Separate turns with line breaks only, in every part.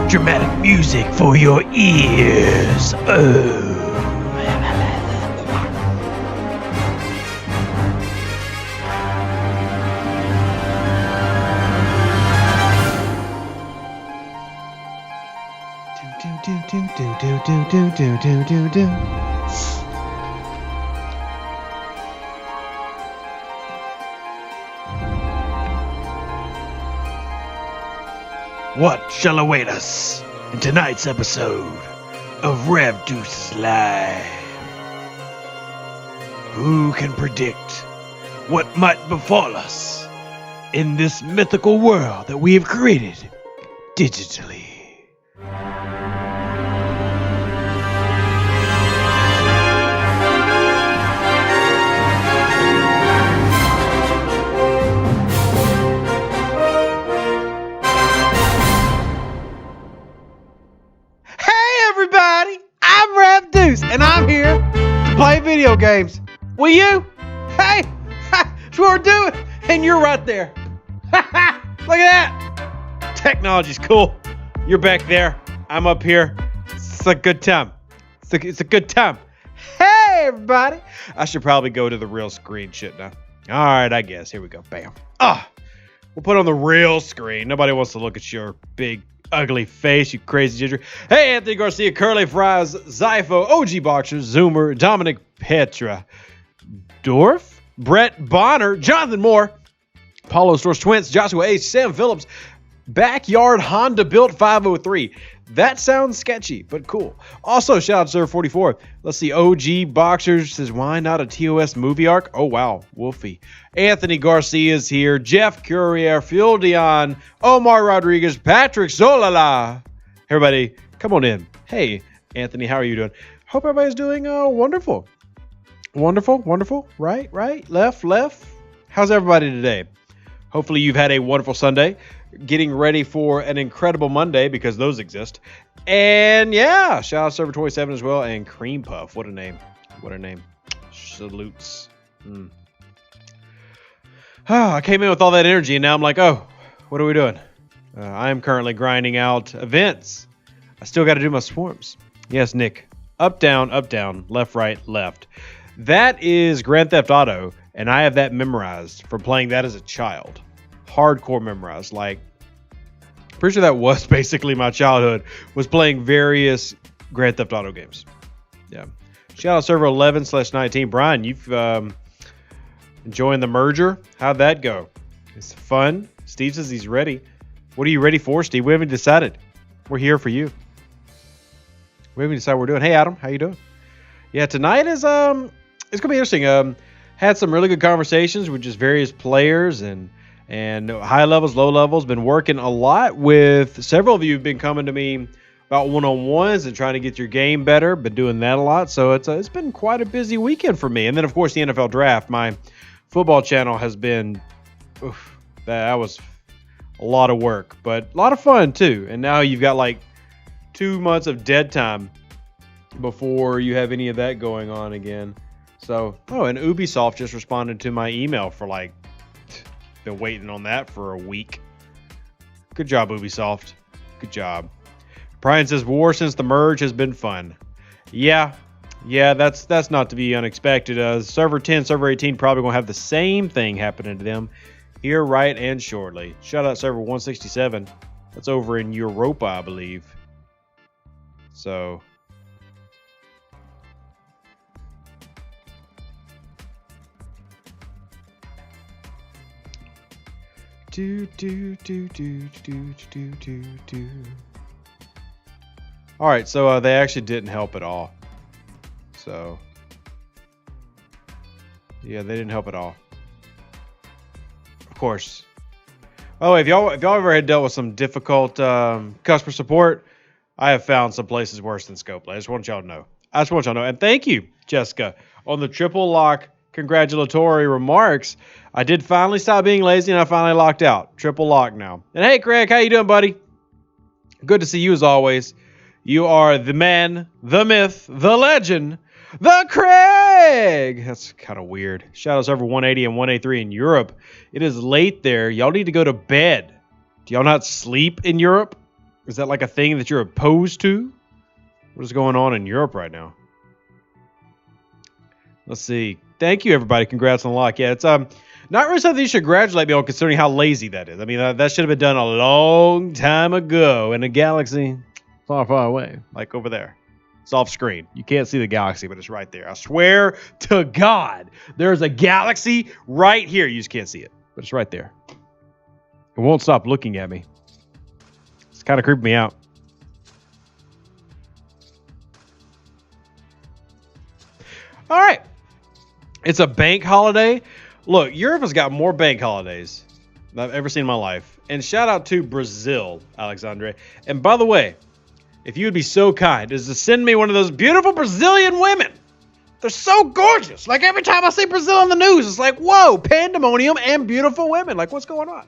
dramatic music for your ears. Oh. Do. What shall await us in tonight's episode of Rev Deuces Live? Who can predict what might befall us in this mythical world that we have created digitally? I'm Rev Deuce, and I'm here to play video games. Will you? Hey, that's what we're doing, and you're right there. Look at that. Technology's cool. You're back there. I'm up here. It's a good time. It's a good time. Hey, everybody. I should probably go to the real screen, shouldn't I? All right, I guess. Here we go. Bam. We'll put on the real screen. Nobody wants to look at your big ugly face, you crazy ginger. Hey, Anthony Garcia, Curly Fries, Zypho, OG Boxer, Zoomer, Dominic Petra, Dorf, Brett Bonner, Jonathan Moore, Paulo Stores Twins, Joshua H., Sam Phillips, Backyard Honda Built 503. That sounds sketchy, but cool. Also, shout out to Server 44. Let's see, OG Boxers says, why not a TOS movie arc? Oh, wow, Wolfie. Anthony Garcia's here. Jeff Courier, Phil Dion, Omar Rodriguez, Patrick Zolala. Everybody, come on in. Hey, Anthony, how are you doing? Hope everybody's doing wonderful. Wonderful. Right. Left. How's everybody today? Hopefully you've had a wonderful Sunday. Getting ready for an incredible Monday because those exist. And yeah, shout out Server 27 as well. And Cream Puff. What a name. Salutes. I came in with all that energy and now I'm like, oh, what are we doing? I am currently grinding out events. I still got to do my swarms. Yes, Nick. Up, down, left, right, left. That is Grand Theft Auto, and I have that memorized from playing that as a child. Hardcore memorized. Like, pretty sure that was basically my childhood, was playing various Grand Theft Auto games. Yeah. Shout out Server 11/19. Brian, you've enjoying the merger? How'd that go? It's fun. Steve says he's ready. What are you ready for, Steve? We haven't decided. We're here for you. We haven't decided what we're doing. Hey, Adam, how you doing? Yeah, tonight is it's gonna be interesting. Had some really good conversations with just various players and high levels, low levels. Been working a lot with several of you have been coming to me about one-on-ones and trying to get your game better. Been doing that a lot, so it's been quite a busy weekend for me. And then of course the NFL draft. My football channel has been that was a lot of work, but a lot of fun too. And now you've got like 2 months of dead time before you have any of that going on again. So, and Ubisoft just responded to my email for like, been waiting on that for a week. Good job, Ubisoft. Good job. Brian says, war since the merge has been fun. Yeah, that's not to be unexpected. Server 10, Server 18 probably going to have the same thing happening to them here right and shortly. Shout out Server 167. That's over in Europa, I believe. So... All right, so they actually didn't help at all. So yeah, they didn't help at all. Of course. Oh, if y'all ever had dealt with some difficult customer support, I have found some places worse than Scopely. I just want y'all to know. And thank you, Jessica, on the triple lock congratulatory remarks. I did finally stop being lazy and I finally locked out. Triple lock now. And hey, Craig, how you doing, buddy? Good to see you as always. You are the man, the myth, the legend, the Craig. That's kind of weird. Shout out Server 180 and 183 in Europe. It is late there. Y'all need to go to bed. Do y'all not sleep in Europe? Is that like a thing that you're opposed to? What is going on in Europe right now? Let's see. Thank you, everybody. Congrats on the lock. Yeah, it's not really something you should congratulate me on, considering how lazy that is. I mean, that should have been done a long time ago in a galaxy far, far away, like over there. It's off screen. You can't see the galaxy, but it's right there. I swear to God, there's a galaxy right here. You just can't see it, but it's right there. It won't stop looking at me. It's kind of creeping me out. All right. It's a bank holiday. Look, Europe has got more bank holidays than I've ever seen in my life. And shout out to Brazil, Alexandre. And by the way, if you would be so kind as to send me one of those beautiful Brazilian women. They're so gorgeous. Like every time I see Brazil on the news, it's like, whoa, pandemonium and beautiful women. Like, what's going on?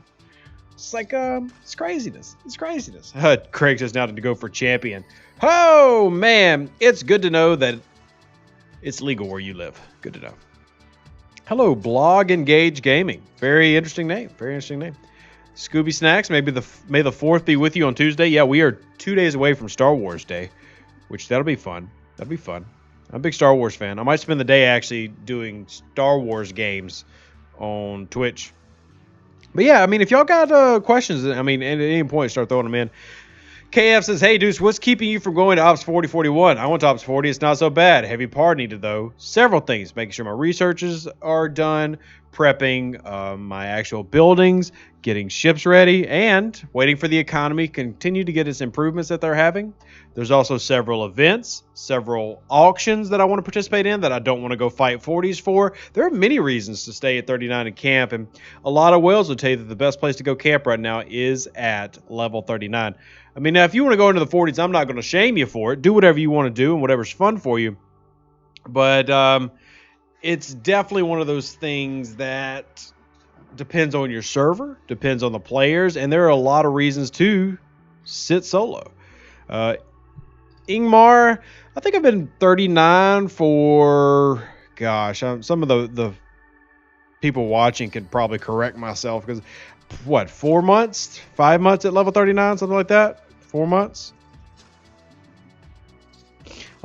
It's like, it's craziness. It's craziness. Craig says now to go for champion. Oh, man. It's good to know that it's legal where you live. Good to know. Hello, Blog Engage Gaming. Very interesting name. Very interesting name. Scooby Snacks, may the 4th be with you on Tuesday. Yeah, we are 2 days away from Star Wars Day, which that'll be fun. That'll be fun. I'm a big Star Wars fan. I might spend the day actually doing Star Wars games on Twitch. But yeah, I mean, if y'all got questions, I mean, at any point, start throwing them in. KF says, hey, Deuce, what's keeping you from going to Ops 4041? I went to Ops 40. It's not so bad. Heavy par needed, though. Several things. Making sure my researches are done, prepping my actual buildings, getting ships ready, and waiting for the economy to continue to get its improvements that they're having. There's also several events, several auctions that I want to participate in that I don't want to go fight 40s for. There are many reasons to stay at 39 and camp, and a lot of whales will tell you that the best place to go camp right now is at level 39. I mean, now, if you want to go into the 40s, I'm not going to shame you for it. Do whatever you want to do and whatever's fun for you. But it's definitely one of those things that depends on your server, depends on the players, and there are a lot of reasons to sit solo. Ingmar, I think I've been 39 for, gosh, some of the people watching could probably correct myself because, what, 4 months, 5 months at level 39, something like that? 4 months?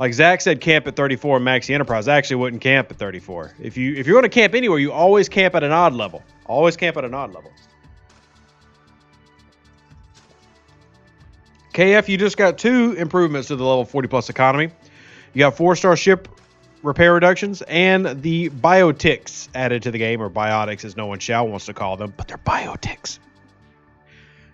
Like Zach said, camp at 34 in Maxi Enterprise. I actually wouldn't camp at 34. If you're going to camp anywhere, you always camp at an odd level. Always camp at an odd level. KF, you just got 2 improvements to the level 40 plus economy. You got 4-star ship repair reductions and the biotics added to the game, or biotics as no one shall wants to call them, but they're biotics.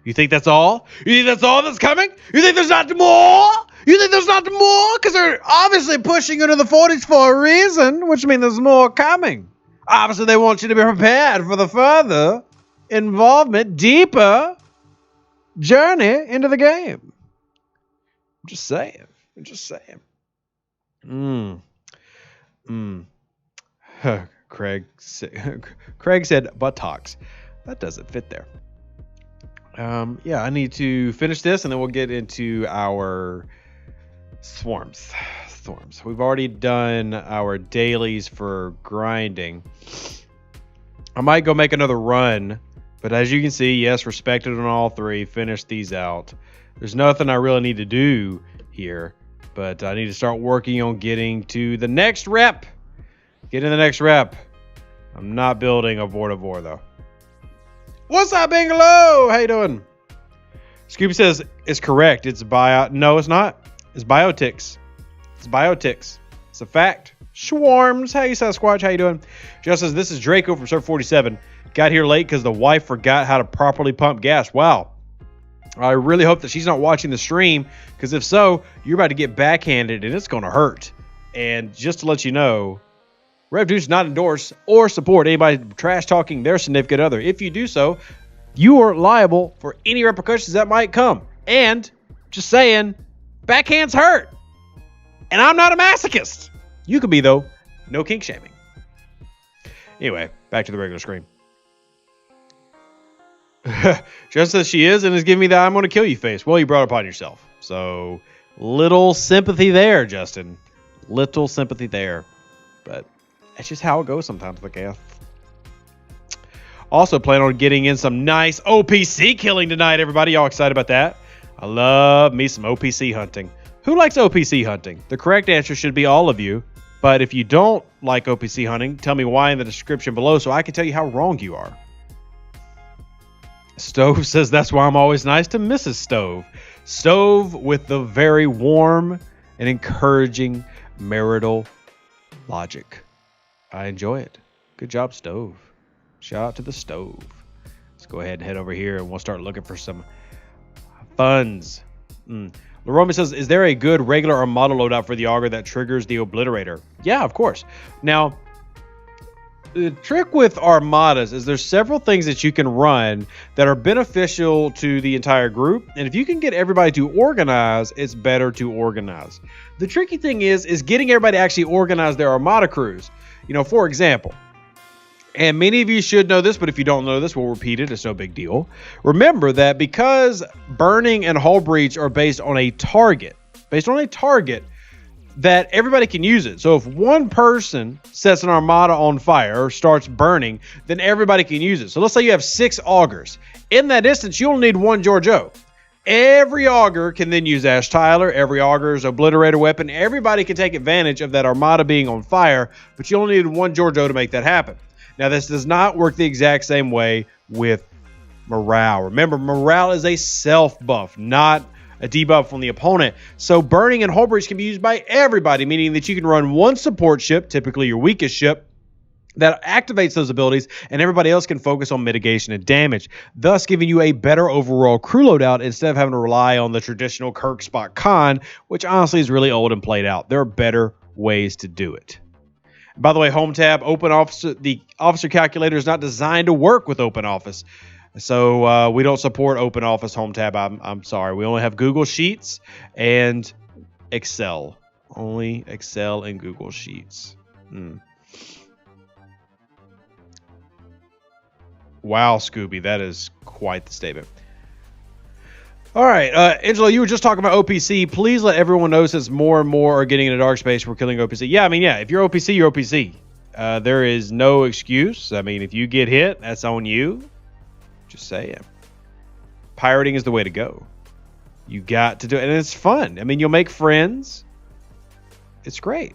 You think that's all? You think that's all that's coming? You think there's not more? You think there's not more? Because they're obviously pushing into the 40s for a reason, which means there's more coming. Obviously, they want you to be prepared for the further involvement, deeper journey into the game. I'm just saying. Craig said buttocks. That doesn't fit there. Yeah, I need to finish this and then we'll get into our swarms. We've already done our dailies for grinding. I might go make another run, but as you can see, yes, respected on all 3. Finished these out. There's nothing I really need to do here, but I need to start working on getting to the next rep. Get in the next rep. I'm not building a Vortivore, though. What's up, Bingalow? How you doing? Scooby says it's correct. It's No, it's not. It's biotics. It's a fact. Swarms. Hey, Sasquatch. How you doing? Just says this is Draco from Surf 47. Got here late because the wife forgot how to properly pump gas. Wow. I really hope that she's not watching the stream, because if so, you're about to get backhanded and it's going to hurt. And just to let you know, Rev Deuce does not endorse or support anybody trash talking their significant other. If you do so, you are liable for any repercussions that might come. And just saying, backhands hurt. And I'm not a masochist. You could be, though. No kink shaming. Anyway, back to the regular screen. Just as she is, and is giving me the I'm going to kill you face. Well, you brought it upon yourself. So, little sympathy there, Justin. Little sympathy there. But that's just how it goes sometimes with Gath. Also, plan on getting in some nice OPC killing tonight, everybody. Y'all excited about that? I love me some OPC hunting. Who likes OPC hunting? The correct answer should be all of you. But if you don't like OPC hunting, tell me why in the description below so I can tell you how wrong you are. Stove says that's why I'm always nice to Mrs. Stove. Stove with the very warm and encouraging marital logic. I enjoy it. Good job, Stove. Shout out to the Stove. Let's go ahead and head over here and we'll start looking for some funds. Roman says, is there a good regular Armada loadout for the auger that triggers the obliterator? Yeah, of course. Now, the trick with Armadas is there's several things that you can run that are beneficial to the entire group. And if you can get everybody to organize, it's better to organize. The tricky thing is getting everybody to actually organize their Armada crews. You know, for example, and many of you should know this, but if you don't know this, we'll repeat it. It's no big deal. Remember that because burning and hull breach are based on a target, that everybody can use it. So if one person sets an Armada on fire or starts burning, then everybody can use it. So let's say you have 6 augers. In that instance, you only need 1 George O. Every auger can then use Ash Tyler. Every auger's obliterator weapon. Everybody can take advantage of that Armada being on fire, but you only need 1 George O to make that happen. Now, this does not work the exact same way with morale. Remember, morale is a self buff, not a debuff on the opponent. So burning and hull breach can be used by everybody, meaning that you can run 1 support ship, typically your weakest ship, that activates those abilities, and everybody else can focus on mitigation and damage, thus giving you a better overall crew loadout instead of having to rely on the traditional Kirk Spock Con, which honestly is really old and played out. There are better ways to do it. By the way, Home tab, Open Office, the officer calculator is not designed to work with Open Office. So we don't support Open Office Home tab. I'm sorry. We only have Google Sheets and Excel. Only Excel and Google Sheets. Wow, Scooby, that is quite the statement. All right, Angelo, you were just talking about OPC. Please let everyone know since more and more are getting into dark space, we're killing OPC. Yeah, I mean, yeah, if you're OPC, you're OPC. There is no excuse. I mean, if you get hit, that's on you. Just saying. Pirating is the way to go. You got to do it, and it's fun. I mean, you'll make friends. It's great.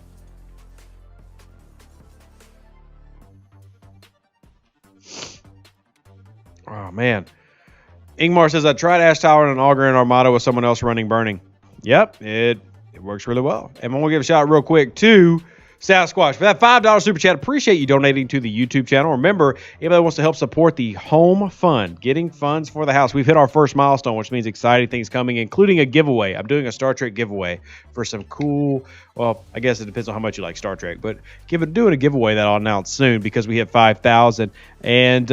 Oh, man. Ingmar says, I tried Ash Tower and an auger and Armada with someone else running burning. Yep, it works really well. And I'm going to give a shout out real quick to Sasquatch for that $5 super chat. Appreciate you donating to the YouTube channel. Remember, anybody wants to help support the home fund, getting funds for the house. We've hit our first milestone, which means exciting things coming, including a giveaway. I'm doing a Star Trek giveaway for some cool, well, I guess it depends on how much you like Star Trek, but doing a giveaway that I'll announce soon because we hit 5,000. And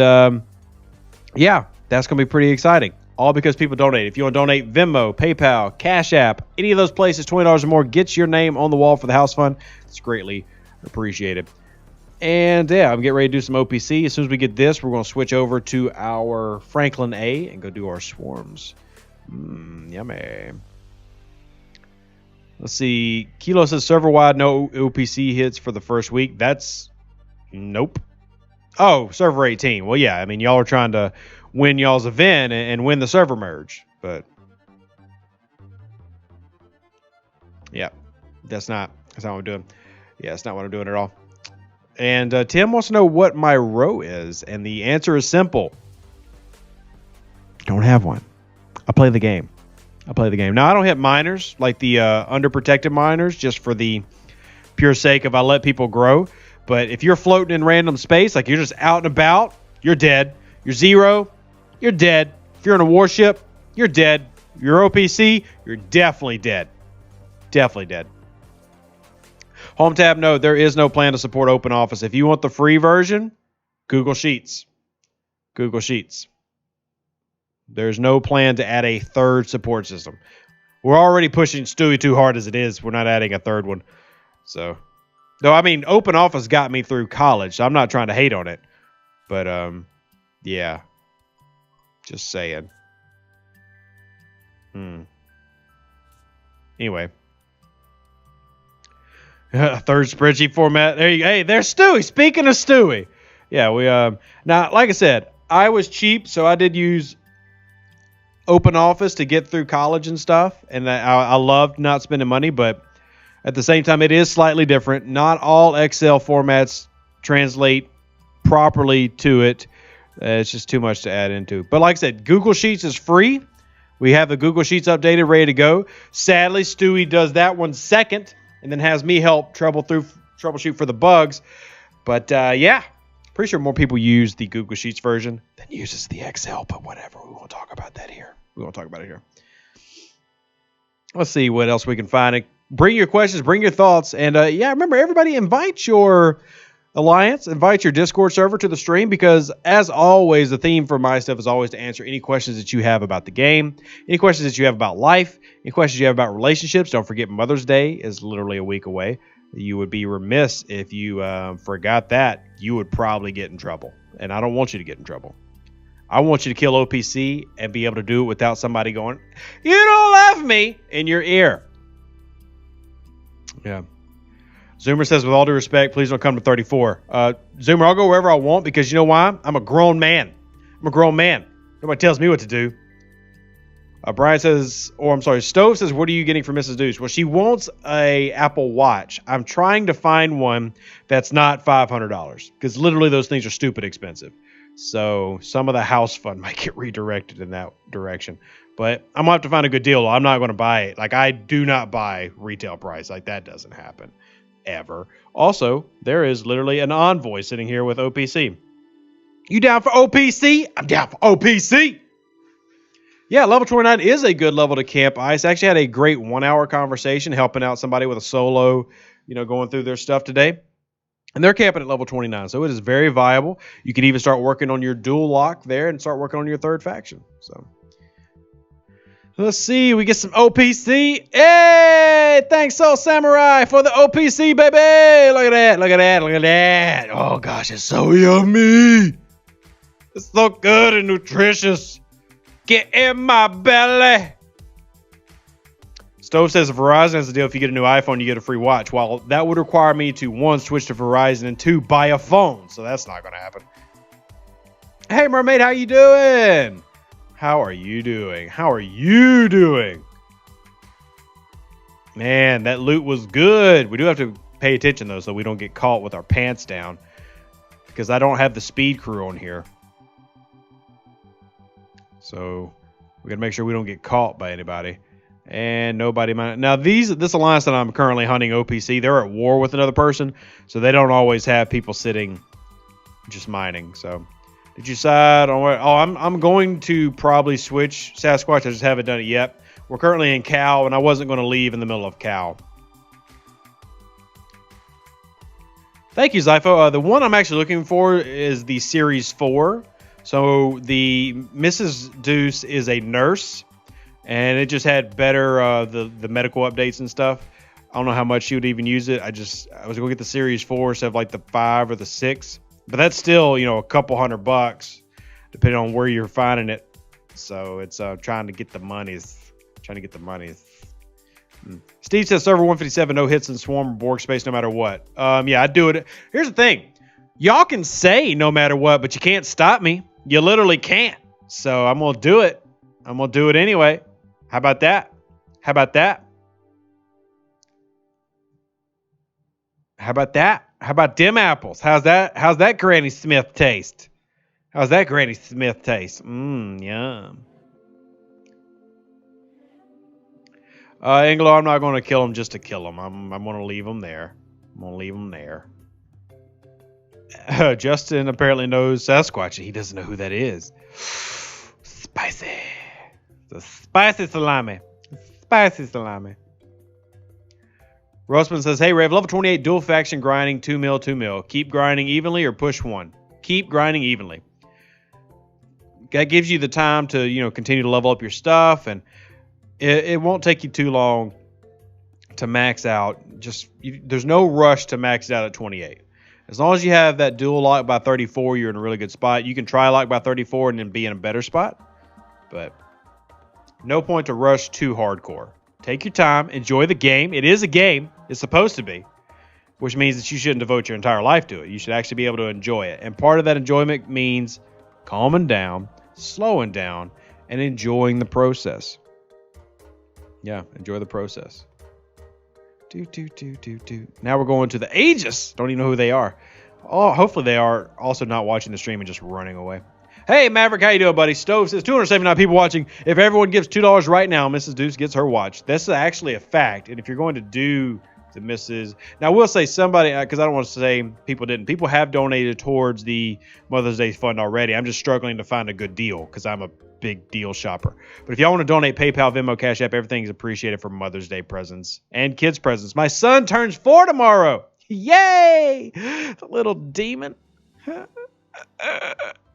yeah, that's going to be pretty exciting. All because people donate. If you want to donate Venmo, PayPal, Cash App, any of those places, $20 or more, gets your name on the wall for the house fund. It's greatly appreciated. And yeah, I'm getting ready to do some OPC. As soon as we get this, we're going to switch over to our Franklin A and go do our swarms. Yummy. Let's see. Kilo says server-wide, no OPC hits for the first week. That's nope. Oh, server 18. Well, yeah. I mean, y'all are trying to win y'all's event and win the server merge, but yeah, that's not what I'm doing. Yeah, that's not what I'm doing at all. And Tim wants to know what my row is, and the answer is simple. Don't have one. I play the game. Now, I don't hit miners, like the underprotected miners, just for the pure sake of I let people grow. But if you're floating in random space, like you're just out and about, you're dead. You're zero, you're dead. If you're in a warship, you're dead. You're OPC, you're definitely dead. Definitely dead. Home tab, no, there is no plan to support Open Office. If you want the free version, Google Sheets. Google Sheets. There's no plan to add a third support system. We're already pushing Stewie too hard as it is. We're not adding a third one. So, no, I mean, Open Office got me through college, so I'm not trying to hate on it. But, yeah. Just saying. Anyway. Third spreadsheet format. There you go. Hey, there's Stewie. Speaking of Stewie. Yeah, we now, like I said, I was cheap, so I did use open office to get through college and stuff. And I loved not spending money, but at the same time, it is slightly different. Not all Excel formats translate properly to it. It's just too much to add into. But like I said, Google Sheets is free. We have the Google Sheets updated, ready to go. Sadly, Stewie does that one second and then has me help troubleshoot for the bugs. But yeah, pretty sure more people use the Google Sheets version than uses the Excel, but whatever. We won't talk about that here. Let's see what else we can find. Bring your questions, bring your thoughts. And yeah, remember, everybody invite your Alliance, invite your Discord server to the stream, because as always, the theme for my stuff is always to answer any questions that you have about the game, any questions that you have about life, any questions you have about relationships. Don't forget, Mother's Day is literally a week away. You would be remiss if you forgot that. You would probably get in trouble, and I don't want you to get in trouble. I want you to kill OPC and be able to do it without somebody going, "You don't love me," in your ear. Yeah. Zoomer says, with all due respect, please don't come to 34. Zoomer, I'll go wherever I want, because you know why? I'm a grown man. Nobody tells me what to do. Brian says, Stove says, what are you getting for Mrs. Deuce? Well, she wants a Apple Watch. I'm trying to find one that's not $500, because literally those things are stupid expensive. So some of the house fund might get redirected in that direction. But I'm going to have to find a good deal. I'm not going to buy it. Like, I do not buy retail price. Like, that doesn't happen. Ever. Also, there is literally an envoy sitting here with OPC. You down for OPC? I'm down for OPC. Yeah, level 29 is a good level to camp ice. I actually had a great 1 hour conversation helping out somebody with a solo, going through their stuff today. And they're camping at level 29, so it is very viable. You could even start working on your dual lock there and start working on your third faction. So let's see. We get some OPC. Hey, thanks, Soul Samurai, for the OPC, baby. Look at that. Oh, gosh, it's so yummy. It's so good and nutritious. Get in my belly. Stove says Verizon has a deal. If you get a new iPhone, you get a free watch. Well, that would require me to, 1, switch to Verizon, and 2, buy a phone. So that's not going to happen. Hey, Mermaid, how you doing? How are you doing? Man, that loot was good. We do have to pay attention, though, so we don't get caught with our pants down, because I don't have the speed crew on here. So we got to make sure we don't get caught by anybody. And nobody might. Now, this alliance that I'm currently hunting, OPC, they're at war with another person, so they don't always have people sitting just mining. So did you decide on where? Oh, I'm going to probably switch Sasquatch. I just haven't done it yet. We're currently in Cal, and I wasn't going to leave in the middle of Cal. Thank you, Zypho. The one I'm actually looking for is the Series 4. So the Mrs. Deuce is a nurse, and it just had better the medical updates and stuff. I don't know how much she would even use it. I was going to get the Series 4 instead of like the 5 or the 6. But that's still, a couple $100, depending on where you're finding it. So it's trying to get the monies. Steve says server 157, no hits in swarm or Borg space no matter what. Yeah, I do it. Here's the thing. Y'all can say no matter what, but you can't stop me. You literally can't. So I'm going to do it. I'm going to do it anyway. How about that? How about dim apples? How's that Granny Smith taste? Yum. Anglo, I'm not going to kill him just to kill him. I'm going to leave him there. Justin apparently knows Sasquatch. He doesn't know who that is. Spicy. The spicy salami. Rossman says, hey, Rev, level 28, dual faction grinding, 2 mil. Keep grinding evenly or push 1? Keep grinding evenly. That gives you the time to, continue to level up your stuff, and it won't take you too long to max out. There's no rush to max it out at 28. As long as you have that dual lock by 34, you're in a really good spot. You can try lock by 34 and then be in a better spot, but no point to rush too hardcore. Take your time. Enjoy the game. It is a game. It's supposed to be, which means that you shouldn't devote your entire life to it. You should actually be able to enjoy it. And part of that enjoyment means calming down, slowing down, and enjoying the process. Yeah, enjoy the process. Now we're going to the Aegis. Don't even know who they are. Oh, hopefully they are also not watching the stream and just running away. Hey, Maverick, how you doing, buddy? Stove says 279 people watching. If everyone gives $2 right now, Mrs. Deuce gets her watch. This is actually a fact. And if you're going to do the Mrs. Now, we'll say somebody, because I don't want to say people didn't. People have donated towards the Mother's Day fund already. I'm just struggling to find a good deal because I'm a big deal shopper. But if y'all want to donate, PayPal, Venmo, Cash App, everything is appreciated for Mother's Day presents and kids presents. My son turns 4 tomorrow. Yay! The little demon.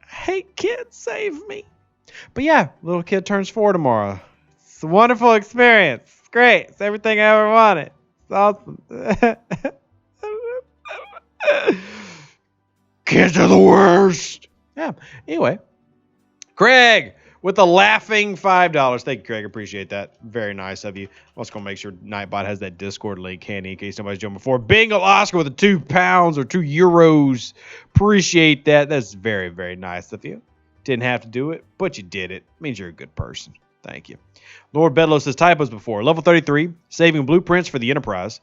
Hey, kid, save me. But yeah, little kid turns 4 tomorrow. It's a wonderful experience. It's great. It's everything I ever wanted. It's awesome. Kids are the worst. Yeah. Anyway, Craig with the laughing $5. Thank you, Craig. Appreciate that. Very nice of you. I'm also going to make sure Nightbot has that Discord link handy in case somebody's joined before. Bingo Oscar with the £2 or €2. Appreciate that. That's very, very nice of you. Didn't have to do it, but you did it. Means you're a good person. Thank you. Lord Bedlow says typos before. Level 33, saving blueprints for the Enterprise.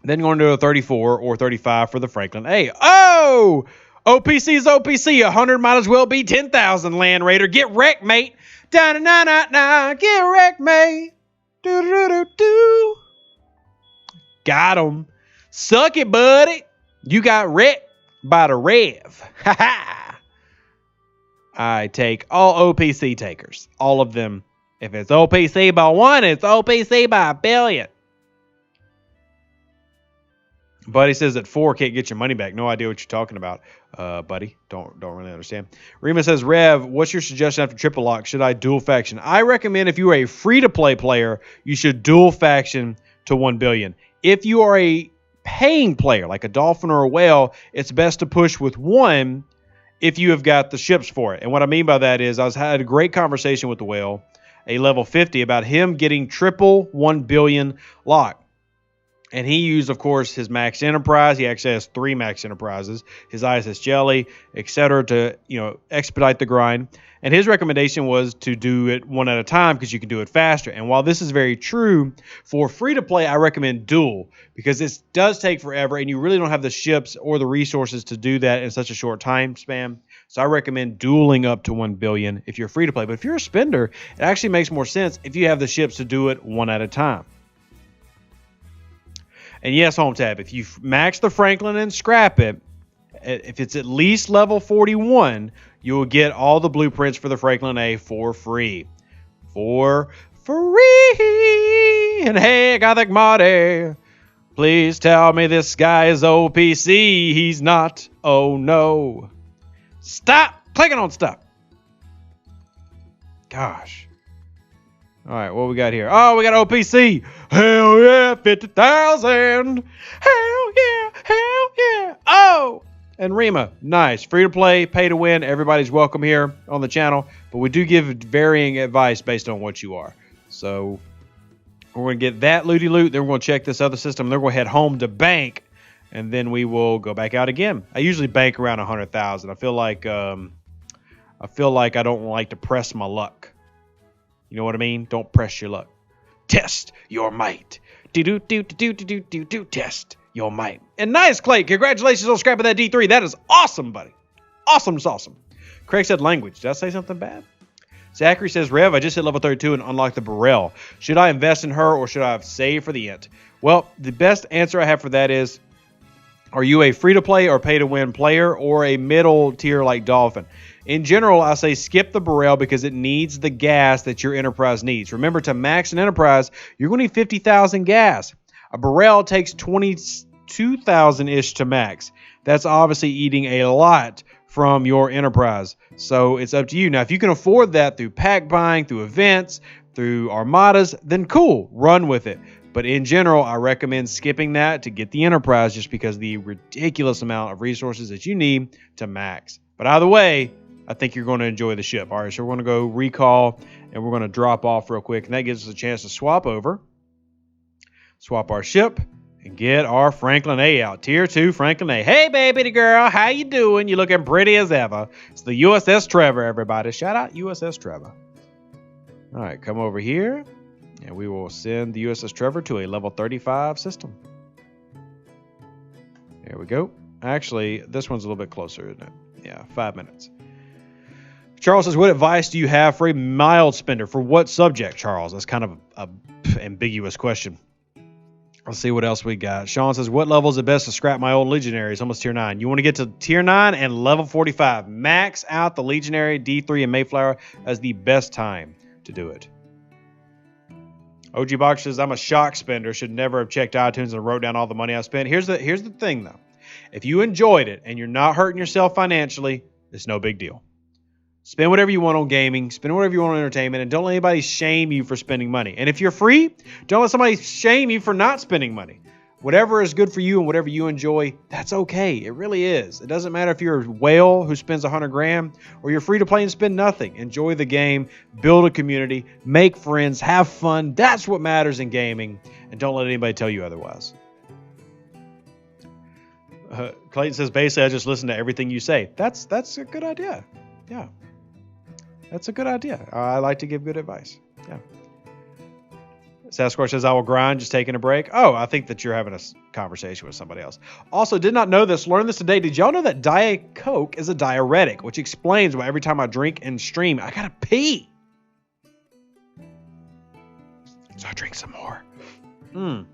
Then going to a 34 or 35 for the Franklin A. Oh! OPC is OPC. 100 might as well be 10,000, Land Raider. Get wrecked, mate. Da-na-na-na-na. Get wrecked, mate. Do-do-do-do. Got him. Suck it, buddy. You got wrecked by the Rev. Ha-ha. I take all OPC takers. All of them. If it's OPC by 1, it's OPC by 1 billion. Buddy says at 4 can't get your money back. No idea what you're talking about, buddy. Don't really understand. Rima says, Rev, what's your suggestion after triple lock? Should I dual faction? I recommend if you are a free-to-play player, you should dual faction to 1 billion. If you are a paying player, like a dolphin or a whale, it's best to push with 1 if you have got the ships for it. And what I mean by that is I had a great conversation with the whale, a level 50, about him getting triple 1 billion lock. And he used, of course, his Max Enterprise. He actually has 3 Max Enterprises, his ISS Jelly, etc., to expedite the grind. And his recommendation was to do it 1 at a time because you can do it faster. And while this is very true, for free-to-play, I recommend dual because this does take forever, and you really don't have the ships or the resources to do that in such a short time span. So I recommend dueling up to 1 billion if you're free-to-play. But if you're a spender, it actually makes more sense if you have the ships to do it 1 at a time. And yes, Home Tab, if you max the Franklin and scrap it, if it's at least level 41, you will get all the blueprints for the Franklin A for free. For free! And hey, Gothic Marty, please tell me this guy is OPC. He's not. Oh, no. Stop! Clicking on stop. Gosh. All right, what we got here? Oh, we got OPC. Hell yeah, 50,000. Hell yeah, hell yeah. Oh, and Rima, nice. Free to play, pay to win. Everybody's welcome here on the channel, but we do give varying advice based on what you are. So we're going to get that looty loot. Then we're going to check this other system. Then we're going to head home to bank, and then we will go back out again. I usually bank around 100,000. I feel like I don't like to press my luck. You know what I mean? Don't press your luck. Test your might. Do. Test your might. And nice, Clay. Congratulations on scrapping that D3. That is awesome, buddy. Awesome is awesome. Craig said language. Did I say something bad? Zachary says, Rev, I just hit level 32 and unlocked the Burrell. Should I invest in her or should I have saved for the Ent? Well, the best answer I have for that is, are you a free-to-play or pay-to-win player or a middle tier like Dolphin? In general, I say skip the Burrell because it needs the gas that your Enterprise needs. Remember, to max an Enterprise, you're going to need 50,000 gas. A Burrell takes 22,000-ish to max. That's obviously eating a lot from your Enterprise. So it's up to you. Now, if you can afford that through pack buying, through events, through Armadas, then cool, run with it. But in general, I recommend skipping that to get the Enterprise just because of the ridiculous amount of resources that you need to max. But either way, I think you're going to enjoy the ship. All right, so we're going to go recall, and we're going to drop off real quick, and that gives us a chance to swap over. Swap our ship and get our Franklin A out. Tier 2 Franklin A. Hey, baby girl, how you doing? You looking pretty as ever. It's the USS Trevor, everybody. Shout out USS Trevor. All right, come over here, and we will send the USS Trevor to a level 35 system. There we go. Actually, this one's a little bit closer, isn't it? Yeah, 5 minutes. Charles says, what advice do you have for a mild spender? For what subject, Charles? That's kind of a ambiguous question. Let's see what else we got. Sean says, what level is it best to scrap my old Legionary? It's almost tier 9. You want to get to tier 9 and level 45. Max out the Legionary, D3, and Mayflower as the best time to do it. OG Box says, I'm a shock spender. Should never have checked iTunes and wrote down all the money I spent. Here's the thing, though. If you enjoyed it and you're not hurting yourself financially, it's no big deal. Spend whatever you want on gaming. Spend whatever you want on entertainment. And don't let anybody shame you for spending money. And if you're free, don't let somebody shame you for not spending money. Whatever is good for you and whatever you enjoy, that's okay. It really is. It doesn't matter if you're a whale who spends 100 grand or you're free to play and spend nothing. Enjoy the game, build a community, make friends, have fun. That's what matters in gaming. And don't let anybody tell you otherwise. Clayton says, basically, I just listen to everything you say. That's a good idea. Yeah. That's a good idea. I like to give good advice. Yeah. Sasquatch says, I will grind, just taking a break. Oh, I think that you're having a conversation with somebody else. Also, did not know this. Learned this today. Did y'all know that Diet Coke is a diuretic, which explains why every time I drink and stream, I gotta pee. So I drink some more.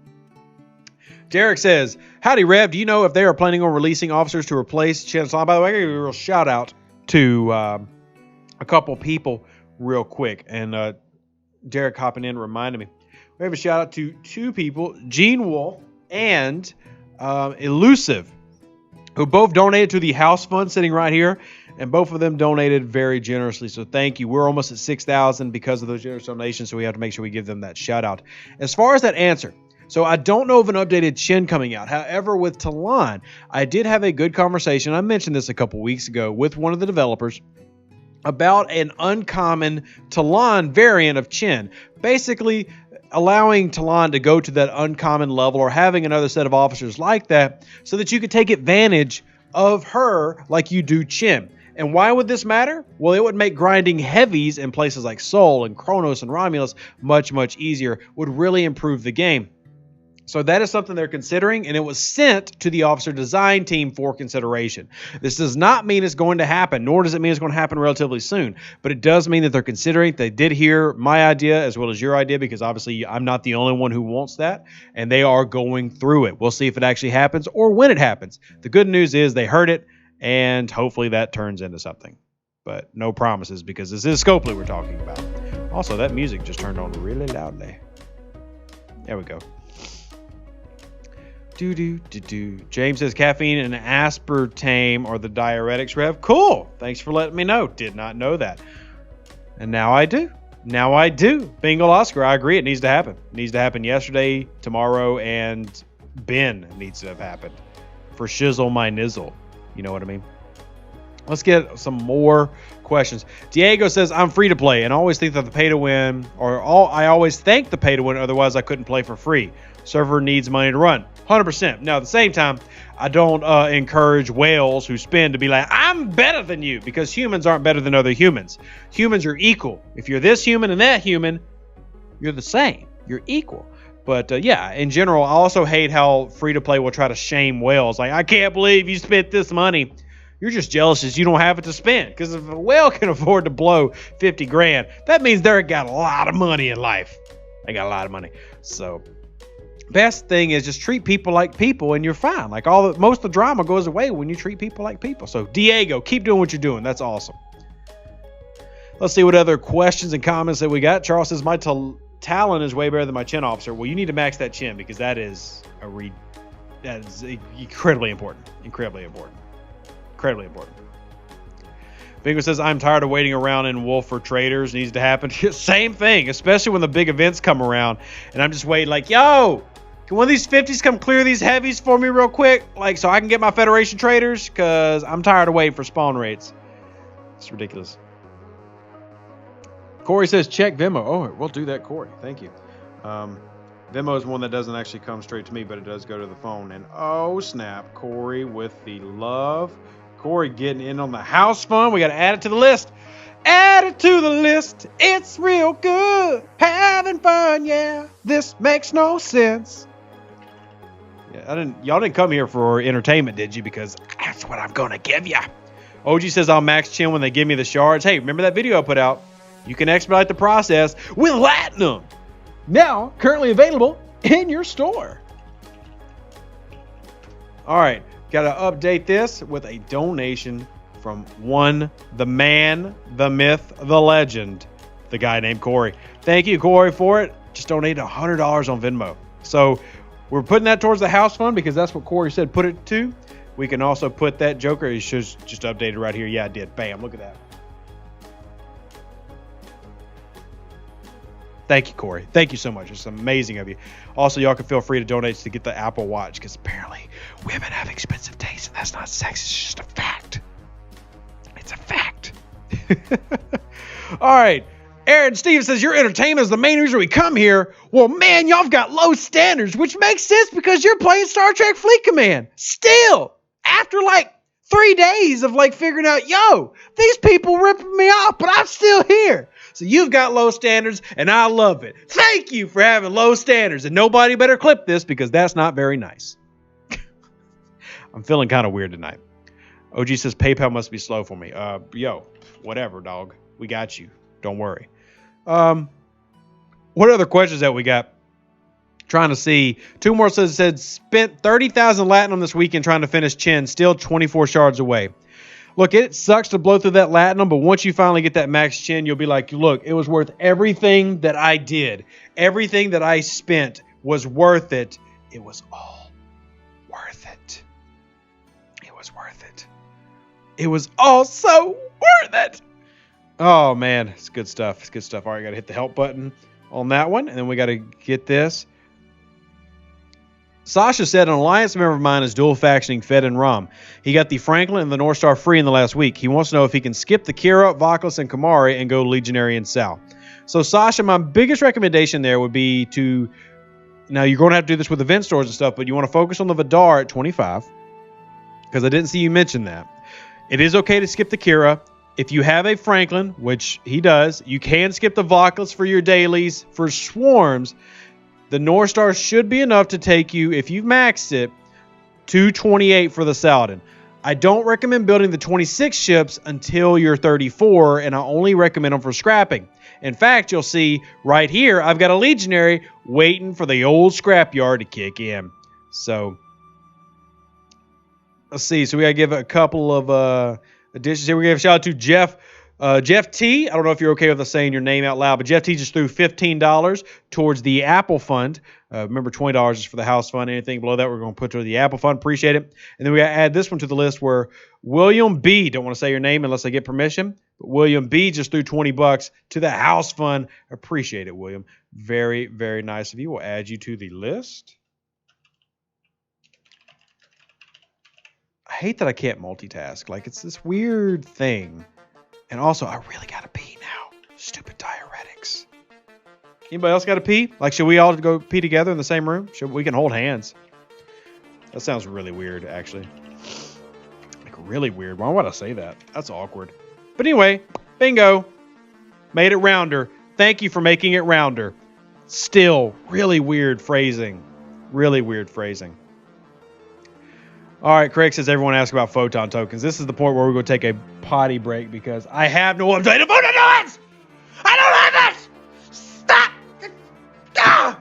Derek says, howdy, Rev. Do you know if they are planning on releasing officers to replace Chen Salon? By the way, I got to give a real shout out to a couple people real quick. And Derek hopping in reminded me. We have a shout out to 2 people, Gene Wolf and Elusive, who both donated to the house fund sitting right here. And both of them donated very generously. So thank you. We're almost at 6,000 because of those generous donations. So we have to make sure we give them that shout out. As far as that answer, so I don't know of an updated Chin coming out. However, with Talon, I did have a good conversation. I mentioned this a couple weeks ago with one of the developers about an uncommon Talon variant of Chin. Basically, allowing Talon to go to that uncommon level or having another set of officers like that so that you could take advantage of her like you do Chin. And why would this matter? Well, it would make grinding heavies in places like Sol and Kronos and Romulus much, much easier. Would really improve the game. So that is something they're considering, and it was sent to the officer design team for consideration. This does not mean it's going to happen, nor does it mean it's going to happen relatively soon, but it does mean that they're considering. They did hear my idea as well as your idea, because obviously I'm not the only one who wants that, and they are going through it. We'll see if it actually happens or when it happens. The good news is they heard it, and hopefully that turns into something. But no promises, because this is Scopely we're talking about. Also, that music just turned on really loudly. There we go. James says caffeine and aspartame are the diuretics, Rev. Cool. Thanks for letting me know. Did not know that. And now I do. Bingo Oscar, I agree. It needs to happen. It needs to happen yesterday, tomorrow, and Ben needs to have happened. For shizzle my nizzle. You know what I mean? Let's get some more questions. Diego says, I'm free to play and always think that the pay to win, I always thank the pay to win, otherwise I couldn't play for free. Server needs money to run. 100%. Now, at the same time, I don't encourage whales who spend to be like, I'm better than you, because humans aren't better than other humans. Humans are equal. If you're this human and that human, you're the same. You're equal. But yeah, in general, I also hate how free-to-play will try to shame whales. Like, I can't believe you spent this money. You're just jealous as you don't have it to spend. Because if a whale can afford to blow 50 grand, that means they're got a lot of money in life. They got a lot of money. So best thing is just treat people like people and you're fine. Like most of the drama goes away when you treat people like people. So Diego, keep doing what you're doing. That's awesome. Let's see what other questions and comments that we got. Charles says, my Talon is way better than my Chin officer. Well, you need to max that Chin, because that is incredibly important. Incredibly important. Bingo says, I'm tired of waiting around in Wolf for traders. Needs to happen. Same thing, especially when the big events come around. And I'm just waiting like, yo, can one of these 50s come clear these heavies for me real quick? Like, so I can get my Federation traders? Because I'm tired of waiting for spawn rates. It's ridiculous. Corey says, check Venmo. Oh, we'll do that, Corey. Thank you. Venmo is one that doesn't actually come straight to me, but it does go to the phone. And oh, snap. Corey with the love. Corey getting in on the house fund. We got to add it to the list. Add it to the list. It's real good. Having fun, yeah. This makes no sense. Yeah, y'all didn't come here for entertainment, did you? Because that's what I'm gonna give ya. OG says I'll max chin when they give me the shards. Hey, remember that video I put out? You can expedite the process with Latinum. Now, currently available in your store. All right, got to update this with a donation from the man, the myth, the legend, the guy named Corey. Thank you, Corey, for it. Just donated $100 on Venmo. So we're putting that towards the house fund because that's what Corey said put it to. We can also put that Joker. He should just updated right here. Yeah, I did. Bam, look at that. Thank you, Corey. Thank you so much. It's amazing of you. Also, y'all can feel free to donate to get the Apple Watch because apparently women have expensive taste, and that's not sex. It's just a fact. It's a fact. All right. Aaron Steve says, your entertainment is the main reason we come here. Well, man, y'all have got low standards, which makes sense because you're playing Star Trek Fleet Command. Still, after like 3 days of like figuring out, yo, these people ripping me off, but I'm still here. So you've got low standards, and I love it. Thank you for having low standards, and nobody better clip this because that's not very nice. I'm feeling kind of weird tonight. OG says PayPal must be slow for me. Yo, whatever, dog. We got you. Don't worry. What other questions that we got? Trying to see. Two more said spent 30,000 Latinum this weekend trying to finish Chin, still 24 shards away. Look, it sucks to blow through that Latinum, but once you finally get that max Chin, you'll be like, look, it was worth everything that I did. Everything that I spent was worth it. It was all worth it. It was worth it. It was all so worth it. Oh, man. It's good stuff. It's good stuff. All right, got to hit the help button on that one, and then we got to get this. Sasha said an alliance member of mine is dual factioning Fed and Rom. He got the Franklin and the North Star free in the last week. He wants to know if he can skip the Kira, Voklis, and Kamari and go Legionary and Sal. So Sasha, my biggest recommendation there would be to, now you're going to have to do this with event stores and stuff, but you want to focus on the Vidar at 25 because I didn't see you mention that. It is okay to skip the Kira. If you have a Franklin, which he does, you can skip the Voklis for your dailies. For swarms, the North Star should be enough to take you, if you've maxed it, to 28 for the Saladin. I don't recommend building the 26 ships until you're 34, and I only recommend them for scrapping. In fact, you'll see right here, I've got a Legionary waiting for the old scrapyard to kick in. So, let's see. So we got to give a couple of additions here. We give a shout out to Jeff T. I don't know if you're okay with us saying your name out loud, but Jeff T just threw $15 towards the Apple Fund. Remember, $20 is for the house fund. Anything below that, we're going to put toward the Apple Fund. Appreciate it. And then we got to add this one to the list where William B. Don't want to say your name unless I get permission. But William B. just threw $20 to the house fund. Appreciate it, William. Very, very nice of you. We'll add you to the list. I hate that I can't multitask. Like, it's this weird thing. And also, I really got to pee now. Stupid diuretics. Anybody else got to pee? Like, should we all go pee together in the same room? We can hold hands. That sounds really weird, actually. Like, really weird. Why would I say that? That's awkward. But anyway, bingo. Made it rounder. Thank you for making it rounder. Still, really weird phrasing. Really weird phrasing. All right, Craig says everyone asks about photon tokens. This is the point where we're going to take a potty break because I have no updated photon tokens! I don't have it! Stop! Ah!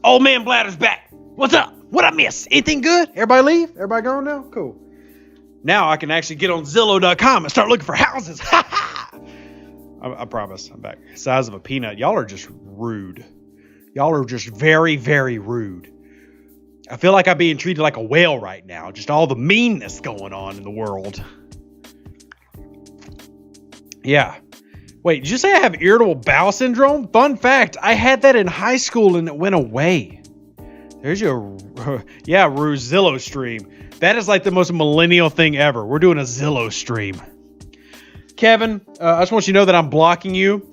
Old man Bladder's back. What's up? What I miss? Anything good? Everybody leave? Everybody gone now? Cool. Now I can actually get on Zillow.com and start looking for houses. Ha ha! I promise. I'm back. Size of a peanut. Y'all are just rude. Y'all are just very, very rude. I feel like I'm being treated like a whale right now. Just all the meanness going on in the world. Yeah. Wait, did you say I have irritable bowel syndrome? Fun fact, I had that in high school and it went away. There's your, yeah, Zillow stream. That is like the most millennial thing ever. We're doing a Zillow stream. Kevin, I just want you to know that I'm blocking you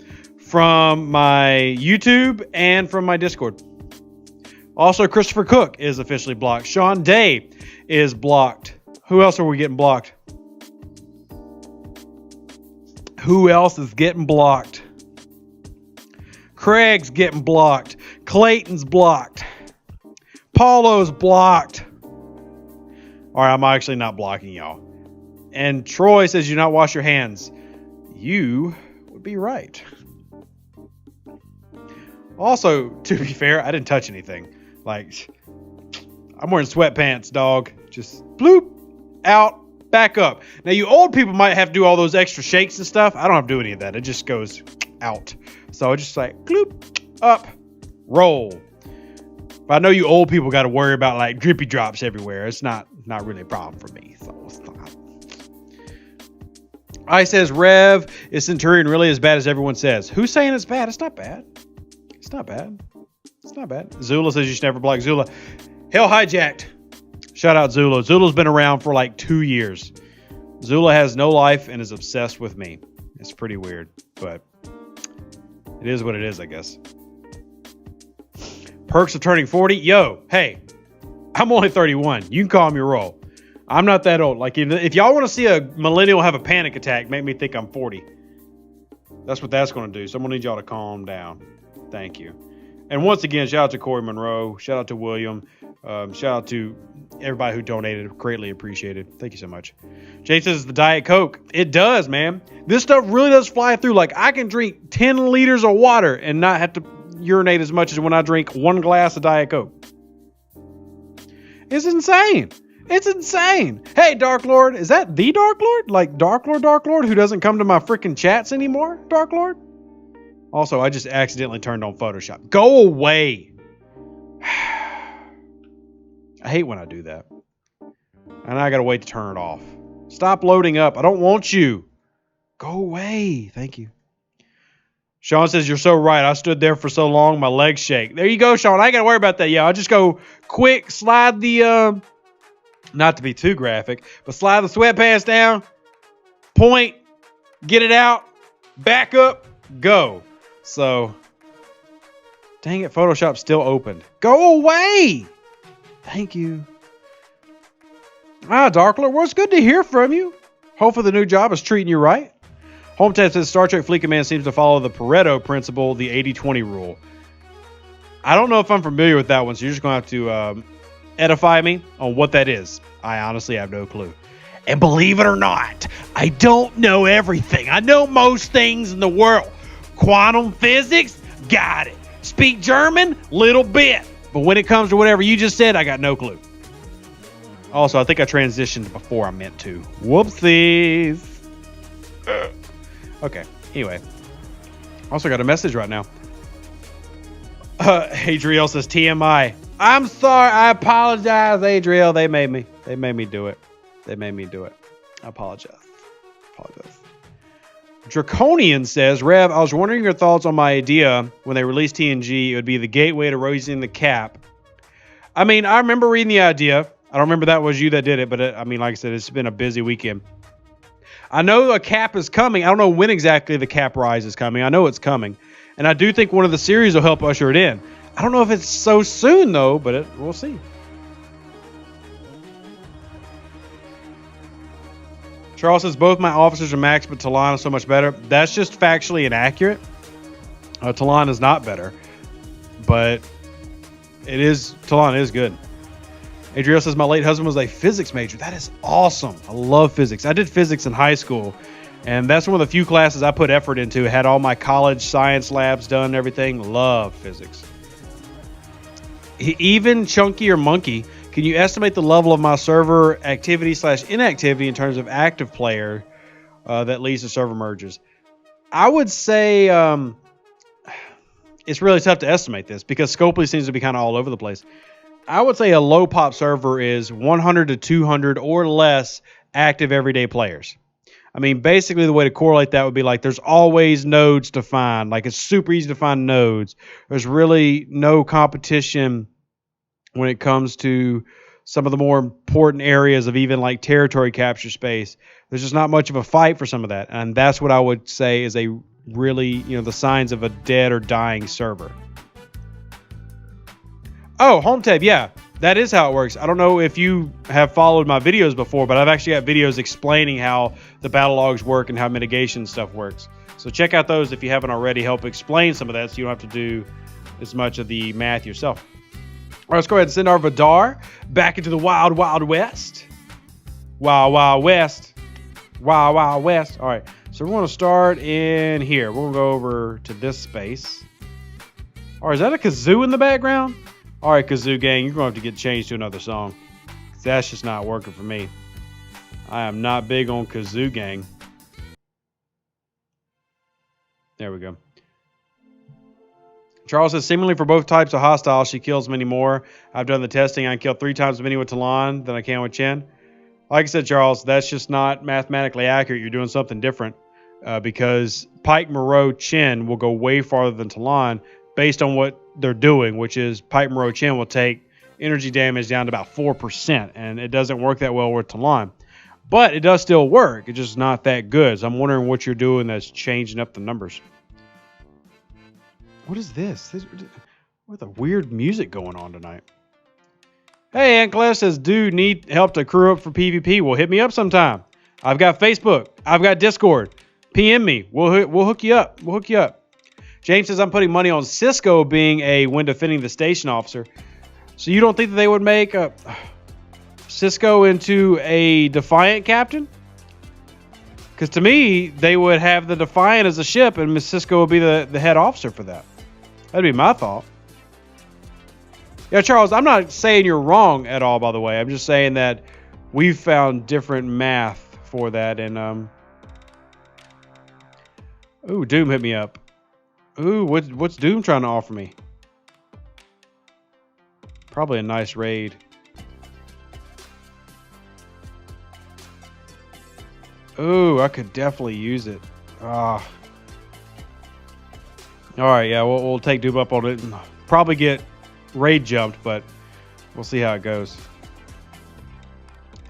from my YouTube and from my Discord. Also, Christopher Cook is officially blocked. Sean Day is blocked. Who else are we getting blocked? Who else is getting blocked? Craig's getting blocked. Clayton's blocked. Paulo's blocked. All right, I'm actually not blocking y'all. And Troy says you not wash your hands. You would be right. Also, to be fair, I didn't touch anything. Like, I'm wearing sweatpants, dog. Just bloop, out, back up. Now, you old people might have to do all those extra shakes and stuff. I don't have to do any of that. It just goes out. So I just like, bloop, up, roll. But I know you old people got to worry about like drippy drops everywhere. It's not really a problem for me. So it's not. I says, Rev, is Centurion really as bad as everyone says? Who's saying it's bad? It's not bad. It's not bad. It's not bad. Zula says you should never block Zula. Hell hijacked. Shout out Zula. Zula's been around for like 2 years. Zula has no life and is obsessed with me. It's pretty weird, but it is what it is, I guess. Perks of turning 40. Yo, hey, I'm only 31. You can call me roll. I'm not that old. Like, if y'all want to see a millennial have a panic attack, make me think I'm 40. That's what that's going to do. So I'm going to need y'all to calm down. Thank you. And once again, shout out to Corey Monroe. Shout out to William. Shout out to everybody who donated. Greatly appreciated. Thank you so much. Jay says the Diet Coke. It does, man. This stuff really does fly through. Like, I can drink 10 liters of water and not have to urinate as much as when I drink 1 glass of Diet Coke. It's insane. It's insane. Hey, Dark Lord. Is that the Dark Lord? Like Dark Lord, who doesn't come to my freaking chats anymore? Dark Lord? Also, I just accidentally turned on Photoshop. Go away. I hate when I do that. And I gotta wait to turn it off. Stop loading up. I don't want you. Go away. Thank you. Sean says, you're so right. I stood there for so long, my legs shake. There you go, Sean. I ain't gotta worry about that. Yeah, I'll just go quick, slide the, not to be too graphic, but slide the sweatpants down, point, get it out, back up, go. So, dang it, Photoshop's still open. Go away! Thank you. Darkler, well, it's good to hear from you. Hopefully the new job is treating you right. HomeTap says Star Trek Fleet Command seems to follow the Pareto principle, the 80-20 rule. I don't know if I'm familiar with that one, so you're just going to have to edify me on what that is. I honestly have no clue. And believe it or not, I don't know everything. I know most things in the world. Quantum physics, got it. Speak German, little bit. But when it comes to whatever you just said, I got no clue. Also, I think I transitioned before I meant to. Whoopsies. Okay, anyway. Also got a message right now. Adriel says TMI. I'm sorry. I apologize, Adriel. They made me do it. I apologize. Draconian says, Rev, I was wondering your thoughts on my idea when they released TNG. It would be the gateway to raising the cap. I mean, I remember reading the idea. I don't remember that was you that did it, but like I said, it's been a busy weekend. I know a cap is coming. I don't know when exactly the cap rise is coming. I know it's coming. And I do think one of the series will help usher it in. I don't know if it's so soon, though, but we'll see. Charles says, both my officers are max, but Talon is so much better. That's just factually inaccurate. Talon is not better, but Talon is good. Adriel says, my late husband was a physics major. That is awesome. I love physics. I did physics in high school, and that's one of the few classes I put effort into. Had all my college science labs done and everything. Love physics. Even, chunky, or monkey, can you estimate the level of my server activity / inactivity in terms of active player that leads to server merges? I would say it's really tough to estimate this because Scopely seems to be kind of all over the place. I would say a low pop server is 100 to 200 or less active everyday players. I mean, basically the way to correlate that would be like there's always nodes to find. Like it's super easy to find nodes. There's really no competition when it comes to some of the more important areas of even like territory capture space. There's just not much of a fight for some of that. And that's what I would say is a really, the signs of a dead or dying server. Oh, home tab. Yeah, that is how it works. I don't know if you have followed my videos before, but I've actually got videos explaining how the battle logs work and how mitigation stuff works. So check out those if you haven't already. Help explain some of that so you don't have to do as much of the math yourself. All right, let's go ahead and send our Vidar back into the wild, wild west. Wild, wild west. Wild, wild west. All right, so we're going to start in here. We're going to go over to this space. All right, is that a kazoo in the background? All right, kazoo gang, you're going to have to get changed to another song. That's just not working for me. I am not big on kazoo gang. There we go. Charles says, seemingly for both types of hostiles, she kills many more. I've done the testing. I can kill 3 times as many with Talon than I can with Chen. Like I said, Charles, that's just not mathematically accurate. You're doing something different because Pike, Moreau, Chen will go way farther than Talon based on what they're doing, which is Pike, Moreau, Chen will take energy damage down to about 4%, and it doesn't work that well with Talon. But it does still work. It's just not that good. So I'm wondering what you're doing that's changing up the numbers. What is this? What the weird music going on tonight? Hey, Ankles says, dude, need help to crew up for PvP. Well, hit me up sometime. I've got Facebook. I've got Discord. PM me. We'll hook you up. We'll hook you up. James says, I'm putting money on Cisco being a when defending the station officer. So you don't think that they would make Cisco into a Defiant captain? Because to me, they would have the Defiant as a ship and Miss Cisco would be the head officer for that. That'd be my thought. Yeah, Charles, I'm not saying you're wrong at all, by the way. I'm just saying that we've found different math for that. And, ooh, Doom hit me up. Ooh, what's Doom trying to offer me? Probably a nice raid. Ooh, I could definitely use it. Ah. All right, yeah, we'll take Doom up on it and probably get raid jumped, but we'll see how it goes.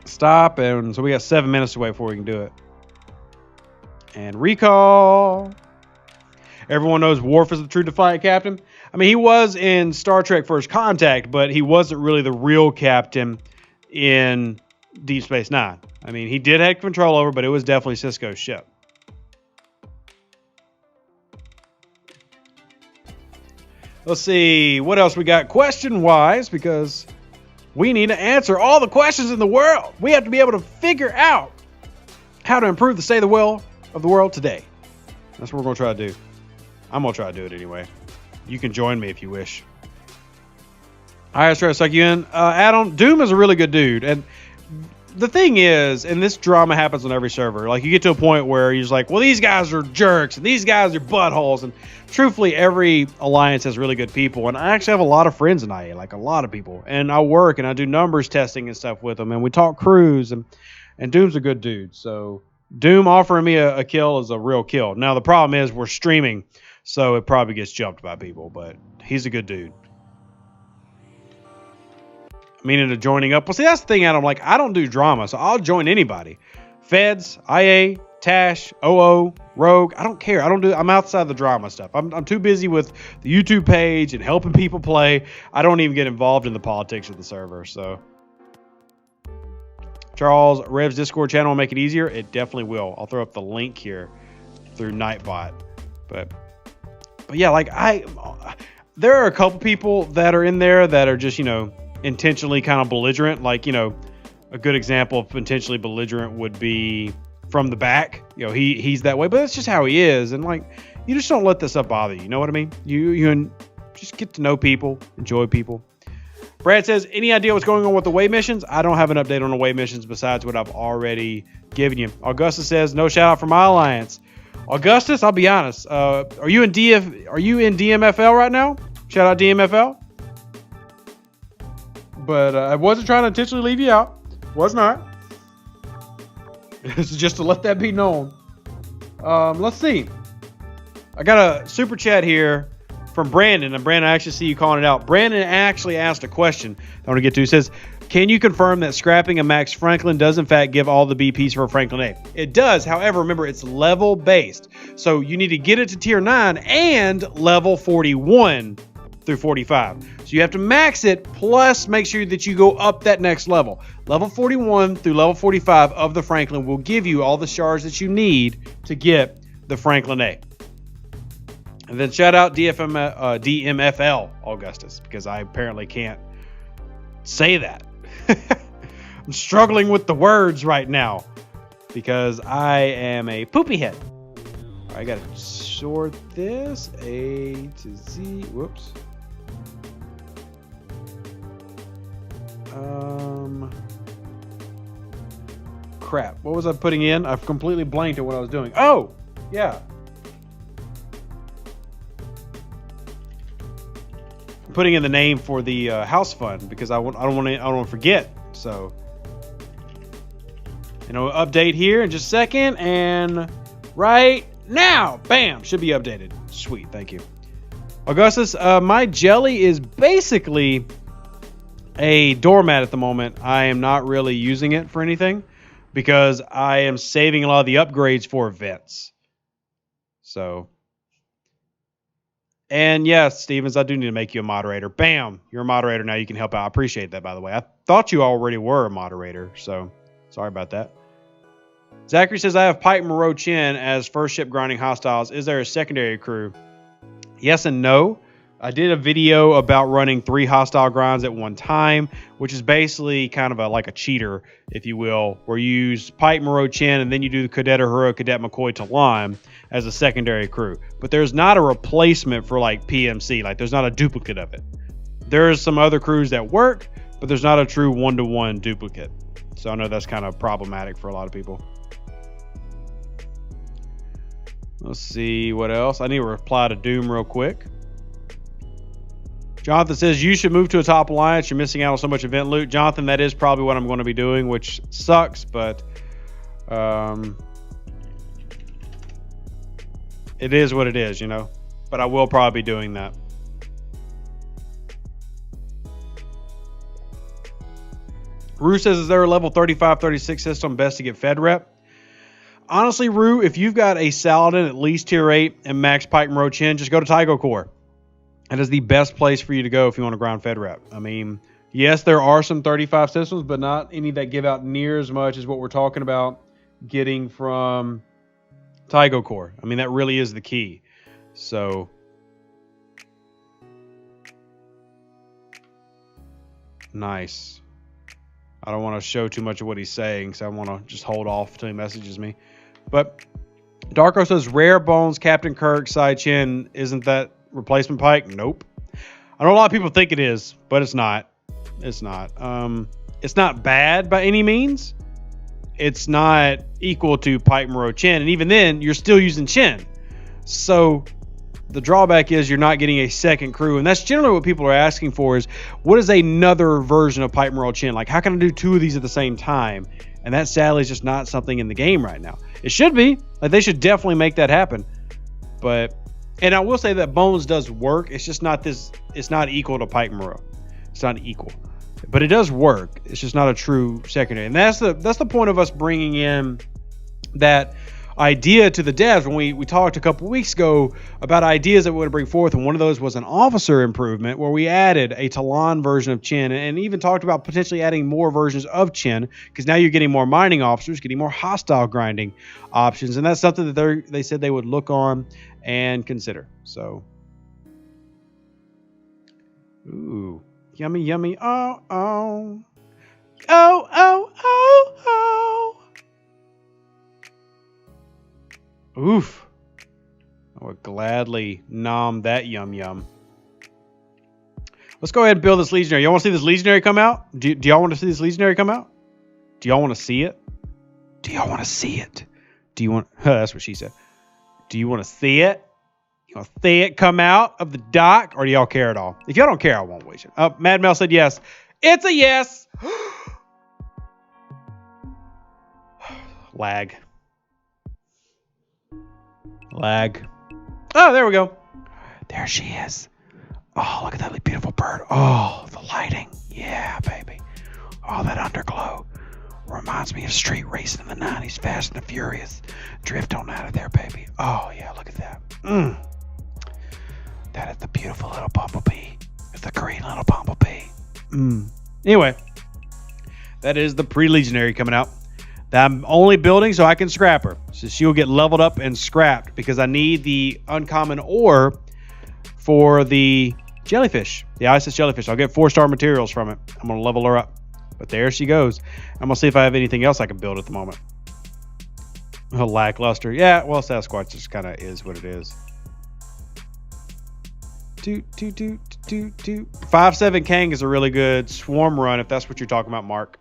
Stop, and so we got 7 minutes to wait before we can do it. And recall. Everyone knows Worf is the true Defiant captain. I mean, he was in Star Trek First Contact, but he wasn't really the real captain in Deep Space Nine. I mean, he did have control over, but it was definitely Cisco's ship. Let's see what else we got question-wise, because we need to answer all the questions in the world. We have to be able to figure out how to improve the state of the world today. That's what we're going to try to do. I'm going to try to do it anyway. You can join me if you wish. All right, let's try to suck you in. Adam, Doom is a really good dude. And the thing is, and this drama happens on every server, like you get to a point where you're just like, well, these guys are jerks and these guys are buttholes. And truthfully, every alliance has really good people. And I actually have a lot of friends in IA, like a lot of people. And I work and I do numbers testing and stuff with them. And we talk crews. And Doom's a good dude. So Doom offering me a kill is a real kill. Now, the problem is we're streaming, so it probably gets jumped by people. But he's a good dude. Meaning to joining up. Well, see, that's the thing, Adam. Like, I don't do drama, so I'll join anybody. Feds, IA, Tash, OO, Rogue. I don't care. I'm outside the drama stuff. I'm too busy with the YouTube page and helping people play. I don't even get involved in the politics of the server. So, Charles, Rev's Discord channel will make it easier. It definitely will. I'll throw up the link here through Nightbot. But yeah, like there are a couple people that are in there that are just, intentionally kind of belligerent. Like, a good example of potentially belligerent would be From the Back. He's that way, but that's just how he is. And like, you just don't let this stuff bother you. You know what I mean? You just get to know people, enjoy people. Brad says, any idea what's going on with the away missions? I don't have an update on away missions besides what I've already given you. Augustus says, no shout out for my alliance. Augustus, I'll be honest. Are you in DMFL right now? Shout out DMFL. But I wasn't trying to intentionally leave you out. Was not. This is just to let that be known. Let's see. I got a super chat here from Brandon, and Brandon, I actually see you calling it out. Brandon actually asked a question I want to get to. He says, can you confirm that scrapping a Max Franklin does in fact give all the BPs for a Franklin A? It does. However, remember, it's level based. So you need to get it to tier 9 and level 41 through 45. So you have to max it, plus make sure that you go up that next level. Level 41 through level 45 of the Franklin will give you all the shards that you need to get the Franklin A. And then shout out DMFL Augustus, because I apparently can't say that. I'm struggling with the words right now because I am a poopy head. All right, I gotta sort this A to Z. Whoops. Crap. What was I putting in? I've completely blanked at what I was doing. Oh, yeah. Putting in the name for the house fund because I don't want to forget. So, update here in just a second, and right now, bam, should be updated. Sweet, thank you, Augustus. My jelly is basically a doormat at the moment. I am not really using it for anything because I am saving a lot of the upgrades for events. So. And yes, Stevens, I do need to make you a moderator. Bam, you're a moderator now. You can help out. I appreciate that, by the way. I thought you already were a moderator, so sorry about that. Zachary says, I have Pike Moreau Chin as first ship grinding hostiles. Is there a secondary crew? Yes and no. I did a video about running 3 hostile grinds at one time, which is basically kind of like a cheater, if you will, where you use Pike Moreau Chin and then you do the Cadet Uhura, Cadet McCoy Talon as a secondary crew. But there's not a replacement for like PMC. Like there's not a duplicate of it. There's some other crews that work, but there's not a true one-to-one duplicate. So I know that's kind of problematic for a lot of people. Let's see what else. I need to reply to Doom real quick. Jonathan says, you should move to a top alliance. You're missing out on so much event loot. Jonathan, that is probably what I'm going to be doing, which sucks, but it is what it is, But I will probably be doing that. Rue says, is there a level 35, 36 system best to get Fed rep? Honestly, Rue, if you've got a Saladin at least tier 8 and max Pike Moreau Chin, just go to Tygo Core. That is the best place for you to go if you want to grind Fed rep. I mean, yes, there are some 35 systems, but not any that give out near as much as what we're talking about getting from Tygo Core. I mean, that really is the key. So, nice. I don't want to show too much of what he's saying, so I want to just hold off until he messages me. But Darko says, rare bones, Captain Kirk, Side Chin, isn't that replacement Pike? Nope. I know a lot of people think it is, but it's not. It's not. It's not bad by any means. It's not equal to Pike Moreau Chin, and even then, you're still using Chin. So the drawback is you're not getting a second crew, and that's generally what people are asking for is, what is another version of Pike Moreau Chin? Like, how can I do 2 of these at the same time? And that sadly is just not something in the game right now. It should be. Like, they should definitely make that happen. But and I will say that Bones does work. It's just not this. It's not equal to Pike Moreau. It's not equal, but it does work. It's just not a true secondary. And that's the point of us bringing in that idea to the devs when we talked a couple weeks ago about ideas that we want to bring forth. And one of those was an officer improvement where we added a Talon version of Chin and even talked about potentially adding more versions of Chin because now you're getting more mining officers, getting more hostile grinding options. And that's something that they said they would look on and consider. So, ooh, yummy, yummy. Oh, oh, oh, oh, oh, oh. Oof. I would gladly nom that yum yum. Let's go ahead and build this legionary. Y'all want to see this legionary come out? Do y'all want to see this legionary come out? Do y'all want to see it? Do y'all want to see it? Do you want... that's what she said. Do you want to see it? You want to see it come out of the dock? Or do y'all care at all? If y'all don't care, I won't waste it. Mad Mel said yes. It's a yes. Lag. Oh, there we go. There she is. Oh, look at that beautiful bird. Oh, the lighting. Yeah, baby. Oh, that underglow. Reminds me of street racing in the 90s. Fast and the Furious. Drift on out of there, baby. Oh, yeah, look at that. That is the beautiful little bumblebee. It's the green little bumblebee. Anyway, that is the pre-legionary coming out. That I'm only building so I can scrap her. So she'll get leveled up and scrapped because I need the uncommon ore for the jellyfish. The ISIS jellyfish. I'll get 4-star materials from it. I'm going to level her up. But there she goes. I'm going to see if I have anything else I can build at the moment. Oh, lackluster. Yeah, well, Sasquatch just kind of is what it is. 5-7 Kang is a really good swarm run if that's what you're talking about, Mark.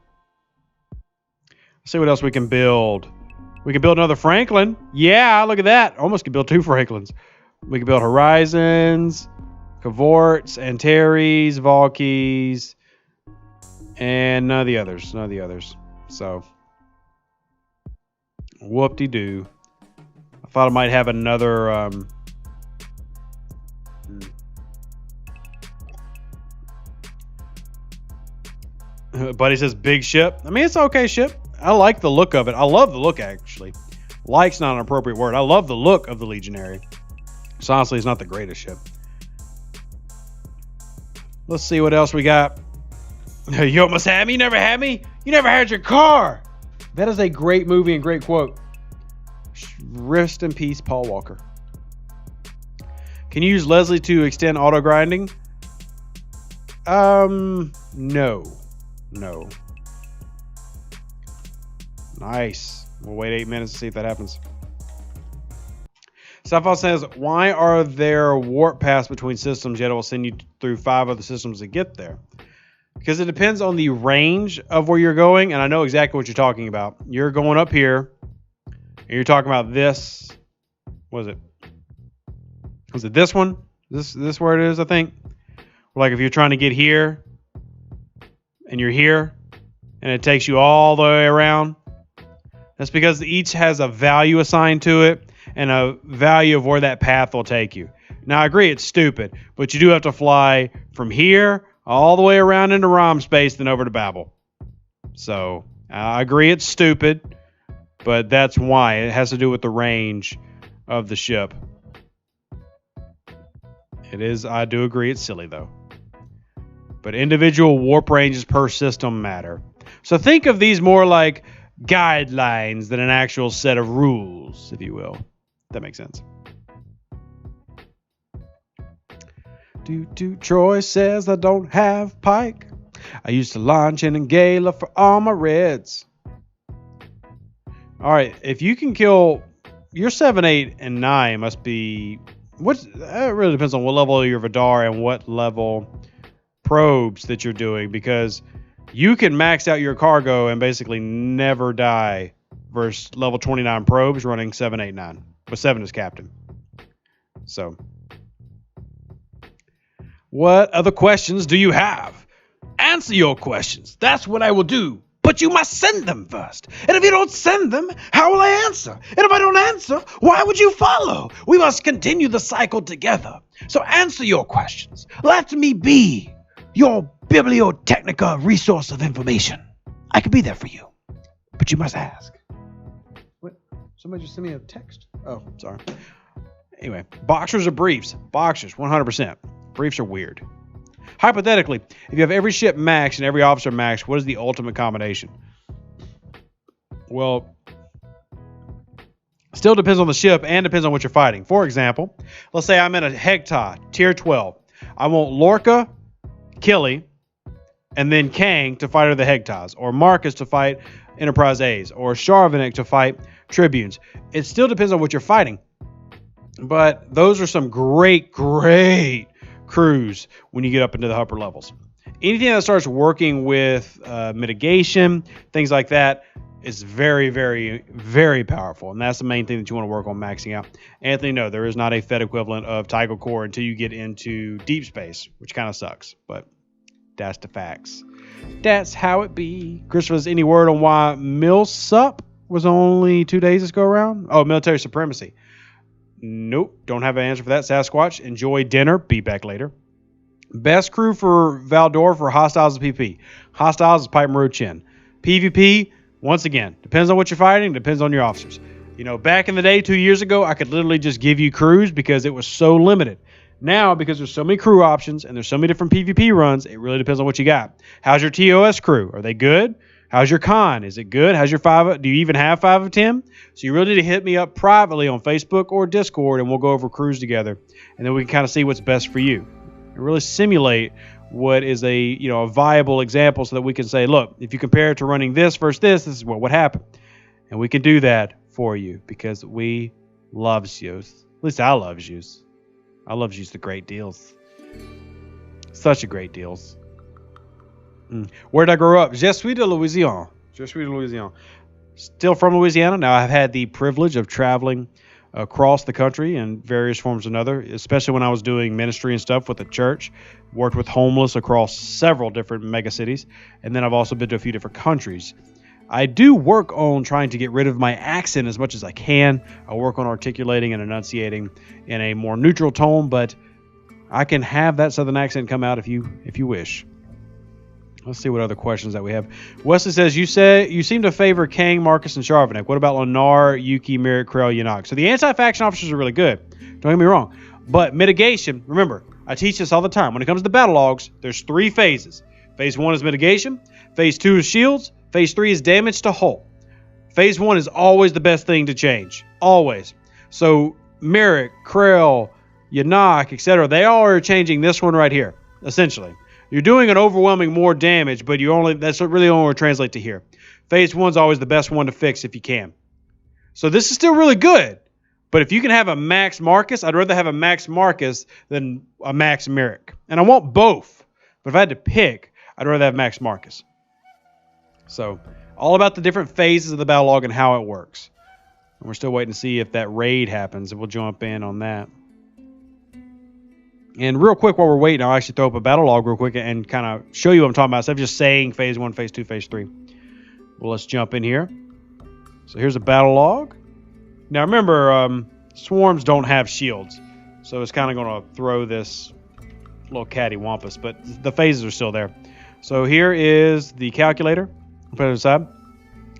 Let's see what else we can build. We can build another Franklin. Yeah, look at that. Almost could build 2 Franklins. We can build Horizons, Cavorts, Antares, Valkeys, and none of the others. So, whoop-de-doo. I thought I might have another... Buddy says big ship. I mean, it's an okay ship. I like the look of it. I love the look, actually. Like's not an appropriate word. I love the look of the Legionary. So honestly, it's not the greatest ship. Let's see what else we got. You almost had me. You never had me. You never had your car. That is a great movie and great quote. Rest in peace, Paul Walker. Can you use Leslie to extend auto grinding? No. Nice. We'll wait 8 minutes to see if that happens. Sapphire says, why are there warp paths between systems yet it will send you through 5 other systems to get there? Because it depends on the range of where you're going, and I know exactly what you're talking about. You're going up here, and you're talking about this. What is it? Was it this one? This where it is, I think? Like if you're trying to get here, and you're here, and it takes you all the way around. That's because each has a value assigned to it and a value of where that path will take you. Now, I agree it's stupid, but you do have to fly from here all the way around into ROM space, then over to Babel. So, I agree it's stupid, but that's why. It has to do with the range of the ship. It is, I do agree it's silly, though. But individual warp ranges per system matter. So think of these more like guidelines than an actual set of rules, if you will. If that makes sense. Troy says I don't have Pike. I used to launch in Gala for all my Reds. All right, if you can kill your 7, 8, and 9 must be... It really depends on what level of your Vidar and what level probes that you're doing, because you can max out your cargo and basically never die versus level 29 probes running 7, 8, 9. With 7 as captain. So, what other questions do you have? Answer your questions. That's what I will do. But you must send them first. And if you don't send them, how will I answer? And if I don't answer, why would you follow? We must continue the cycle together. So answer your questions. Let me be your bibliotechnica resource of information. I can be there for you. But you must ask. What? Somebody just sent me a text? Oh, sorry. Anyway, boxers or briefs? Boxers, 100%. Briefs are weird. Hypothetically, if you have every ship maxed and every officer maxed, what is the ultimate combination? Well, still depends on the ship and depends on what you're fighting. For example, let's say I'm in a Hegta, tier 12. I want Lorca, Killy, and then Kang to fight the Hegtas, or Marcus to fight Enterprise A's, or Sharvanek to fight Tribunes. It still depends on what you're fighting. But those are some great cruise when you get up into the upper levels. Anything that starts working with mitigation, things like that, is very, very, very powerful. And that's the main thing that you want to work on maxing out. Anthony, no, there is not a Fed equivalent of Tiger Core until you get into deep space, which kind of sucks. But that's the facts. That's how it be. Christopher's, any word on why Millsup was only 2 days this go around? Oh, military supremacy. Nope, don't have an answer for that. Sasquatch, enjoy dinner. Be back later. Best crew for Valdor for Hostiles is PP. Hostiles is Pipe Road Chin. PvP, once again, depends on what you're fighting, depends on your officers. You know, back in the day, 2 years ago, I could literally just give you crews because it was so limited. Now, because there's so many crew options and there's so many different PvP runs, it really depends on what you got. How's your TOS crew? Are they good? How's your con? Is it good? How's your 5? Do you even have 5 of 10? So you really need to hit me up privately on Facebook or Discord, and we'll go over crews together, and then we can kind of see what's best for you and really simulate what is a viable example, so that we can say, look, if you compare it to running this versus this is what would happen, and we can do that for you because we loves you. At least I loves you. I loves you the great deals. Such a great deals. Where did I grow up? Je suis de Louisiane. Je suis de Louisiane. Still from Louisiana. Now, I've had the privilege of traveling across the country in various forms and other, especially when I was doing ministry and stuff with the church. Worked with homeless across several different mega cities. And then I've also been to a few different countries. I do work on trying to get rid of my accent as much as I can. I work on articulating and enunciating in a more neutral tone, but I can have that southern accent come out if you wish. Let's see what other questions that we have. Wesley says, you seem to favor Kang, Marcus, and Charvanek. What about Lenar, Yuki, Merrick, Krell, Yanok? So the anti-faction officers are really good. Don't get me wrong. But mitigation, remember, I teach this all the time. When it comes to battle logs, there's 3 phases. Phase 1 is mitigation. Phase 2 is shields. Phase 3 is damage to hull. Phase 1 is always the best thing to change. Always. So Merrick, Krell, Yanok, etc., they all are changing this one right here, essentially. You're doing an overwhelming more damage, but that's really only translate to here. Phase 1 is always the best one to fix if you can. So this is still really good. But if you can have a Max Marcus, I'd rather have a Max Marcus than a Max Merrick. And I want both. But if I had to pick, I'd rather have Max Marcus. So all about the different phases of the battle log and how it works. And we're still waiting to see if that raid happens. And we'll jump in on that. And real quick, while we're waiting, I'll actually throw up a battle log real quick and kind of show you what I'm talking about. Instead of just saying phase 1, phase 2, phase 3. Well, let's jump in here. So here's a battle log. Now remember, swarms don't have shields. So it's kind of going to throw this little cattywampus. But the phases are still there. So here is the calculator. I'll put it aside.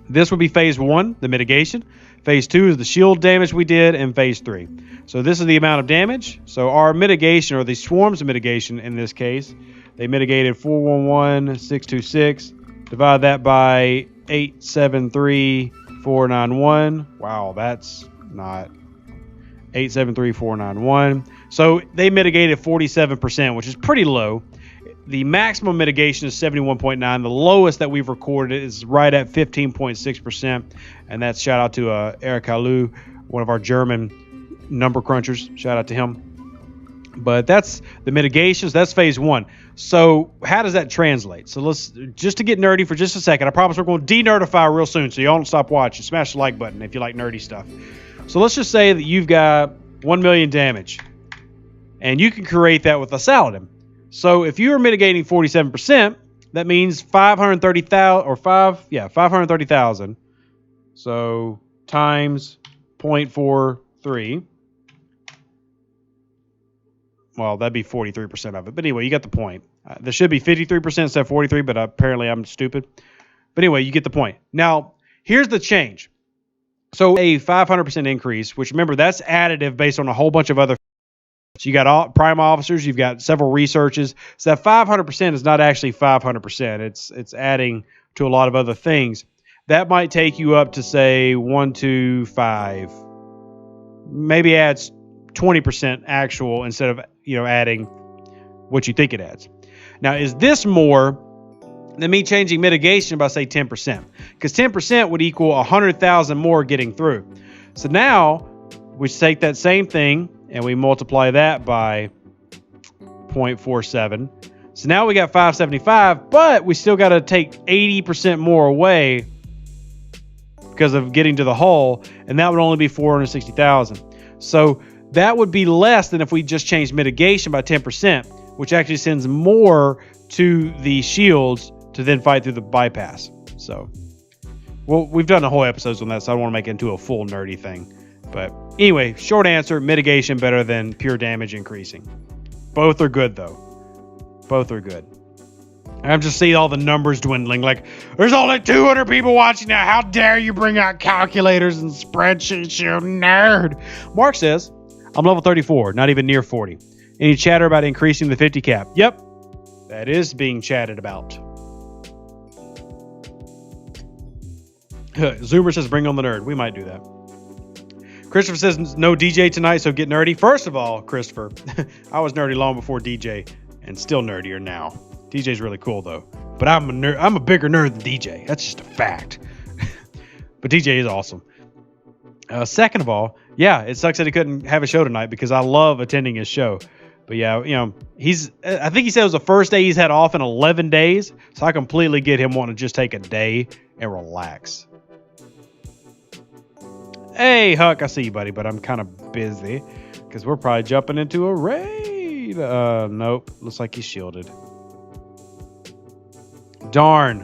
This would be phase 1, the mitigation. Phase 2 is the shield damage we did, and phase 3. So this is the amount of damage. So our mitigation, or the swarms mitigation in this case, they mitigated 411,626. Divide that by 873,491. Wow, that's not 873,491. So they mitigated 47%, which is pretty low. The maximum mitigation is 71.9. The lowest that we've recorded is right at 15.6%. And that's shout out to Eric Halou, one of our German number crunchers. Shout out to him. But that's the mitigations. That's phase 1. So how does that translate? So let's, just to get nerdy for just a second, I promise we're going to de-nerdify real soon. So y'all don't stop watching. Smash the like button if you like nerdy stuff. So let's just say that you've got 1 million damage. And you can create that with a Saladin. So if you are mitigating 47%, that means 530,000 or 530,000. So times 0.43. Well, that'd be 43% of it. But anyway, you got the point. There should be 53% instead of 43, but apparently I'm stupid. But anyway, you get the point. Now, here's the change. So a 500% increase, which remember, that's additive based on a whole bunch of other. So you got all prime officers, you've got several researches. So that 500% is not actually 500%. It's adding to a lot of other things. That might take you up to say 125. Maybe adds 20% actual instead of adding what you think it adds. Now, is this more than me changing mitigation by say 10%? Because 10% would equal 100,000 more getting through. So now we take that same thing and we multiply that by 0.47. So now we got 575, but we still got to take 80% more away because of getting to the hull, and that would only be 460,000. So that would be less than if we just changed mitigation by 10%, which actually sends more to the shields to then fight through the bypass. So, well, we've done a whole episodes on that, so I don't want to make it into a full nerdy thing. But anyway, short answer, mitigation better than pure damage increasing. Both are good, though. Both are good. I'm just seeing all the numbers dwindling. Like, there's only 200 people watching now. How dare you bring out calculators and spreadsheets, you nerd. Mark says, I'm level 34, not even near 40. Any chatter about increasing the 50 cap? Yep, that is being chatted about. Zoomer says, bring on the nerd. We might do that. Christopher says, no DJ tonight, so get nerdy. First of all, Christopher, I was nerdy long before DJ and still nerdier now. DJ's really cool, though. But I'm a bigger nerd than DJ. That's just a fact. But DJ is awesome. Second of all, yeah, it sucks that he couldn't have a show tonight because I love attending his show. But yeah, I think he said it was the first day he's had off in 11 days. So I completely get him wanting to just take a day and relax. Hey, Huck, I see you, buddy, but I'm kind of busy because we're probably jumping into a raid. Nope. Looks like he's shielded. Darn.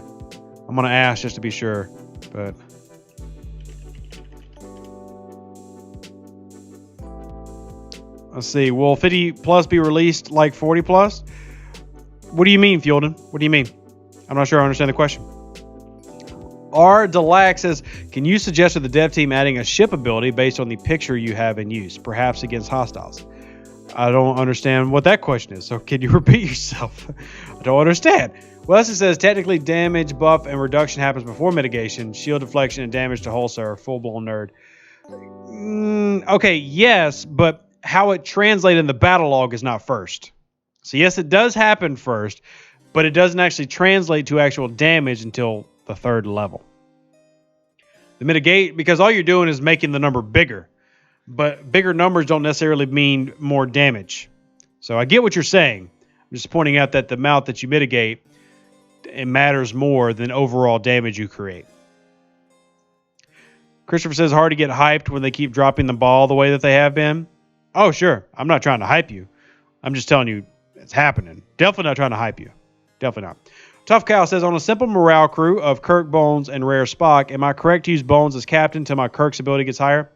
I'm going to ask just to be sure, but... Let's see. Will 50 plus be released like 40 plus? What do you mean, Fielden? What do you mean? I'm not sure I understand the question. R. Delac says, can you suggest to the dev team adding a ship ability based on the picture you have in use, perhaps against hostiles? I don't understand what that question is, so can you repeat yourself? I don't understand. Wesley says, technically damage, buff, and reduction happens before mitigation. Shield deflection and damage to hull, sir. Full-blown nerd. Okay, yes, but how it translates in the battle log is not first. So yes, it does happen first, but it doesn't actually translate to actual damage until the third level. The mitigate, because all you're doing is making the number bigger, but bigger numbers don't necessarily mean more damage. So I get what you're saying. I'm just pointing out that the amount that you mitigate, it matters more than overall damage you create. Christopher says hard to get hyped when they keep dropping the ball the way that they have been. Oh, sure. I'm not trying to hype you. I'm just telling you it's happening. Definitely not trying to hype you. Definitely not. Tough Cow says, on a simple morale crew of Kirk, Bones, and Rare Spock, am I correct to use Bones as captain until my Kirk's ability gets higher?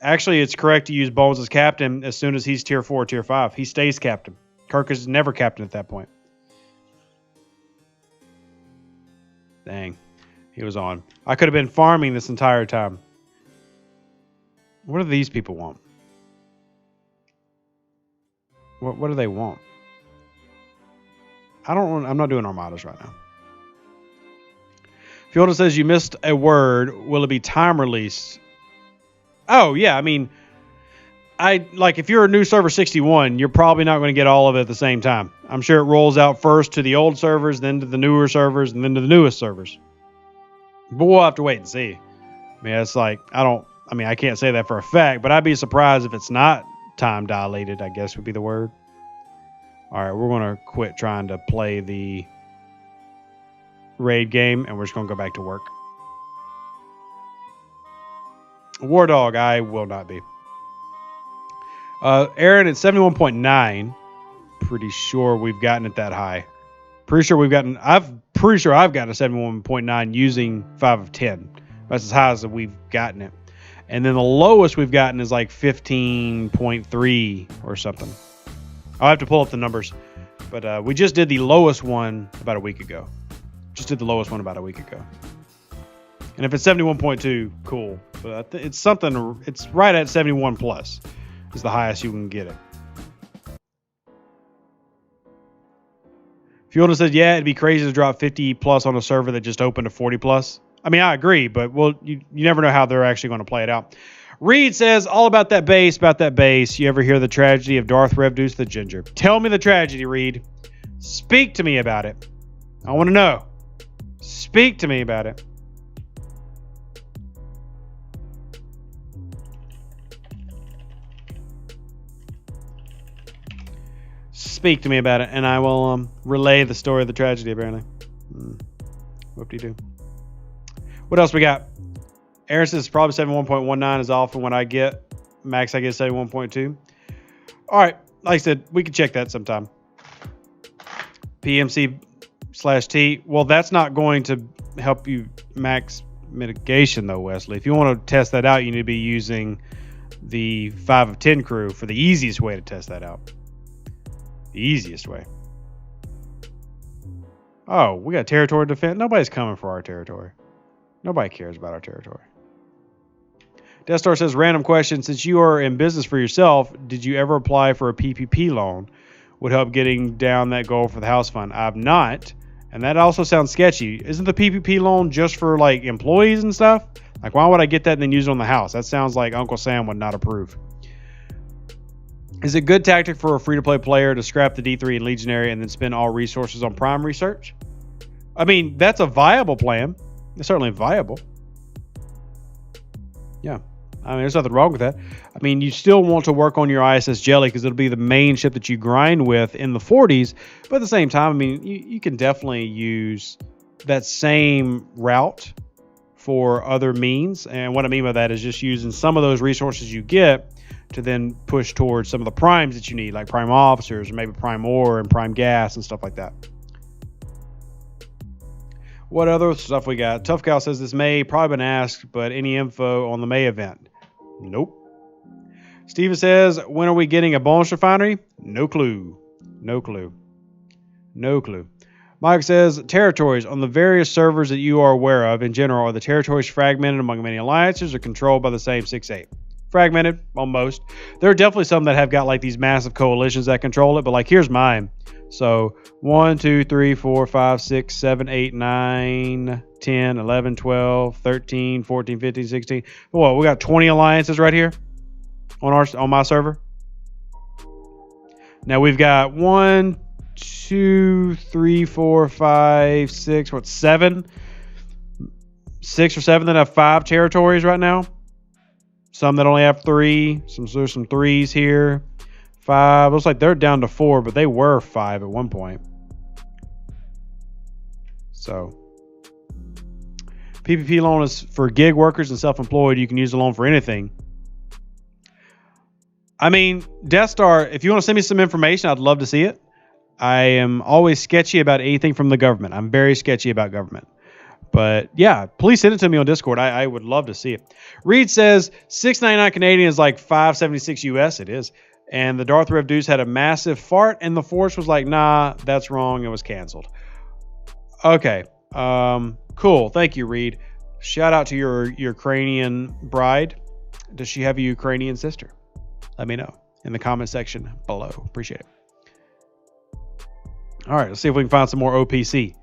Actually, it's correct to use Bones as captain as soon as he's tier 4 or tier 5. He stays captain. Kirk is never captain at that point. Dang. He was on. I could have been farming this entire time. What do these people want? What do they want? I'm not doing Armadas right now. Fiona says you missed a word. Will it be time released? Oh, yeah. I mean, if you're a new server 61, you're probably not going to get all of it at the same time. I'm sure it rolls out first to the old servers, then to the newer servers, and then to the newest servers. But we'll have to wait and see. I mean, it's like, I can't say that for a fact, but I'd be surprised if it's not time dilated, I guess would be the word. All right, we're going to quit trying to play the raid game, and we're just going to go back to work. War Dog, I will not be. Aaron, at 71.9. Pretty sure we've gotten it that high. I'm pretty sure I've gotten a 71.9 using 5 of 10. That's as high as we've gotten it. And then the lowest we've gotten is like 15.3 or something. I'll have to pull up the numbers. But we just did the lowest one about a week ago. And if it's 71.2, cool. But it's something, it's right at 71 plus. Is the highest you can get it. Fiona said, yeah, it'd be crazy to drop 50 plus on a server that just opened to 40 plus. I mean, I agree, but you never know how they're actually going to play it out. Reed says, all about that bass. You ever hear the tragedy of Darth Revdeuce the Ginger? Tell me the tragedy, Reed. Speak to me about it. I want to know. Speak to me about it. speak to me about it, and I will relay the story of the tragedy, apparently. Whoop-de-doo. What else we got? Aaron says probably 71.19 is often what I get. Max, I get 71.2. All right. Like I said, we can check that sometime. PMC/T. Well, that's not going to help you max mitigation, though, Wesley. If you want to test that out, you need to be using the 5 of 10 crew for the easiest way to test that out. The easiest way. Oh, we got territory to defend. Nobody's coming for our territory. Nobody cares about our territory. Death Star says, random question. Since you are in business for yourself, did you ever apply for a PPP loan? Would help getting down that goal for the house fund. I've not. And that also sounds sketchy. Isn't the PPP loan just for like employees and stuff? Like, why would I get that and then use it on the house? That sounds like Uncle Sam would not approve. Is it a good tactic for a free-to-play player to scrap the D3 and Legionary and then spend all resources on Prime research? I mean, that's a viable plan. It's certainly viable. Yeah. I mean, there's nothing wrong with that. I mean, you still want to work on your ISS Jelly because it'll be the main ship that you grind with in the 40s. But at the same time, I mean, you can definitely use that same route for other means. And what I mean by that is just using some of those resources you get to then push towards some of the primes that you need, like prime officers or maybe prime ore and prime gas and stuff like that. What other stuff we got? Tough Cow says this may probably been asked, but any info on the May event? Nope. Steven says, when are we getting a bonus refinery? No clue. No clue. No clue. Mike says, territories on the various servers that you are aware of in general, are the territories fragmented among many alliances or controlled by the same 6-8? Fragmented on most. There are definitely some that have got like these massive coalitions that control it, but like here's mine. So 1, 2, 3, 4, 5, 6, 7, 8, 9, 10, 11, 12, 13, 14, 15, 16. Well, we got 20 alliances right here on my server. Now we've got 1, 2, 3, 4, 5, 6, 7? 6 or 7 that have 5 territories right now. Some that only have 3. There's some 3s here. 5. Looks like they're down to 4, but they were 5 at one point. So PPP loan is for gig workers and self-employed. You can use the loan for anything. I mean, Death Star, if you want to send me some information, I'd love to see it. I am always sketchy about anything from the government. I'm very sketchy about government. But yeah, please send it to me on Discord. I would love to see it. Reed says $6.99 Canadian is like $5.76 US. It is. And the Darth Rev dudes had a massive fart, and the Force was like, nah, that's wrong. It was canceled. Okay. Cool. Thank you, Reed. Shout out to your Ukrainian bride. Does she have a Ukrainian sister? Let me know in the comment section below. Appreciate it. All right, let's see if we can find some more OPC.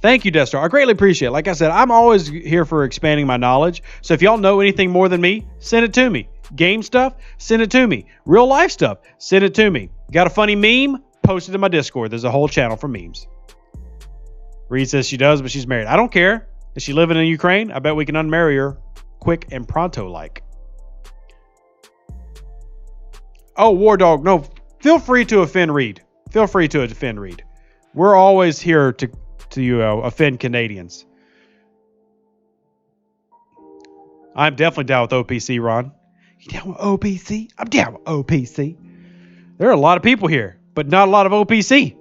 Thank you, Death Star. I greatly appreciate it. Like I said, I'm always here for expanding my knowledge. So if y'all know anything more than me, send it to me. Game stuff, send it to me. Real life stuff, send it to me. Got a funny meme? Post it in my Discord. There's a whole channel for memes. Reed says she does, but she's married. I don't care. Is she living in Ukraine? I bet we can unmarry her quick and pronto-like. Oh, War Dog. No, feel free to offend Reed. Feel free to offend Reed. We're always here to offend Canadians. I'm definitely down with OPC, Ron. You down with OPC? I'm down with OPC. There are a lot of people here, but not a lot of OPC.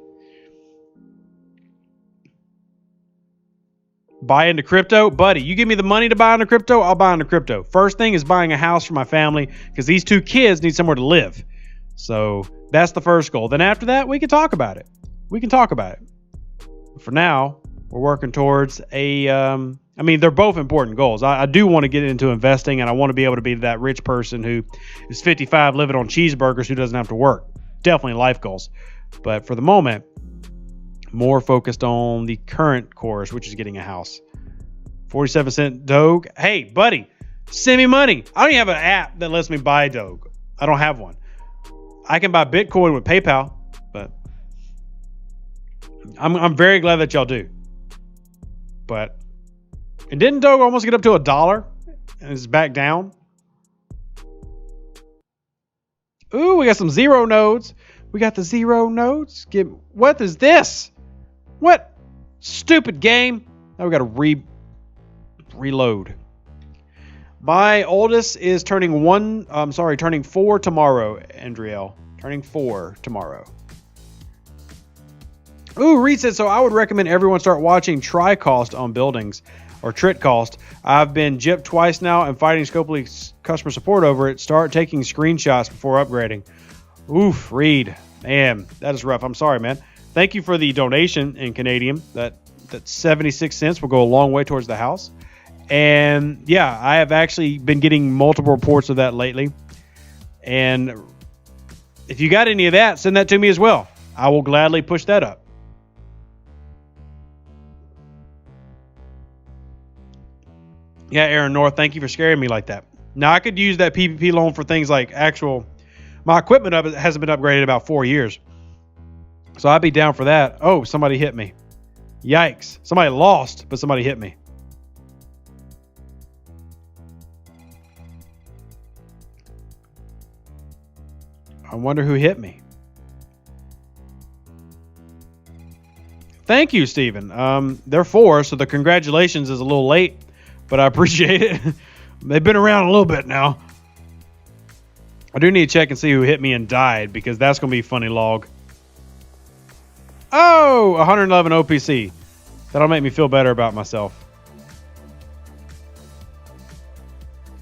Buy into crypto? Buddy, you give me the money to buy into crypto, I'll buy into crypto. First thing is buying a house for my family because these 2 kids need somewhere to live. So that's the first goal. Then after that, we can talk about it. We can talk about it. For now, we're working towards a... I mean, they're both important goals. I do want to get into investing, and I want to be able to be that rich person who is 55 living on cheeseburgers who doesn't have to work. Definitely life goals. But for the moment, more focused on the current course, which is getting a house. 47-cent Doge. Hey, buddy, send me money. I don't even have an app that lets me buy Doge. I don't have one. I can buy Bitcoin with PayPal, but I'm very glad that y'all do. But and didn't Doge almost get up to $1 and it's back down? Ooh, we got some 0 nodes. We got the 0 nodes. What is this? What? Stupid game. Now we got to reload. My oldest is turning 4 tomorrow, Andriel. Turning 4 tomorrow. Ooh, Reed said, so I would recommend everyone start watching Tri-Cost on buildings, or Trit-Cost. I've been gypped twice now and fighting Scopely's customer support over it. Start taking screenshots before upgrading. Oof, Reed. Man, that is rough. I'm sorry, man. Thank you for the donation in Canadian. That 76 cents will go a long way towards the house. And yeah, I have actually been getting multiple reports of that lately. And if you got any of that, send that to me as well. I will gladly push that up. Yeah, Aaron North, thank you for scaring me like that. Now, I could use that PPP loan for things like my equipment hasn't been upgraded in about 4 years. So I'd be down for that. Oh, somebody hit me. Yikes. Somebody lost, but somebody hit me. I wonder who hit me. Thank you, Steven. They're 4, so the congratulations is a little late, but I appreciate it. They've been around a little bit now. I do need to check and see who hit me and died, because that's going to be a funny log. Oh, 111 OPC. That'll make me feel better about myself.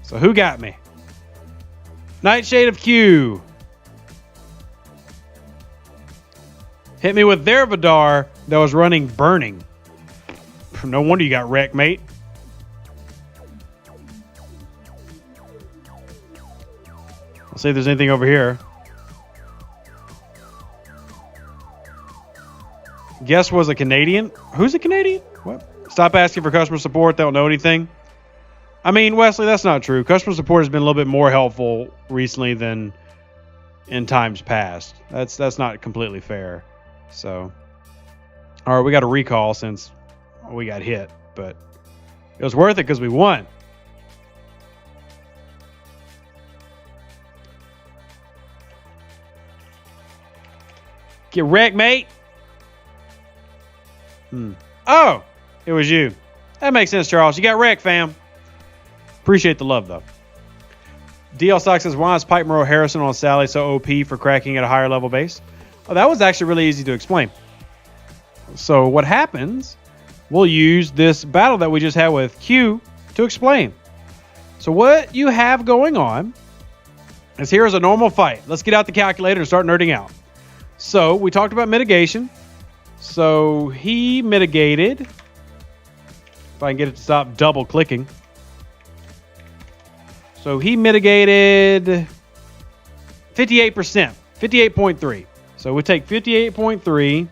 So who got me? Nightshade of Q. Hit me with their Vidar that was running burning. No wonder you got wrecked, mate. Let's see if there's anything over here. Guess was a Canadian? Who's a Canadian? What? Stop asking for customer support. They don't know anything. I mean, Wesley, that's not true. Customer support has been a little bit more helpful recently than in times past. That's not completely fair. So, all right, we got a recall since we got hit, but it was worth it because we won. Get wrecked, mate. Oh, it was you. That makes sense, Charles. You got wrecked, fam. Appreciate the love, though. DL Stock says, why is Pipe Monroe Harrison on Sally so OP for cracking at a higher level base? Oh, that was actually really easy to explain. So what happens, we'll use this battle that we just had with Q to explain. So what you have going on is here's a normal fight. Let's get out the calculator and start nerding out. So we talked about mitigation. So he mitigated, if I can get it to stop double clicking. So he mitigated 58%, 58.3. So we take 58.3,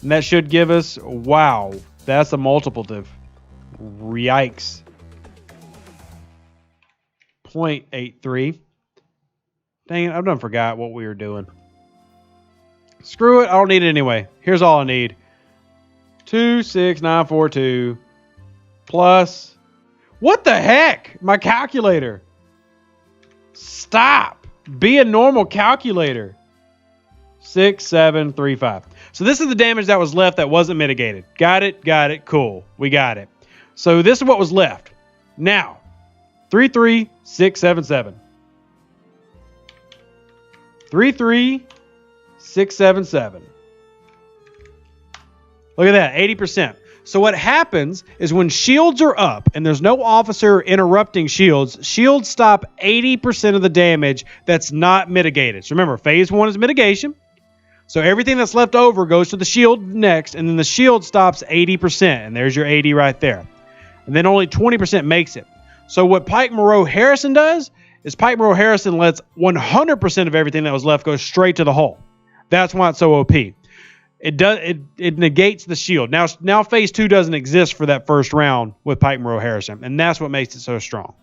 and that should give us, wow, that's a multiplicative. Yikes. 0.83. Dang it, I've done forgot what we were doing. Screw it, I don't need it anyway. Here's all I need. 26942 plus, what the heck? My calculator. Stop. Be a normal calculator. 6735. So this is the damage that was left that wasn't mitigated. Got it, got it, cool. We got it. So this is what was left. Now, 33677. 33677. Look at that, 80%. So what happens is when shields are up and there's no officer interrupting shields, shields stop 80% of the damage that's not mitigated. So remember, phase 1 is mitigation. So everything that's left over goes to the shield next, and then the shield stops 80%, and there's your 80 right there. And then only 20% makes it. So what Pike Monroe Harrison does is Pike Monroe Harrison lets 100% of everything that was left go straight to the hull. That's why it's so OP. It negates the shield. Now phase 2 doesn't exist for that first round with Pike Monroe Harrison, and that's what makes it so strong.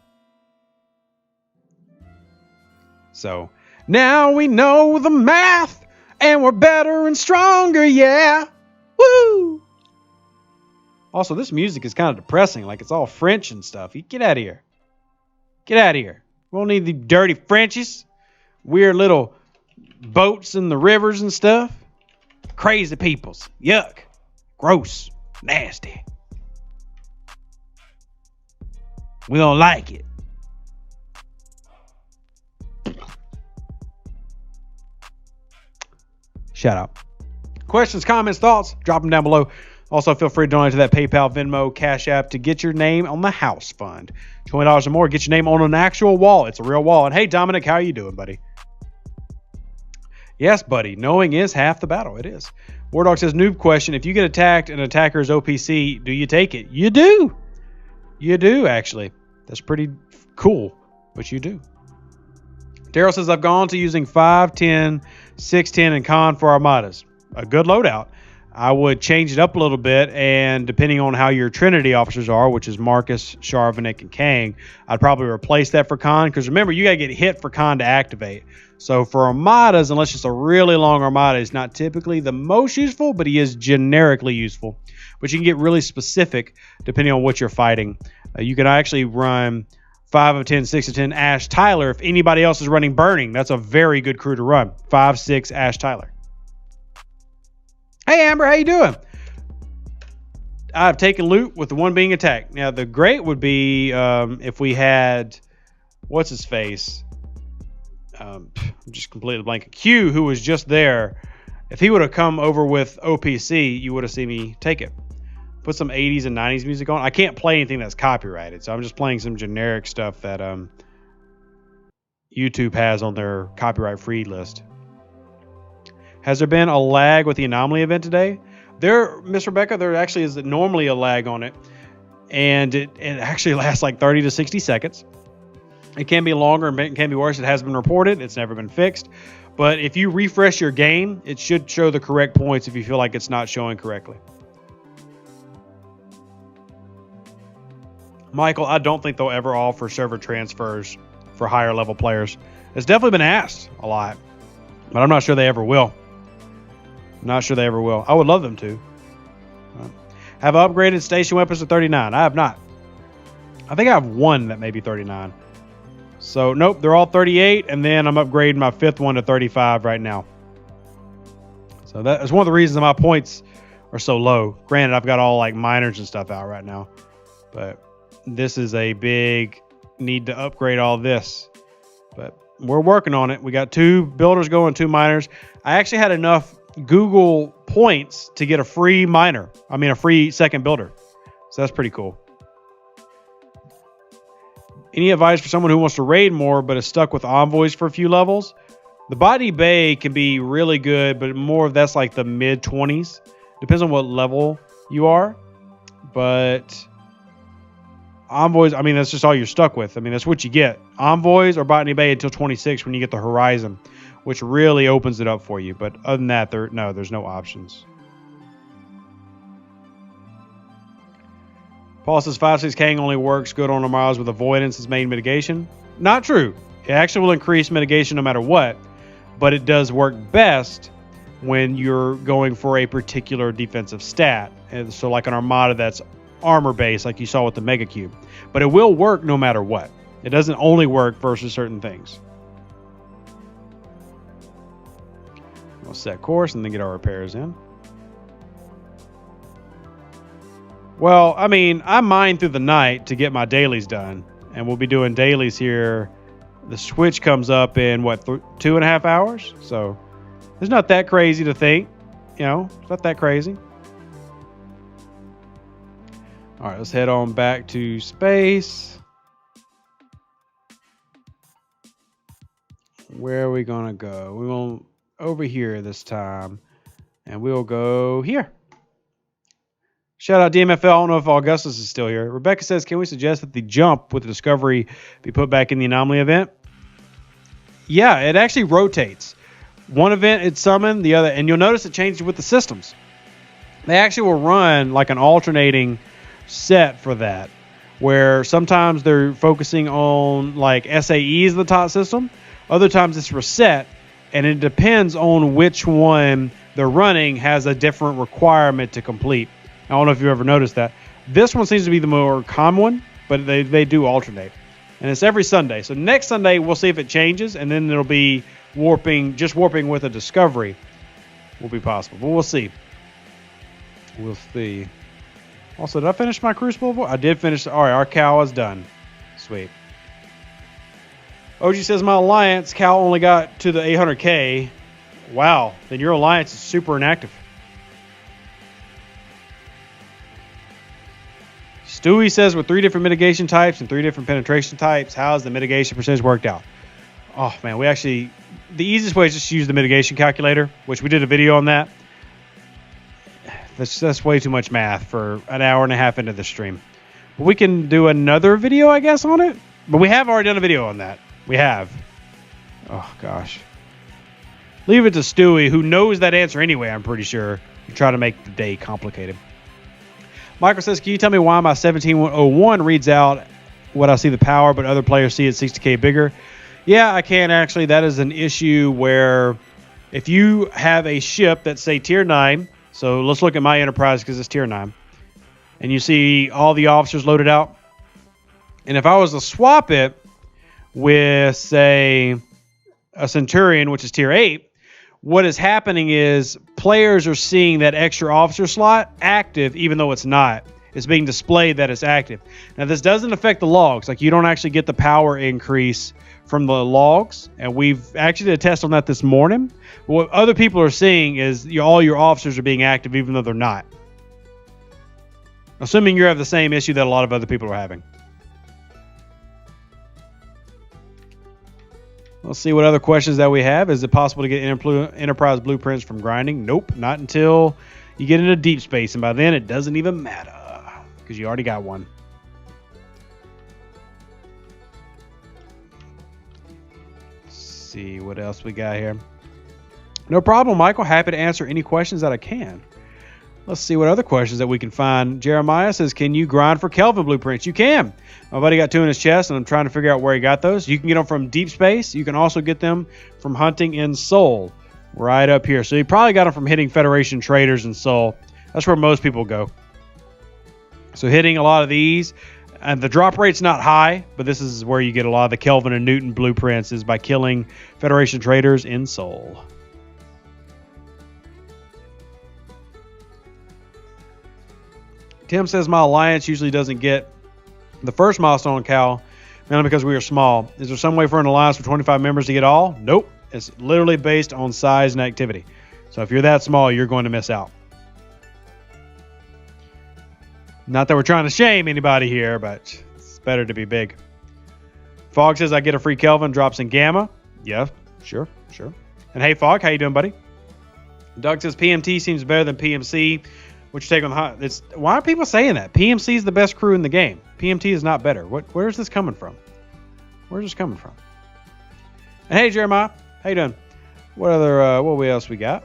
So now we know the math, and we're better and stronger, yeah. Woo! Also, this music is kind of depressing, like it's all French and stuff. You get out of here. Get out of here. We don't need the dirty Frenchies. weird little boats in the rivers and stuff. Crazy peoples. Yuck. Gross. Nasty. We don't like it. Shout out. Questions, comments, thoughts, drop them down below. Also, feel free to donate to that PayPal, Venmo, Cash App to get your name on the house fund. $20 or more, get your name on an actual wall. It's a real wall. And hey, Dominic, how are you doing, buddy? Yes, buddy. Knowing is half the battle. It is. Wardog says, noob question. If you get attacked and an attacker's OPC, do you take it? You do. You do, actually. That's pretty cool, but you do. Daryl says, I've gone to using 510, 610, and con for Armadas. A good loadout. I would change it up a little bit, and depending on how your Trinity officers are, which is Marcus, Sharvanik, and Kang, I'd probably replace that for con, because remember, you got to get hit for con to activate. So for Armadas, unless it's a really long Armada, it's not typically the most useful, but he is generically useful. But you can get really specific depending on what you're fighting. You can actually run 5 of 10, 6 of 10 Ash Tyler if anybody else is running Burning. That's a very good crew to run. 5, 6 Ash Tyler. Hey Amber, how you doing? I've taken loot with the one being attacked. Now the great would be if we had, what's his face? I'm just completely blank. Q, who was just there. If he would have come over with OPC, you would have seen me take it. Put some 80s and 90s music on. I can't play anything that's copyrighted, so I'm just playing some generic stuff that YouTube has on their copyright-free list. Has there been a lag with the anomaly event today? Miss Rebecca, there actually is normally a lag on it, and it actually lasts like 30 to 60 seconds. It can be longer and it can be worse. It has been reported. It's never been fixed. But if you refresh your game, it should show the correct points if you feel like it's not showing correctly. Michael, I don't think they'll ever offer server transfers for higher level players. It's definitely been asked a lot, but I'm not sure they ever will. Not sure they ever will. I would love them to. Have I upgraded station weapons to 39? I have not. I think I have one that may be 39. So, nope, they're all 38, and then I'm upgrading my 5th one to 35 right now. So that is one of the reasons my points are so low. Granted, I've got all like minors and stuff out right now, but this is a big need to upgrade all this. But we're working on it. We got 2 builders going, 2 minors. I actually had enough Google points to get a free minor. I mean, a free second builder. So that's pretty cool. Any advice for someone who wants to raid more but is stuck with envoys for a few levels? The Botany Bay can be really good, but more of that's like the mid 20s. Depends on what level you are. But envoys, I mean, that's just all you're stuck with. I mean, that's what you get. Envoys or Botany Bay until 26 when you get the Horizon, which really opens it up for you. But other than that, there's no options. Paul says 5-6 Kang only works good on Armadas with avoidance as main mitigation. Not true. It actually will increase mitigation no matter what, but it does work best when you're going for a particular defensive stat. And so like an Armada that's armor based, like you saw with the Mega Cube. But it will work no matter what. It doesn't only work versus certain things. We'll set course and then get our repairs in. Well, I mean, I mine through the night to get my dailies done, and we'll be doing dailies here. The switch comes up in, what, 2.5 hours? So it's not that crazy to think. You know, it's not that crazy. All right, let's head on back to space. Where are we going to go? We're going over here this time, and we'll go here. Shout out DMFL. I don't know if Augustus is still here. Rebecca says, can we suggest that the jump with the Discovery be put back in the anomaly event? Yeah, it actually rotates. One event it's summoned, the other, and you'll notice it changes with the systems. They actually will run like an alternating set for that, where sometimes they're focusing on like SAEs, the top system. Other times it's reset, and it depends on which one they're running has a different requirement to complete. I don't know if you ever noticed that. This one seems to be the more common one, but they do alternate. And it's every Sunday. So next Sunday, we'll see if it changes, and then it'll be warping, just warping with a discovery will be possible. But we'll see. We'll see. Also, did I finish my Crucible? I did finish. All right, our cow is done. Sweet. OG says my alliance cow only got to the 800K. Wow, then your alliance is super inactive. Stewie says with 3 different mitigation types and 3 different penetration types, how's the mitigation percentage worked out? Oh man, the easiest way is just to use the mitigation calculator, which we did a video on that. That's way too much math for an hour and a half into the stream. But we can do another video, I guess, on it. But we have already done a video on that. We have. Oh gosh. Leave it to Stewie, who knows that answer anyway, I'm pretty sure. To try to make the day complicated. Michael says, can you tell me why my 1701 reads out what I see the power, but other players see it 60K bigger? Yeah, I can actually. That is an issue where if you have a ship that's, say, tier 9, so let's look at my Enterprise because it's tier 9, and you see all the officers loaded out, and if I was to swap it with, say, a Centurion, which is tier 8, what is happening is players are seeing that extra officer slot active, even though it's not. It's being displayed that it's active. Now, this doesn't affect the logs. Like, you don't actually get the power increase from the logs, and we've actually did a test on that this morning. But what other people are seeing is all your officers are being active, even though they're not. Assuming you have the same issue that a lot of other people are having. Let's see what other questions that we have. Is it possible to get Enterprise blueprints from grinding? Nope, not until you get into deep space, and by then it doesn't even matter because you already got one. Let's see what else we got here. No problem, Michael. Happy to answer any questions that I can. Let's see what other questions that we can find. Jeremiah says, can you grind for Kelvin blueprints? You can. My buddy got 2 in his chest, and I'm trying to figure out where he got those. You can get them from deep space. You can also get them from hunting in Sol, right up here. So you probably got them from hitting Federation traders in Sol. That's where most people go. So hitting a lot of these, and the drop rate's not high, but this is where you get a lot of the Kelvin and Newton blueprints, is by killing Federation traders in Sol. Tim says my alliance usually doesn't get the first milestone cow, mainly because we are small. Is there some way for an alliance with 25 members to get all? Nope. It's literally based on size and activity. So if you're that small, you're going to miss out. Not that we're trying to shame anybody here, but it's better to be big. Fog says I get a free Kelvin, drops in Gamma. Yeah, sure. And hey, Fog, how you doing, buddy? Doug says PMT seems better than PMC. What's your take on the hot? Why are people saying that? PMC is the best crew in the game. PMT is not better. Where's this coming from? Where's this coming from? And hey, Jeremiah, how you doing? What else we got?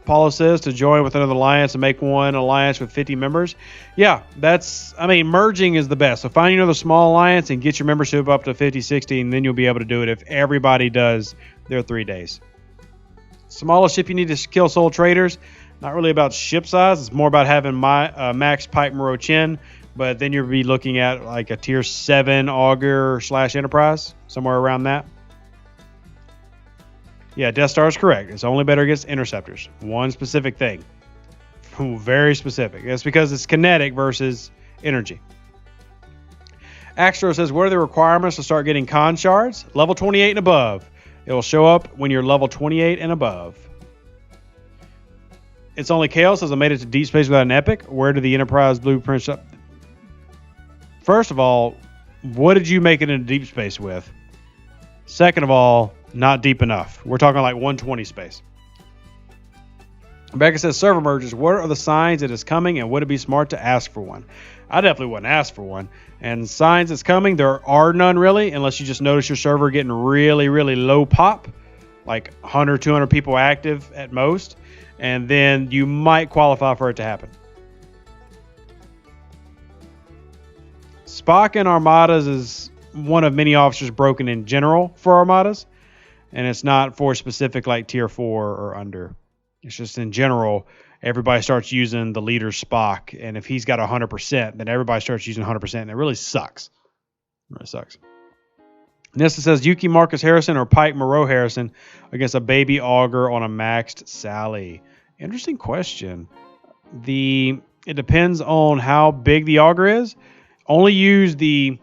Paulo says to join with another alliance and make one alliance with 50 members. Yeah, merging is the best. So find another small alliance and get your membership up to 50, 60, and then you'll be able to do it if everybody does their 3 days. Smallest ship you need to kill soul traders. Not really about ship size. It's more about having max pipe Moro Chin. But then you'll be looking at like a tier 7 auger / Enterprise. Somewhere around that. Yeah, Death Star is correct. It's only better against interceptors. One specific thing. Very specific. It's because it's kinetic versus energy. Axtro says, what are the requirements to start getting con shards? Level 28 and above. It will show up when you're level 28 and above. It's only Kale says I made it to deep space without an epic. Where do the Enterprise blueprints up? First of all, what did you make it into deep space with? Second of all, not deep enough. We're talking like 120 space. Rebecca says server merges. What are the signs that it's coming, and would it be smart to ask for one? I definitely wouldn't ask for one. And signs it's coming, there are none really, unless you just notice your server getting really, really low pop, like 100, 200 people active at most. And then you might qualify for it to happen. Spock in Armadas is one of many officers broken in general for Armadas. And it's not for specific like tier 4 or under. It's just in general, everybody starts using the leader Spock. And if he's got 100%, then everybody starts using 100%. And it really sucks. That sucks. Nessa says Yuki Marcus Harrison or Pike Moreau Harrison against a baby auger on a maxed Sally. Interesting question. It depends on how big the auger is. Only use the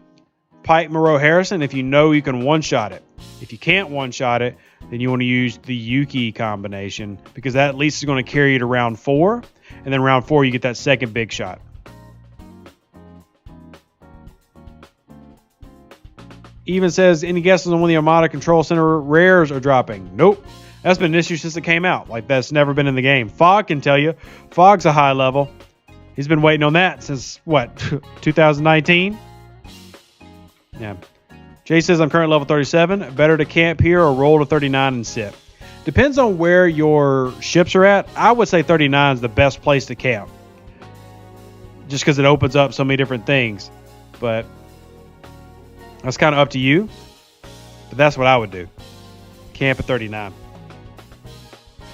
Pike Moreau Harrison if you know you can one-shot it. If you can't one-shot it, then you want to use the Yuki combination because that at least is going to carry you to round 4. And then round 4, you get that second big shot. Even says, any guesses on when the Armada Control Center rares are dropping? Nope. That's been an issue since it came out. Like, that's never been in the game. Fog can tell you. Fog's a high level. He's been waiting on that since, what, 2019? Yeah. Jay says, I'm currently level 37. Better to camp here or roll to 39 and sit. Depends on where your ships are at. I would say 39 is the best place to camp. Just because it opens up so many different things. But that's kind of up to you. But that's what I would do. Camp at 39.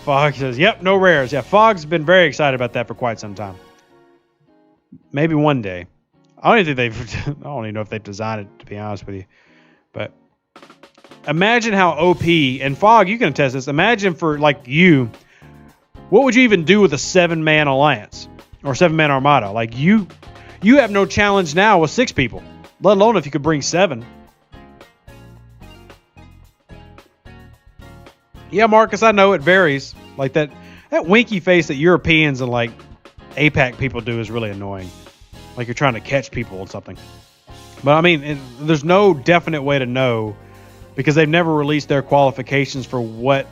Fog says, yep, no rares. Yeah, Fog's been very excited about that for quite some time. Maybe one day. I don't even know if they've designed it, to be honest with you. But imagine how OP, and Fog, you can attest this. Imagine for, like, you, what would you even do with a 7-man alliance? Or 7-man armada? Like, you have no challenge now with 6 people. Let alone if you could bring 7. Yeah, Marcus, I know it varies. Like that winky face that Europeans and like APAC people do is really annoying. Like you're trying to catch people or something. But I mean, there's no definite way to know because they've never released their qualifications for what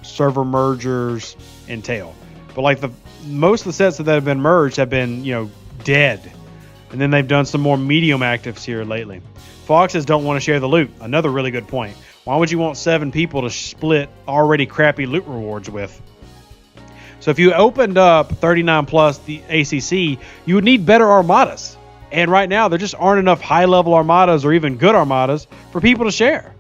server mergers entail. But like most of the sets that have been merged have been, dead. And then they've done some more medium actives here lately. Foxes don't want to share the loot. Another really good point. Why would you want 7 people to split already crappy loot rewards with? So if you opened up 39 plus the ACC, you would need better armadas. And right now, there just aren't enough high-level armadas or even good armadas for people to share.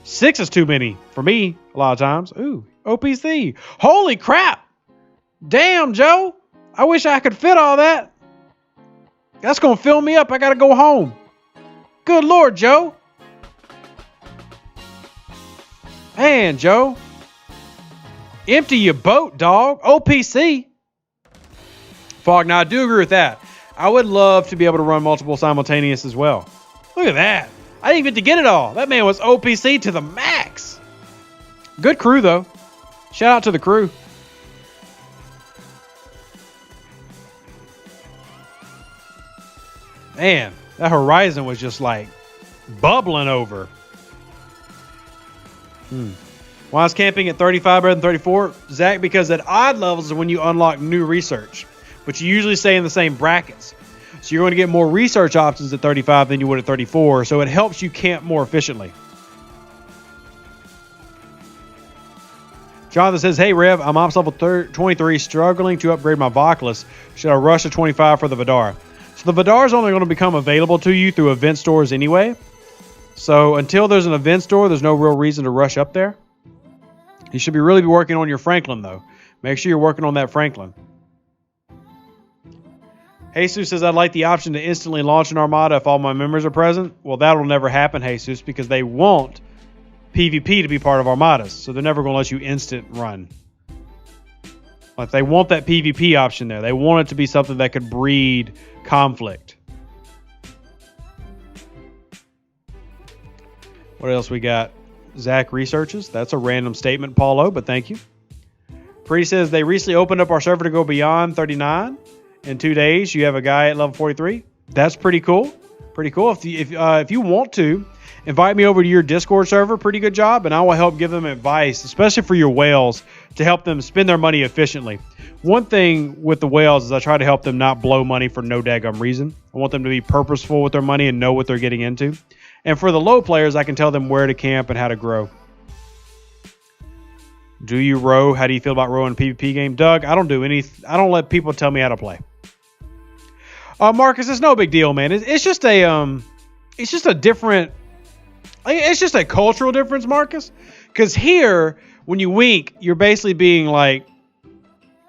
6 is too many for me a lot of times. Ooh, OPC. Holy crap. Damn, Joe. I wish I could fit all that. That's going to fill me up. I got to go home. Good Lord, Joe. Man, Joe. Empty your boat, dog. OPC. Fog, now I do agree with that. I would love to be able to run multiple simultaneous as well. Look at that. I didn't even get to get it all. That man was OPC to the max. Good crew, though. Shout out to the crew. Man, that horizon was just like bubbling over. Why is camping at 35 better than 34? Zach, because at odd levels is when you unlock new research, but you usually stay in the same brackets. So you're going to get more research options at 35 than you would at 34, so it helps you camp more efficiently. Jonathan says, hey, Rev, I'm ops level 23, struggling to upgrade my Vocalus. Should I rush to 25 for the Vidar? So the Vidar is only going to become available to you through event stores anyway. So until there's an event store, there's no real reason to rush up there. You should really be working on your Franklin, though. Make sure you're working on that Franklin. Jesus says, I'd like the option to instantly launch an Armada if all my members are present. Well, that'll never happen, Jesus, because they want PvP to be part of Armadas. So they're never going to let you instant run. Like they want that PvP option there. They want it to be something that could breed conflict. What else we got? Zach researches. That's a random statement, Paulo, but thank you. Pretty says they recently opened up our server to go beyond 39. In 2 days, you have a guy at level 43. That's pretty cool. Pretty cool. If you want to, invite me over to your Discord server. Pretty good job, and I will help give them advice, especially for your whales, to help them spend their money efficiently. One thing with the whales is I try to help them not blow money for no daggum reason. I want them to be purposeful with their money and know what they're getting into. And for the low players, I can tell them where to camp and how to grow. Do you row? How do you feel about rowing a PvP game? Doug, I don't do anything. I don't let people tell me how to play. Marcus, it's no big deal, man. It's just a different. It's just a cultural difference, Marcus. Because here, when you wink, you're basically being like,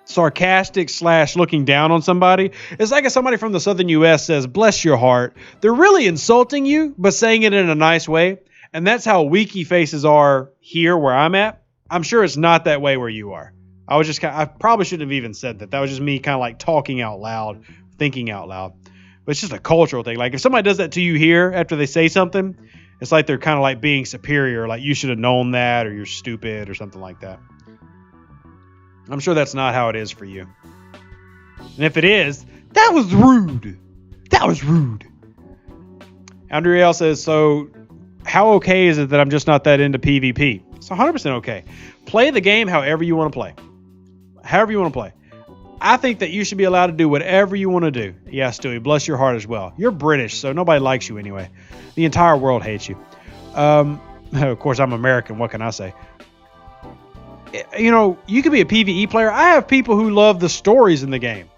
sarcastic / looking down on somebody. It's like if somebody from the southern U.S. says, bless your heart. They're really insulting you, but saying it in a nice way. And that's how weaky faces are here where I'm at. I'm sure it's not that way where you are. I probably shouldn't have even said that. That was just me kind of like talking out loud, thinking out loud. But it's just a cultural thing. Like if somebody does that to you here after they say something, it's like they're kind of like being superior. Like you should have known that, or you're stupid or something like that. I'm sure that's not how it is for you. And if it is, that was rude. That was rude. Andriel says, so how okay is it that I'm just not that into PvP? It's 100% okay. Play the game however you want to play. However you want to play. I think that you should be allowed to do whatever you want to do. Yeah, Stewie, bless your heart as well. You're British, so nobody likes you anyway. The entire world hates you. Of course, I'm American. What can I say? You know, you could be a PvE player. I have people who love the stories in the game.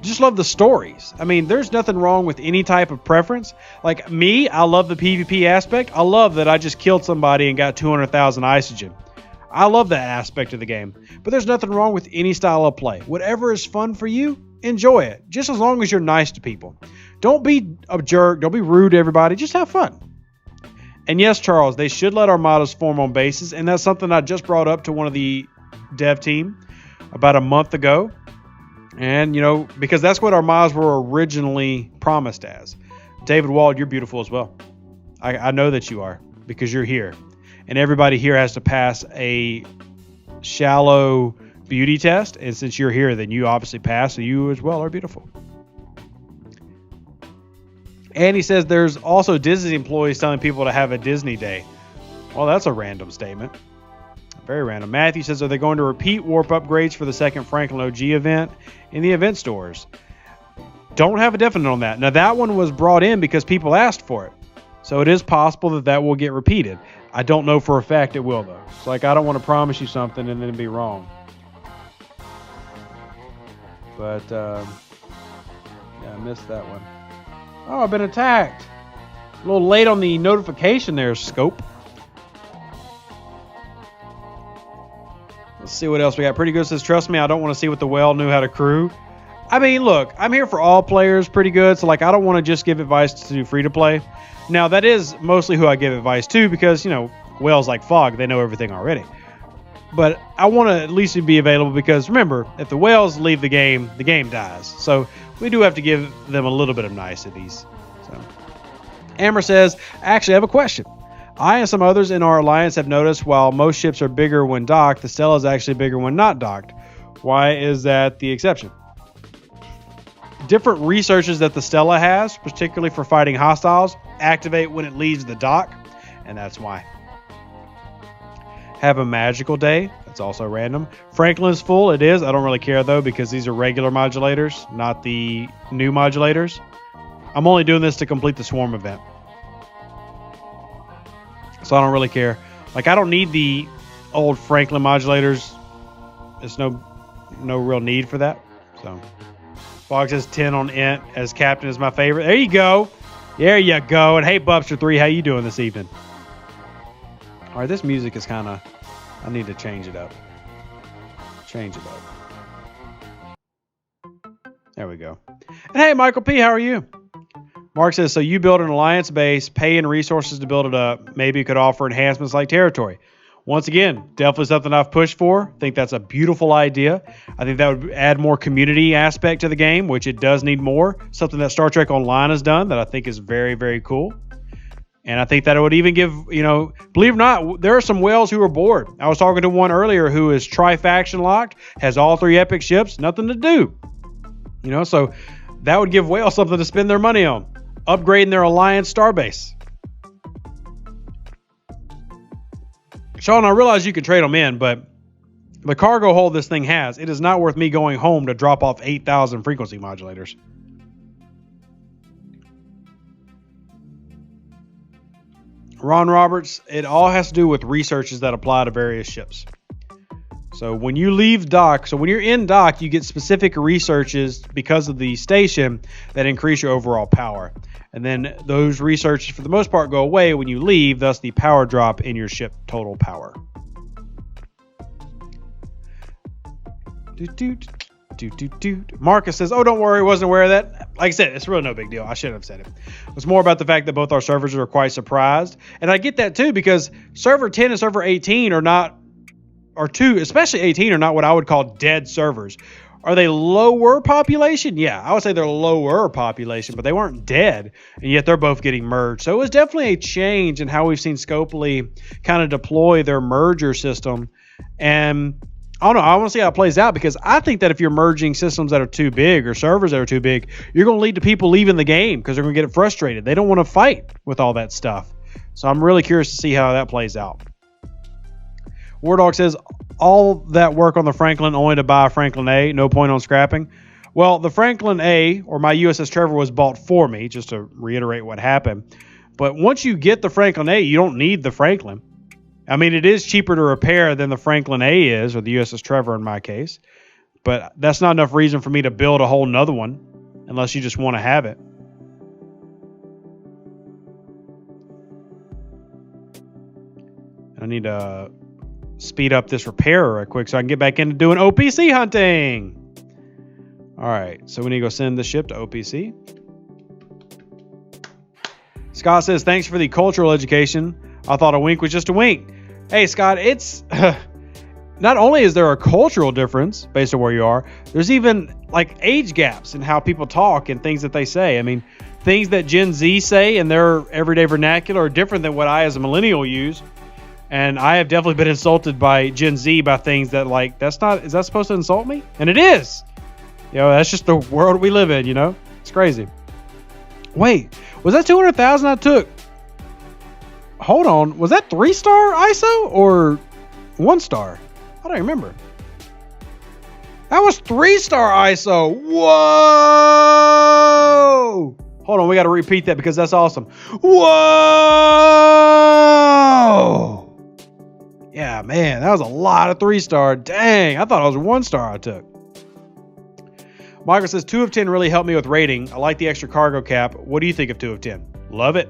Just love the stories. I mean, there's nothing wrong with any type of preference. Like me, I love the PvP aspect. I love that I just killed somebody and got 200,000 isogen. I love that aspect of the game. But there's nothing wrong with any style of play. Whatever is fun for you, enjoy it. Just as long as you're nice to people. Don't be a jerk. Don't be rude to everybody. Just have fun. And yes, Charles, they should let armadas form on bases. And that's something I just brought up to one of the dev team about a month ago. And, you know, because that's what armadas were originally promised as. David Wald, you're beautiful as well. I know that you are because you're here. And everybody here has to pass a shallow beauty test. And since you're here, then you obviously pass. So you as well are beautiful. And he says there's also Disney employees telling people to have a Disney day. Well, that's a random statement. Very random. Matthew says, are they going to repeat warp upgrades for the second Franklin OG event in the event stores? Don't have a definite on that. Now, that one was brought in because people asked for it. So it is possible that that will get repeated. I don't know for a fact it will, though. It's like I don't want to promise you something and then be wrong. But, yeah, I missed that one. Oh, I've been attacked. A little late on the notification there, Scope. Let's see what else we got. Pretty Good says, trust me, I don't want to see what the whale knew how to crew. I mean, look, I'm here for all players, Pretty Good. So, like, I don't want to just give advice to free-to-play. Now, that is mostly who I give advice to because, you know, whales like Fog, they know everything already. But I want to at least be available because, remember, if the whales leave the game dies. So we do have to give them a little bit of niceties. So, Amber says, actually, I have a question. I and some others in our alliance have noticed while most ships are bigger when docked, the Stella is actually bigger when not docked. Why is that the exception? Different researches that the Stella has, particularly for fighting hostiles, activate when it leaves the dock, and that's why. Have a magical day. That's also random. Franklin's full. It is. I don't really care, though, because these are regular modulators, not the new modulators. I'm only doing this to complete the Swarm event. So I don't really care. Like, I don't need the old Franklin modulators. There's no real need for that. So, Fog says 10 on Int as captain is my favorite. There you go. There you go. And hey, Bubster3, how you doing this evening? All right, this music is kind of... I need to change it up. Change it up. There we go. And hey, Michael P., how are you? Mark says, so you build an alliance base, pay in resources to build it up. Maybe you could offer enhancements like territory. Once again, definitely something I've pushed for. I think that's a beautiful idea. I think that would add more community aspect to the game, which it does need more. Something that Star Trek Online has done that I think is very, very cool. And I think that it would even give, you know, believe it or not, there are some whales who are bored. I was talking to one earlier who is tri-faction locked, has all 3 epic ships, nothing to do. You know, so that would give whales something to spend their money on. Upgrading their Alliance starbase. Sean, I realize you can trade them in, but the cargo hold this thing has, it is not worth me going home to drop off 8,000 frequency modulators. Ron Roberts, it all has to do with researches that apply to various ships. So when you leave dock, so when you're in dock, you get specific researches because of the station that increase your overall power. And then those researches, for the most part, go away when you leave, thus the power drop in your ship total power. Marcus says, oh, don't worry, wasn't aware of that. Like I said, it's really no big deal. I shouldn't have said it. It's more about the fact that both our servers are quite surprised. And I get that too, because server 10 and server 18 are not, or 2, especially 18, are not what I would call dead servers. Are they lower population? Yeah, I would say they're lower population, but they weren't dead, and yet they're both getting merged. So it was definitely a change in how we've seen Scopely kind of deploy their merger system. And I don't know, I want to see how it plays out, because I think that if you're merging systems that are too big or servers that are too big, you're going to lead to people leaving the game because they're going to get frustrated. They don't want to fight with all that stuff. So I'm really curious to see how that plays out. War Dog says, all that work on the Franklin only to buy a Franklin A, no point on scrapping. Well, the Franklin A, or my USS Trevor, was bought for me, just to reiterate what happened. But once you get the Franklin A, you don't need the Franklin. I mean, it is cheaper to repair than the Franklin A is, or the USS Trevor in my case. But that's not enough reason for me to build a whole nother one, unless you just want to have it. I need to speed up this repair right quick so I can get back into doing OPC hunting. All right, so we need to go send the ship to OPC. Scott says, thanks for the cultural education. I thought a wink was just a wink. Hey, Scott, it's not only is there a cultural difference based on where you are, there's even like age gaps in how people talk and things that they say. I mean, things that Gen Z say in their everyday vernacular are different than what I as a millennial use. And I have definitely been insulted by Gen Z by things that, like, is that supposed to insult me? And it is. You know, that's just the world we live in, you know? It's crazy. Wait, was that 200,000 I took? Hold on. Was that 3-star ISO or 1-star? I don't remember. That was 3-star ISO. Whoa! Hold on, we got to repeat that because that's awesome. Whoa! Yeah, man, that was a lot of 3-star. Dang, I thought it was 1-star I took. Michael says, 2 of 10 really helped me with rating. I like the extra cargo cap. What do you think of 2 of 10? Love it.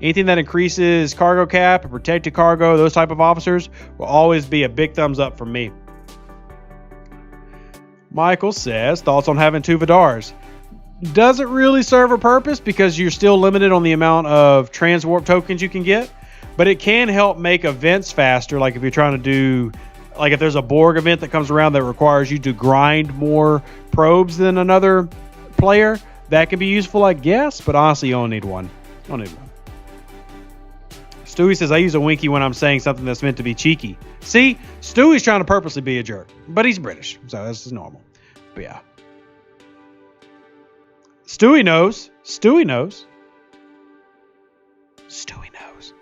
Anything that increases cargo cap, protected cargo, those type of officers will always be a big thumbs up from me. Michael says, thoughts on having 2 Vidars? Doesn't really serve a purpose because you're still limited on the amount of transwarp tokens you can get. But it can help make events faster. Like if you're trying to do, like if there's a Borg event that comes around that requires you to grind more probes than another player, that can be useful, I guess. But honestly, you only need one. You don't need one. Stewie says, I use a winky when I'm saying something that's meant to be cheeky. See, Stewie's trying to purposely be a jerk, but he's British, so this is normal. But yeah. Stewie knows. Stewie knows. Stewie knows.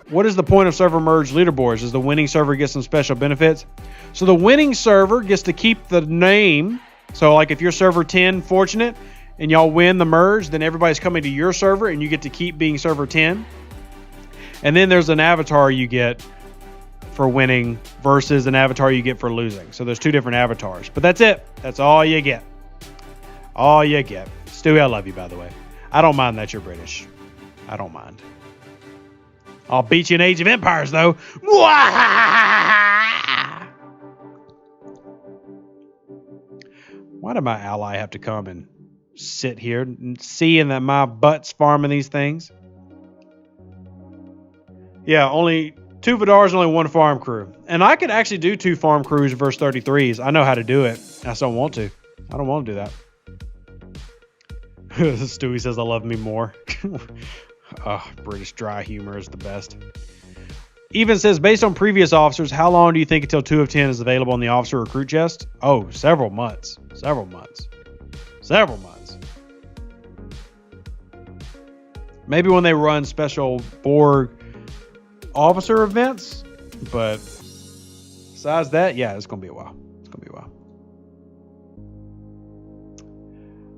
What is the point of server merge leaderboards? Does the winning server get some special benefits? So the winning server gets to keep the name. So like if you're server 10 fortunate and y'all win the merge, then everybody's coming to your server and you get to keep being server 10. And then there's an avatar you get for winning versus an avatar you get for losing. So there's 2 different avatars. But that's it. That's all you get. All you get. Stewie, I love you, by the way. I don't mind that you're British. I don't mind. I'll beat you in Age of Empires, though. Why did my ally have to come and sit here and seeing that my butt's farming these things? Yeah, only 2 Vidars and only 1 farm crew. And I could actually do 2 farm crews versus 33s. I know how to do it. I just don't want to. I don't want to do that. Stewie says, I love me more. Oh, British dry humor is the best. Even says, based on previous officers, how long do you think until 2 of 10 is available in the officer recruit chest? Oh, several months. Several months. Several months. Maybe when they run special Borg officer events, but besides that, yeah, it's gonna be a while. It's gonna be a while.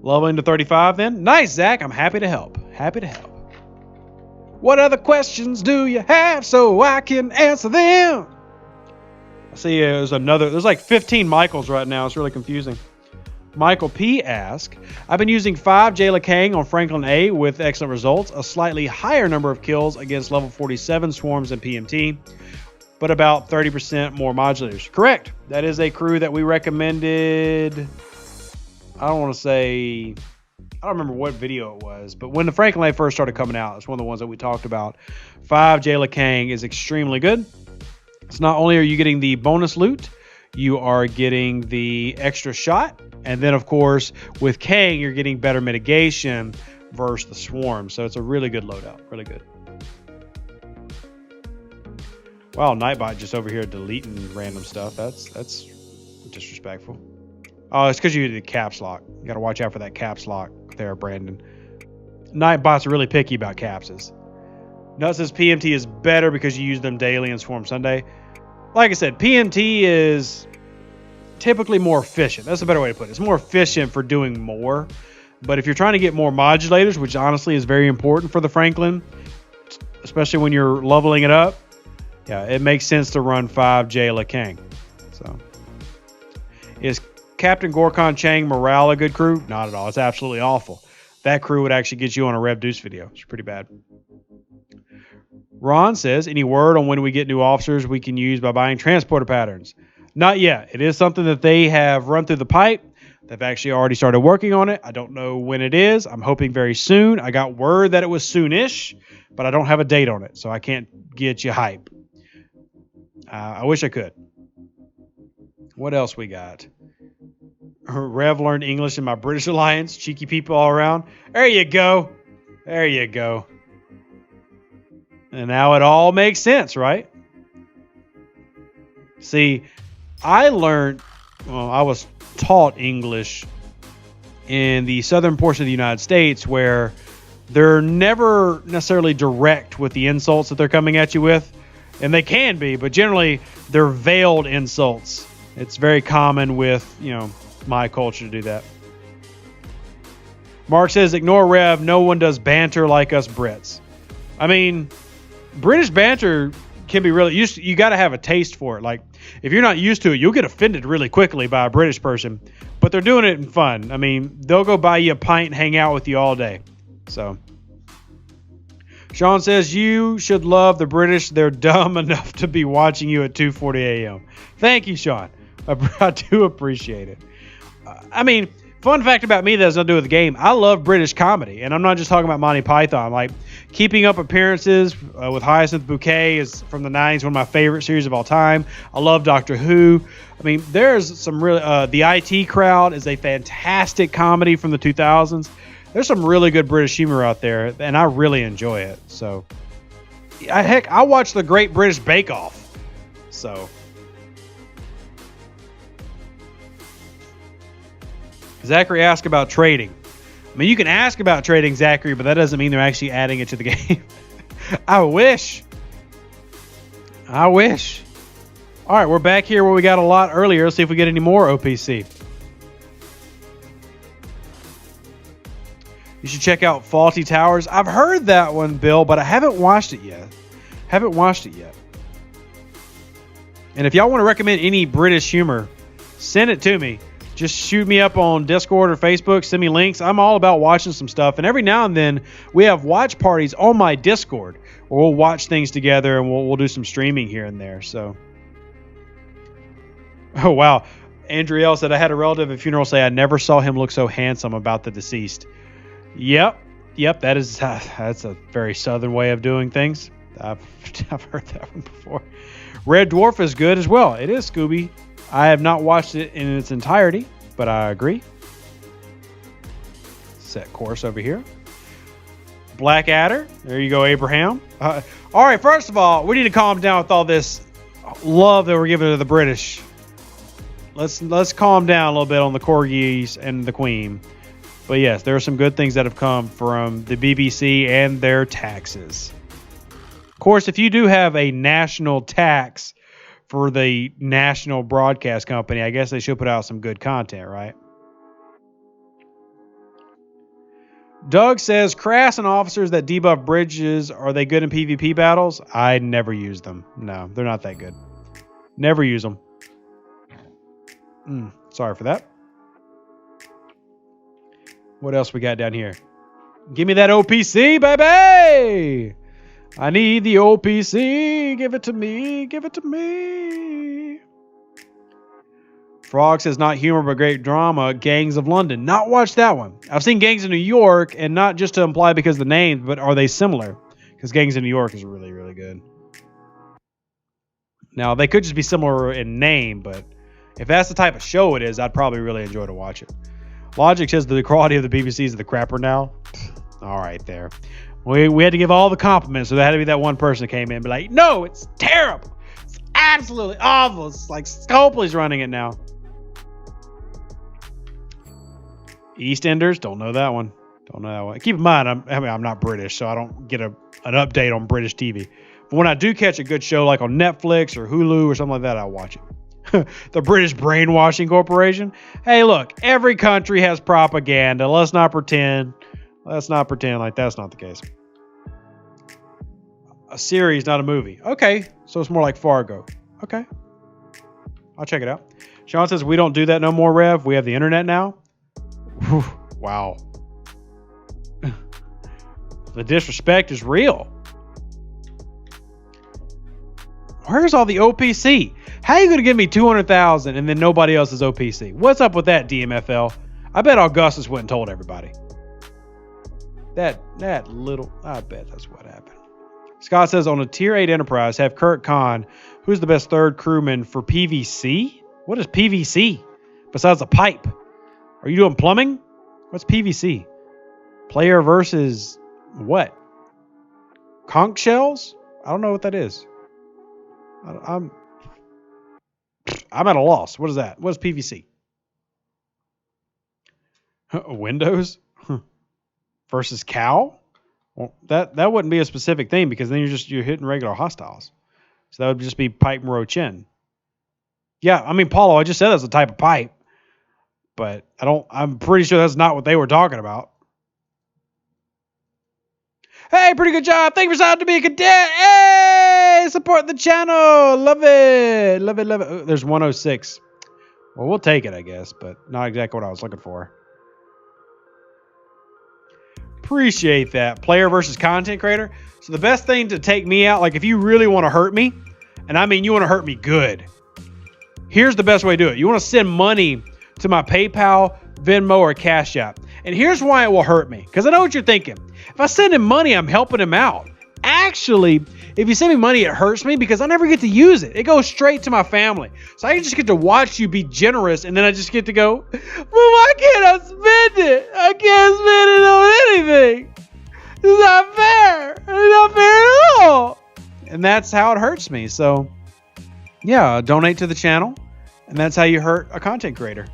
Leveling to 35 then. Nice, Zach. I'm happy to help. Happy to help. What other questions do you have so I can answer them? I see there's like 15 Michaels right now. It's really confusing. Michael P. asks, I've been using 5 Jayla Kang on Franklin A with excellent results, a slightly higher number of kills against level 47 swarms and PMT, but about 30% more modulators. Correct. That is a crew that we recommended. I don't want to say, I don't remember what video it was, but when the Franklin first started coming out, it's one of the ones that we talked about. 5J LeKang is extremely good. It's not only are you getting the bonus loot, you are getting the extra shot, and then of course with Kang you're getting better mitigation versus the swarm. So it's a really good loadout, really good. Wow, Nightbot just over here deleting random stuff. That's disrespectful. Oh, it's because you did caps lock. You got to watch out for that caps lock there, Brandon. Nightbot's really picky about capses. Nut says PMT is better because you use them daily in Swarm Sunday. Like I said, PMT is typically more efficient. That's a better way to put it. It's more efficient for doing more. But if you're trying to get more modulators, which honestly is very important for the Franklin, especially when you're leveling it up, yeah, it makes sense to run 5J LeKang. So, is Captain Gorkon Chang morale a good crew? Not at all. It's absolutely awful. That crew would actually get you on a Rev Deuce video. It's pretty bad. Ron says, any word on when we get new officers we can use by buying transporter patterns? Not yet. It is something that they have run through the pipe. They've actually already started working on it. I don't know when it is. I'm hoping very soon. I got word that it was soonish, but I don't have a date on it, so I can't get you hype. I wish I could. What else we got? Rev learned English in my British Alliance. Cheeky people all around. There you go. There you go. And now it all makes sense, right? See, I was taught English in the southern portion of the United States where they're never necessarily direct with the insults that they're coming at you with. And they can be, but generally they're veiled insults. It's very common with, my culture to do that. Mark says, ignore Rev. No one does banter like us Brits. I mean, British banter can be really, you got to have a taste for it. Like, if you're not used to it, you'll get offended really quickly by a British person. But they're doing it in fun. I mean, they'll go buy you a pint and hang out with you all day. So, Sean says, you should love the British. They're dumb enough to be watching you at 2:40 a.m. Thank you, Sean. I do appreciate it. I mean, fun fact about me that has nothing to do with the game. I love British comedy, and I'm not just talking about Monty Python. Like, Keeping Up Appearances with Hyacinth Bouquet is from the 90s, one of my favorite series of all time. I love Doctor Who. I mean, there's some really... the IT Crowd is a fantastic comedy from the 2000s. There's some really good British humor out there, and I really enjoy it. So, heck, I watch the Great British Bake Off. So... Zachary asked about trading. I mean, you can ask about trading, Zachary, but that doesn't mean they're actually adding it to the game. I wish. All right, we're back here where we got a lot earlier. Let's see if we get any more OPC. You should check out Faulty Towers. I've heard that one, Bill, but I haven't watched it yet. And if y'all want to recommend any British humor, send it to me. Just shoot me up on Discord or Facebook. Send me links. I'm all about watching some stuff. And every now and then, we have watch parties on my Discord where we'll watch things together and we'll do some streaming here and there. So, oh, wow. Andrew L. said, I had a relative at a funeral say, I never saw him look so handsome about the deceased. Yep. That's a very southern way of doing things. I've heard that one before. Red Dwarf is good as well. It is, Scooby. I have not watched it in its entirety, but I agree. Set course over here. Blackadder. There you go, Abraham. All right, first of all, we need to calm down with all this love that we're giving to the British. Let's calm down a little bit on the corgis and the Queen. But yes, there are some good things that have come from the BBC and their taxes. Of course, if you do have a national tax for the national broadcast company, I guess they should put out some good content, right? Doug says, Crass and officers that debuff bridges, are they good in PvP battles? I never use them. No, they're not that good. Never use them. Sorry for that. What else we got down here? Give me that OPC, baby! I need the OPC. Give it to me. Give it to me. Frog says, not humor, but great drama. Gangs of London. Not watched that one. I've seen Gangs of New York, and not just to imply because of the names, but are they similar? Because Gangs of New York is really, really good. Now, they could just be similar in name, but if that's the type of show it is, I'd probably really enjoy to watch it. Logic says the quality of the BBC is the crapper now. All right, there. We had to give all the compliments, so there had to be that one person that came in and be like, no, it's terrible. It's absolutely awful. It's like Scopely's running it now. EastEnders, don't know that one. Don't know that one. Keep in mind, I'm not British, so I don't get an update on British TV. But when I do catch a good show like on Netflix or Hulu or something like that, I'll watch it. The British Brainwashing Corporation. Hey, look, every country has propaganda. Let's not pretend like that's not the case. A series, not a movie. Okay, so it's more like Fargo. Okay, I'll check it out. Sean says, we don't do that no more, Rev. We have the internet now. Whew, wow. The disrespect is real. Where's all the OPC? How are you going to give me 200,000 and then nobody else is OPC? What's up with that, DMFL? I bet Augustus went and told everybody. I bet that's what happened. Scott says, on a tier 8 Enterprise, have Kirk Khan, who's the best third crewman for PVC? What is PVC? Besides a pipe. Are you doing plumbing? What's PVC? Player versus what? Conch shells? I don't know what that is. I'm at a loss. What is that? What is PVC? Windows versus cow? Well, that wouldn't be a specific thing because then you're hitting regular hostiles. So that would just be pipe and row chin. Yeah, I mean, Paulo, I just said that's a type of pipe. But I'm pretty sure that's not what they were talking about. Hey, pretty good job. Thank you for signing up to be a cadet. Hey, support the channel. Love it. Love it, love it. Ooh, there's 106. Well, we'll take it, I guess, but not exactly what I was looking for. Appreciate that. Player versus content creator. So the best thing to take me out, like if you really want to hurt me, and I mean you want to hurt me good, here's the best way to do it. You want to send money to my PayPal, Venmo, or Cash App. And here's why it will hurt me. Because I know what you're thinking. If I send him money, I'm helping him out. Actually, if you send me money, it hurts me because I never get to use it. It goes straight to my family. So I just get to watch you be generous, and then I just get to go, well, why can't I spend it? I can't spend it on anything. It's not fair. It's not fair at all. And that's how it hurts me. So, yeah, donate to the channel, and that's how you hurt a content creator.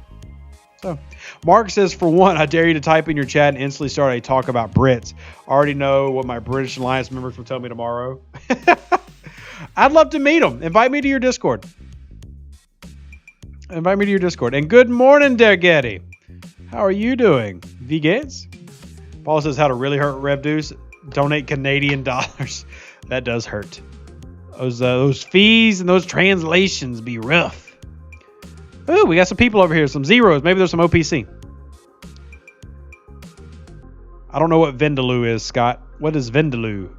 So, Mark says, for one, I dare you to type in your chat and instantly start a talk about Brits. I already know what my British Alliance members will tell me tomorrow. I'd love to meet them. Invite me to your Discord. Invite me to your Discord. And good morning, Dergetty. How are you doing? V Gates? Paul says, how to really hurt Rev Deuce. Donate Canadian dollars. That does hurt. Those fees and those translations be rough. Ooh, we got some people over here. Some zeros. Maybe there's some OPC. I don't know what Vindaloo is, Scott. What is Vindaloo?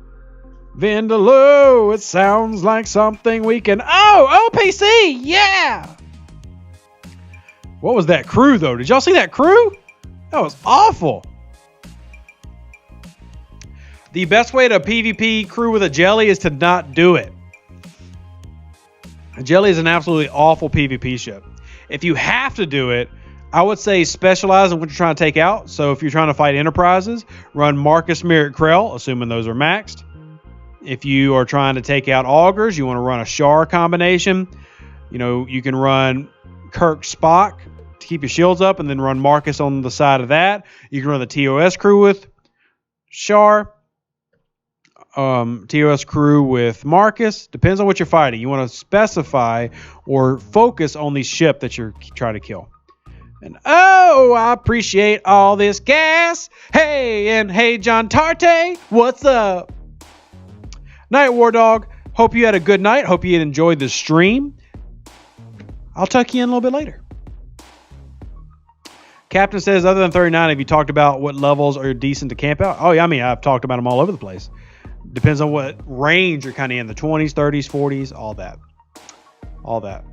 Vindaloo. It sounds like something we can... Oh, OPC. Yeah. What was that crew, though? Did y'all see that crew? That was awful. The best way to PvP crew with a jelly is to not do it. A jelly is an absolutely awful PvP ship. If you have to do it, I would say specialize in what you're trying to take out. So if you're trying to fight Enterprises, run Marcus, Merritt, Krell, assuming those are maxed. If you are trying to take out Augurs, you want to run a Char combination. You know, you can run Kirk, Spock to keep your shields up, and then run Marcus on the side of that. You can run the TOS crew with Char. TOS crew with Marcus. Depends on what you're fighting. You want to specify or focus on the ship that you're trying to kill. And oh, I appreciate all this gas. Hey, and hey, John Tarte, what's up? Night War Dog. Hope you had a good night. Hope you enjoyed the stream. I'll tuck you in a little bit later. Captain says, other than 39, have you talked about what levels are decent to camp out? Oh, yeah, I mean, I've talked about them all over the place. Depends on what range you're kind of in, the 20s, 30s, 40s, all that. All that.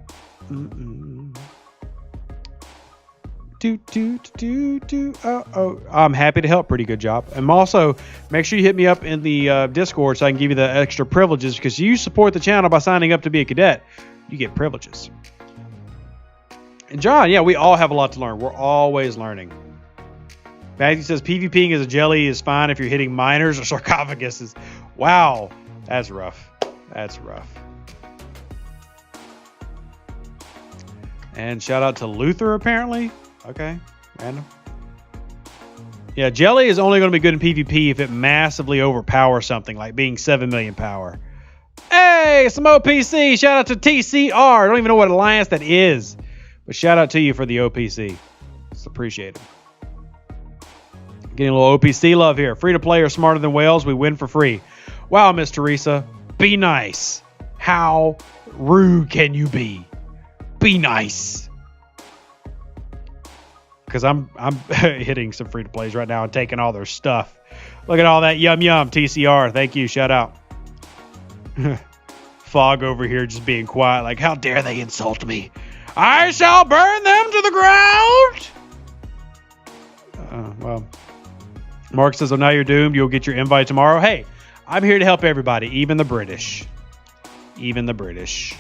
I'm happy to help. Pretty good job. And also, make sure you hit me up in the Discord so I can give you the extra privileges, because you support the channel by signing up to be a cadet. You get privileges. And John, yeah, we all have a lot to learn. We're always learning. Matthew says PvPing as a jelly is fine if you're hitting miners or sarcophaguses. Wow, that's rough. That's rough. And shout out to Luther, apparently. Okay, random. Yeah, jelly is only going to be good in PvP if it massively overpowers something, like being 7 million power. Hey, some OPC. Shout out to TCR. I don't even know what alliance that is, but shout out to you for the OPC. It's appreciated. Getting a little OPC love here. Free to play or smarter than whales. We win for free. Wow, Miss Teresa. Be nice. How rude can you be? Be nice. Because I'm hitting some free to plays right now and taking all their stuff. Look at all that yum yum. TCR. Thank you. Shout out. Fog over here just being quiet. Like, how dare they insult me? I shall burn them to the ground. Well, Mark says, oh, now you're doomed. You'll get your invite tomorrow. Hey, I'm here to help everybody, even the British. Even the British.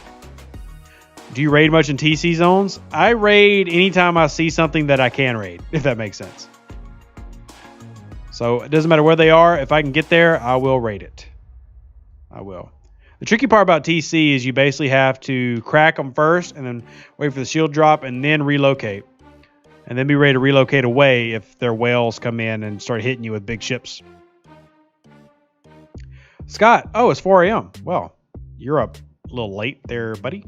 Do you raid much in TC zones? I raid anytime I see something that I can raid, if that makes sense. So it doesn't matter where they are. If I can get there, I will raid it. I will. The tricky part about TC is you basically have to crack them first and then wait for the shield drop and then relocate. And then be ready to relocate away if their whales come in and start hitting you with big ships. Scott, oh, it's 4 a.m. Well, you're up a little late there, buddy.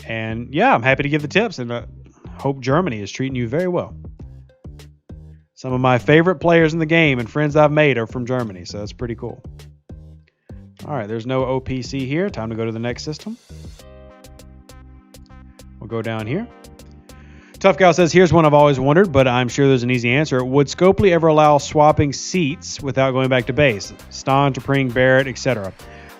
And yeah, I'm happy to give the tips, and hope Germany is treating you very well. Some of my favorite players in the game and friends I've made are from Germany, so that's pretty cool. All right, there's no OPC here. Time to go to the next system. We'll go down here. Tough Gal says, here's one I've always wondered, but I'm sure there's an easy answer. Would Scopely ever allow swapping seats without going back to base? Stan, T'Pring, Barrett, etc.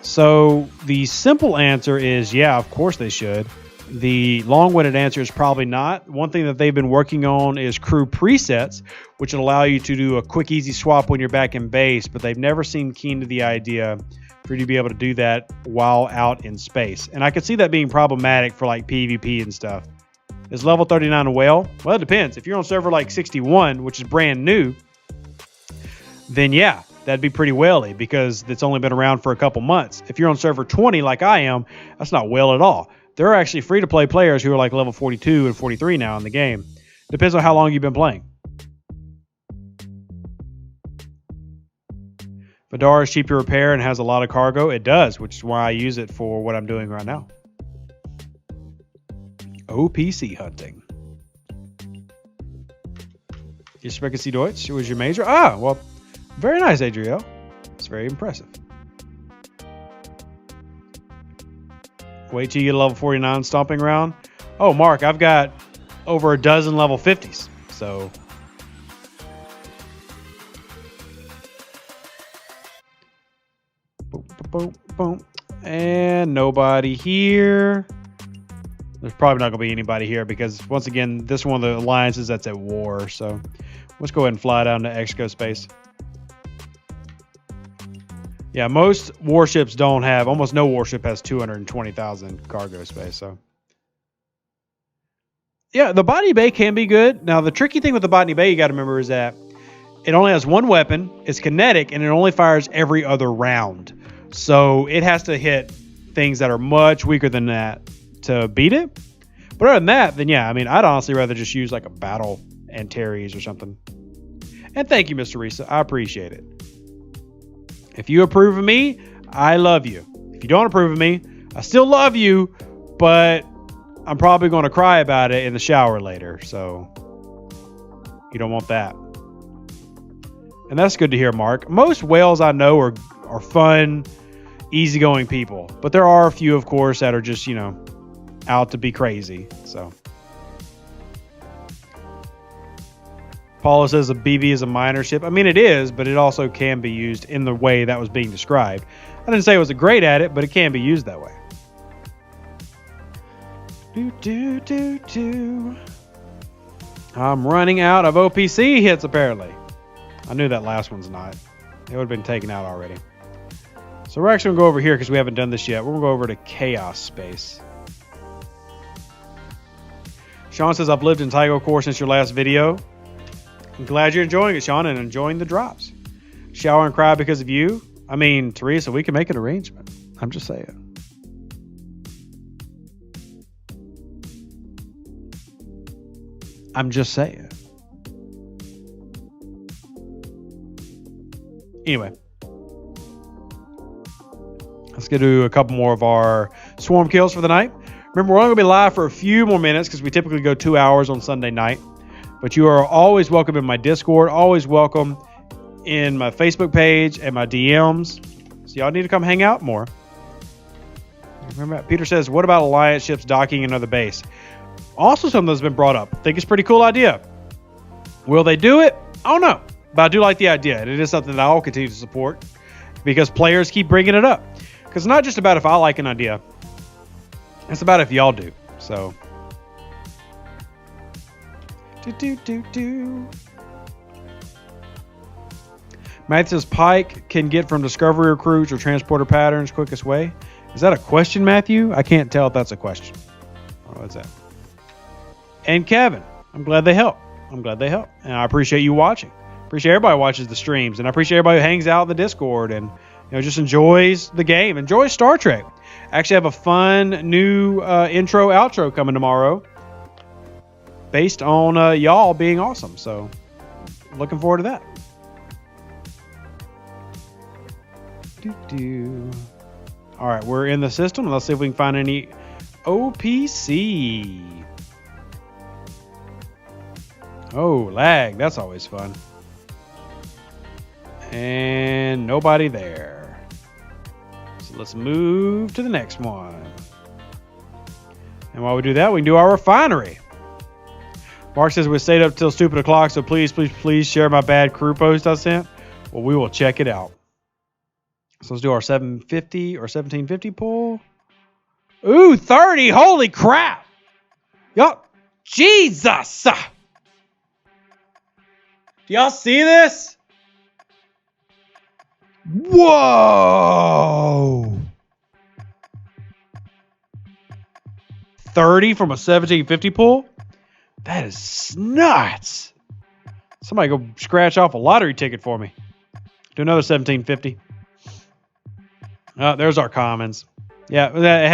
So the simple answer is, yeah, of course they should. The long-winded answer is probably not. One thing that they've been working on is crew presets, which will allow you to do a quick, easy swap when you're back in base, but they've never seemed keen to the idea for you to be able to do that while out in space. And I could see that being problematic for like PvP and stuff. Is level 39 a whale? Well, it depends. If you're on server like 61, which is brand new, then yeah, that'd be pretty whaley because it's only been around for a couple months. If you're on server 20 like I am, that's not whale at all. There are actually free-to-play players who are like level 42 and 43 now in the game. Depends on how long you've been playing. Vidar is cheap to repair and has a lot of cargo. It does, which is why I use it for what I'm doing right now. OPC hunting. You expect to see Deutsch? It was your major? Ah, well, very nice, Adriel. It's very impressive. Wait till you get a level 49 stomping round. Oh, Mark, I've got over a dozen level 50s. So boom, boom, boom. And nobody here. There's probably not going to be anybody here because, once again, this is one of the alliances that's at war. So let's go ahead and fly down to Exco space. Yeah, most warships don't have, almost no warship has 220,000 cargo space. So yeah, the Botany Bay can be good. Now, the tricky thing with the Botany Bay you got to remember is that it only has one weapon, it's kinetic, and it only fires every other round. So it has to hit things that are much weaker than that to beat it. But other than that, then yeah, I mean, I'd honestly rather just use like a battle Antares or something. And thank you, Mr. Risa. I appreciate it. If you approve of me, I love you. If you don't approve of me, I still love you, but I'm probably going to cry about it in the shower later. So you don't want that. And that's good to hear, Mark. Most whales I know are fun, easygoing people. But there are a few, of course, that are just, you know, out to be crazy. So Paula says a BB is a minor ship. I mean, it is, but it also can be used in the way that was being described. I didn't say it was a great at it, but it can be used that way. I'm running out of OPC hits, apparently. I knew that last one's not. It would have been taken out already. So we're actually going to go over here because we haven't done this yet. We're going to go over to Chaos Space. Sean says, I've lived in Tygo Core since your last video. I'm glad you're enjoying it, Sean, and enjoying the drops. Shower and cry because of you. I mean, Teresa, we can make an arrangement. I'm just saying. I'm just saying. Anyway. Let's get to a couple more of our swarm kills for the night. Remember, we're only going to be live for a few more minutes because we typically go 2 hours on Sunday night. But you are always welcome in my Discord, always welcome in my Facebook page and my DMs. So y'all need to come hang out more. Remember, Peter says, what about Alliance ships docking another base? Also something that's been brought up. I think it's a pretty cool idea. Will they do it? I don't know. But I do like the idea. And it is something that I'll continue to support because players keep bringing it up. Because it's not just about if I like an idea. It's about if y'all do. So... Matt says Pike can get from discovery recruits or transporter patterns quickest way. Is that a question, Matthew? I can't tell if that's a question. Oh, what's that? And Kevin, I'm glad they help. And I appreciate you watching. Appreciate everybody who watches the streams, and I appreciate everybody who hangs out in the Discord and just enjoys the game, enjoys Star Trek. I actually have a fun new intro outro coming tomorrow. Based on y'all being awesome. So, looking forward to that. All right, we're in the system. Let's see if we can find any OPC. Oh, lag. That's always fun. And nobody there. So, let's move to the next one. And while we do that, we can do our refinery. Mark says we stayed up till stupid o'clock, so please share my bad crew post I sent. Well, we will check it out. So let's do our 750 or 1750 pull. Ooh, 30. Holy crap. Yup. Jesus. Do y'all see this? Whoa. 30 from a 1750 pull? That is nuts. Somebody go scratch off a lottery ticket for me. Do another 1750. There's our commons. Yeah, it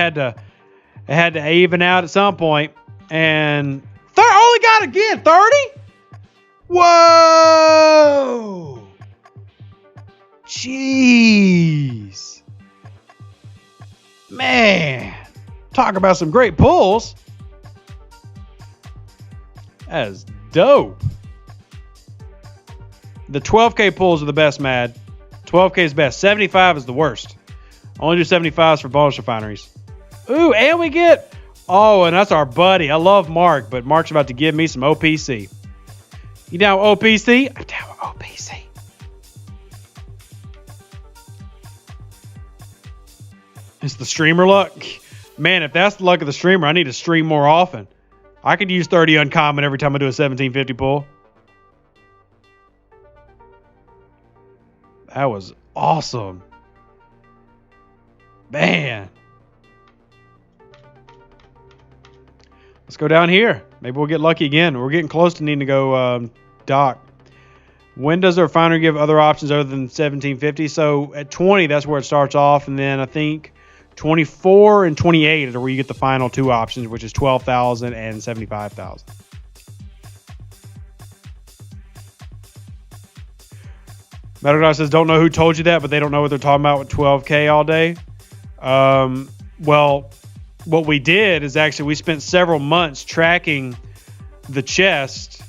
had to even out at some point. And only got again 30? Whoa! Jeez. Man, talk about some great pulls. That is dope. The 12K pulls are the best, Mad. 12K is best. 75 is the worst. Only do 75s for bonus refineries. Ooh, and we get... Oh, and that's our buddy. I love Mark, but Mark's about to give me some OPC. You down with OPC? I'm down with OPC. It's the streamer luck. Man, if that's the luck of the streamer, I need to stream more often. I could use 30 uncommon every time I do a 1750 pull. That was awesome. Man. Let's go down here. Maybe we'll get lucky again. We're getting close to needing to go dock. When does the refinery give other options other than 1750? So at 20, that's where it starts off. And then I think 24 and 28 are where you get the final two options, which is 12,000 and 75,000. Metal Guy says, don't know who told you that, but they don't know what they're talking about with 12K all day. Well, what we did is actually we spent several months tracking the chest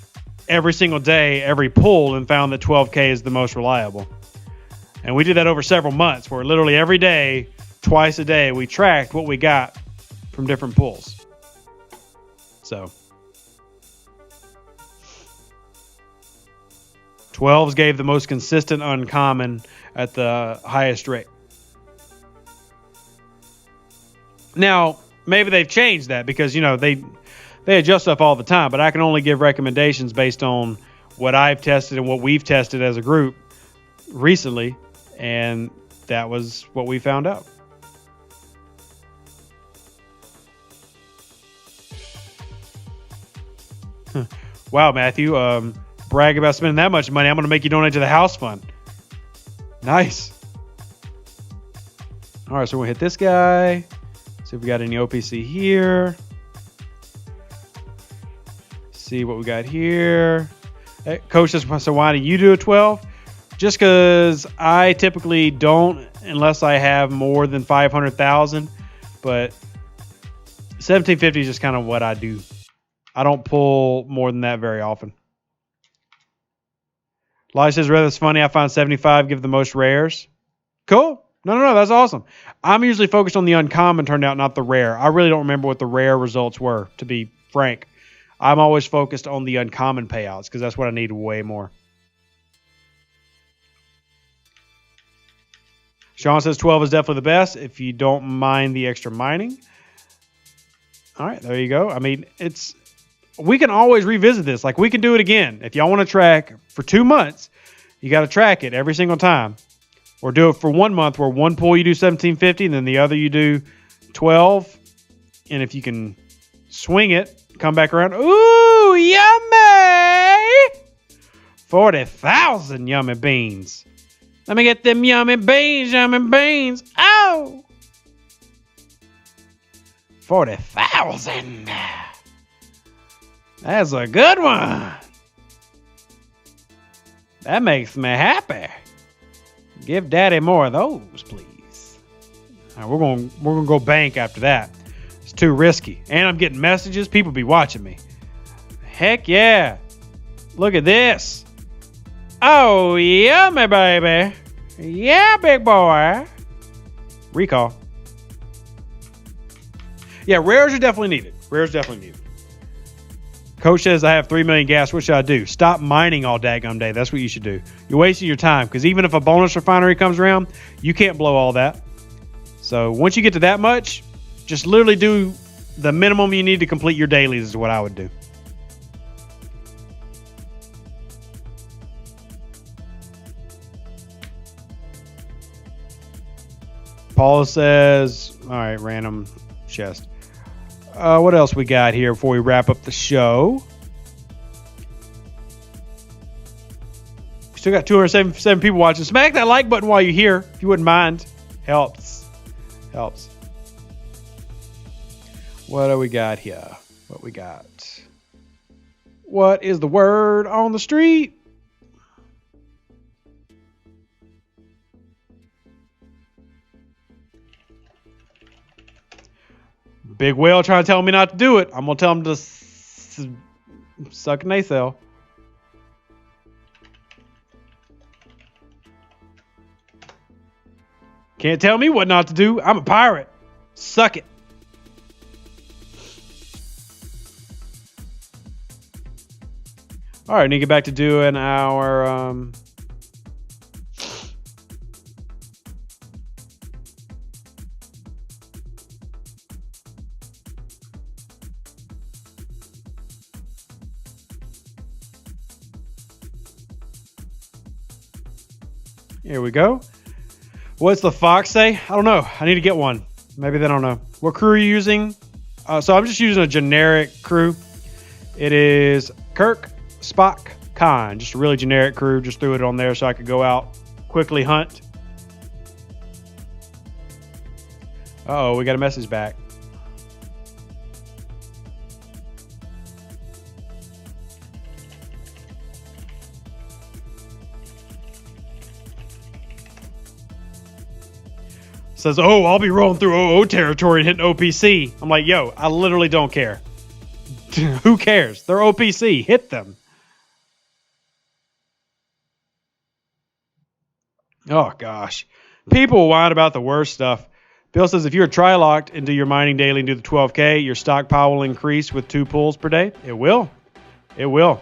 every single day, every pull, and found that 12K is the most reliable. And we did that over several months where literally every day, twice a day, we tracked what we got from different pulls. So 12s gave the most consistent uncommon at the highest rate. Now, maybe they've changed that because, you know, they adjust stuff all the time, but I can only give recommendations based on what I've tested and what we've tested as a group recently, and that was what we found out. Wow, Matthew, brag about spending that much money. I'm going to make you donate to the house fund. Nice. All right, so we'll hit this guy. See if we got any OPC here. See what we got here. Hey, Coach says, so why do you do a 12? Just because I typically don't unless I have more than 500,000. But 1750 is just kind of what I do. I don't pull more than that very often. Lodge says, rather it's funny, I find 75 give the most rares. Cool. No, that's awesome. I'm usually focused on the uncommon turned out, not the rare. I really don't remember what the rare results were, to be frank. I'm always focused on the uncommon payouts because that's what I need way more. Sean says 12 is definitely the best if you don't mind the extra mining. All right, there you go. I mean, we can always revisit this. Like, we can do it again. If y'all want to track for 2 months, you got to track it every single time. Or do it for 1 month where one pull you do 1750 and then the other you do 12. And if you can swing it, come back around. Ooh, yummy! 40,000 yummy beans. Let me get them yummy beans, yummy beans. Oh! 40,000. That's a good one. That makes me happy. Give Daddy more of those, please. All right, we're gonna go bank after that. It's too risky, and I'm getting messages. People be watching me. Heck yeah! Look at this. Oh, yummy, baby. Yeah, big boy. Recall. Yeah, rares are definitely needed. Coach says I have 3 million gas. What should I do? Stop mining all daggum day. That's what you should do. You're wasting your time because even if a bonus refinery comes around, you can't blow all that. So once you get to that much, just literally do the minimum you need to complete your dailies is what I would do. Paul says, all right, random chest. What else we got here before we wrap up the show? Still got 277 people watching. Smack that like button while you're here, if you wouldn't mind. Helps. What do we got here? What is the word on the street? Big whale trying to tell me not to do it. I'm going to tell him to suck a nacelle. Can't tell me what not to do. I'm a pirate. Suck it. All right, need to get back to doing our... Here we go. What's the Fox say? I don't know. I need to get one. Maybe they don't know. What crew are you using? So I'm just using a generic crew. It is Kirk, Spock, Khan. Just a really generic crew. Just threw it on there so I could go out, quickly hunt. Uh-oh, we got a message back. Says, oh, I'll be rolling through OO territory and hitting OPC. I'm like, yo, I literally don't care. Who cares? They're OPC. Hit them. Oh, gosh. People whine about the worst stuff. Bill says, if you're tri-locked and do your mining daily and do the 12K, your stockpile will increase with 2 pulls per day. It will. It will.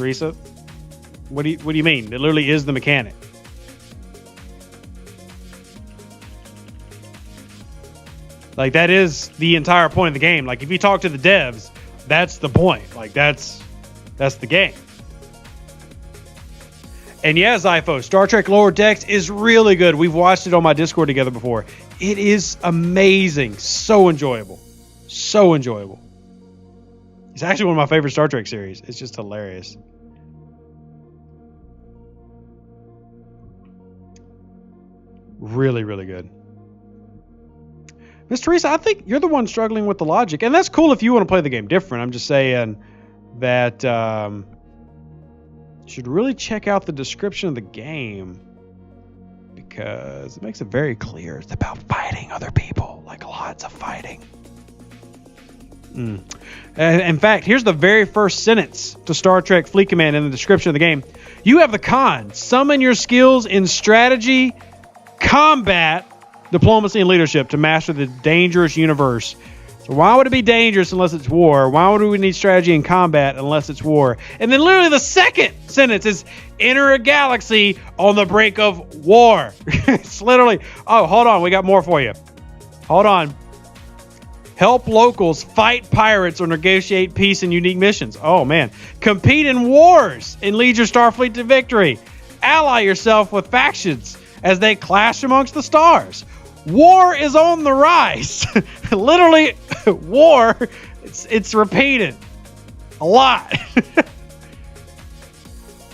Teresa. What do you mean? It literally is the mechanic. Like, that is the entire point of the game. Like, if you talk to the devs, that's the point. Like, that's the game. And yeah, Zypho, Star Trek Lower Decks is really good. We've watched it on my Discord together before. It is amazing. So enjoyable. So enjoyable. It's actually one of my favorite Star Trek series. It's just hilarious. Really, really good. Miss Teresa, I think you're the one struggling with the logic. And that's cool if you want to play the game different. I'm just saying that you should really check out the description of the game, because it makes it very clear it's about fighting other people. Like, lots of fighting. In fact, here's the very first sentence to Star Trek Fleet Command in the description of the game. You have the con. Summon your skills in strategy, combat, diplomacy, and leadership to master the dangerous universe. So why would it be dangerous unless it's war? Why would we need strategy and combat unless it's war? And then literally the second sentence is enter a galaxy on the brink of war. It's literally, oh, hold on. We got more for you. Hold on. Help locals fight pirates or negotiate peace and unique missions. Oh, man. Compete in wars and lead your Starfleet to victory. Ally yourself with factions as they clash amongst the stars. War is on the rise. Literally, war, it's repeated a lot.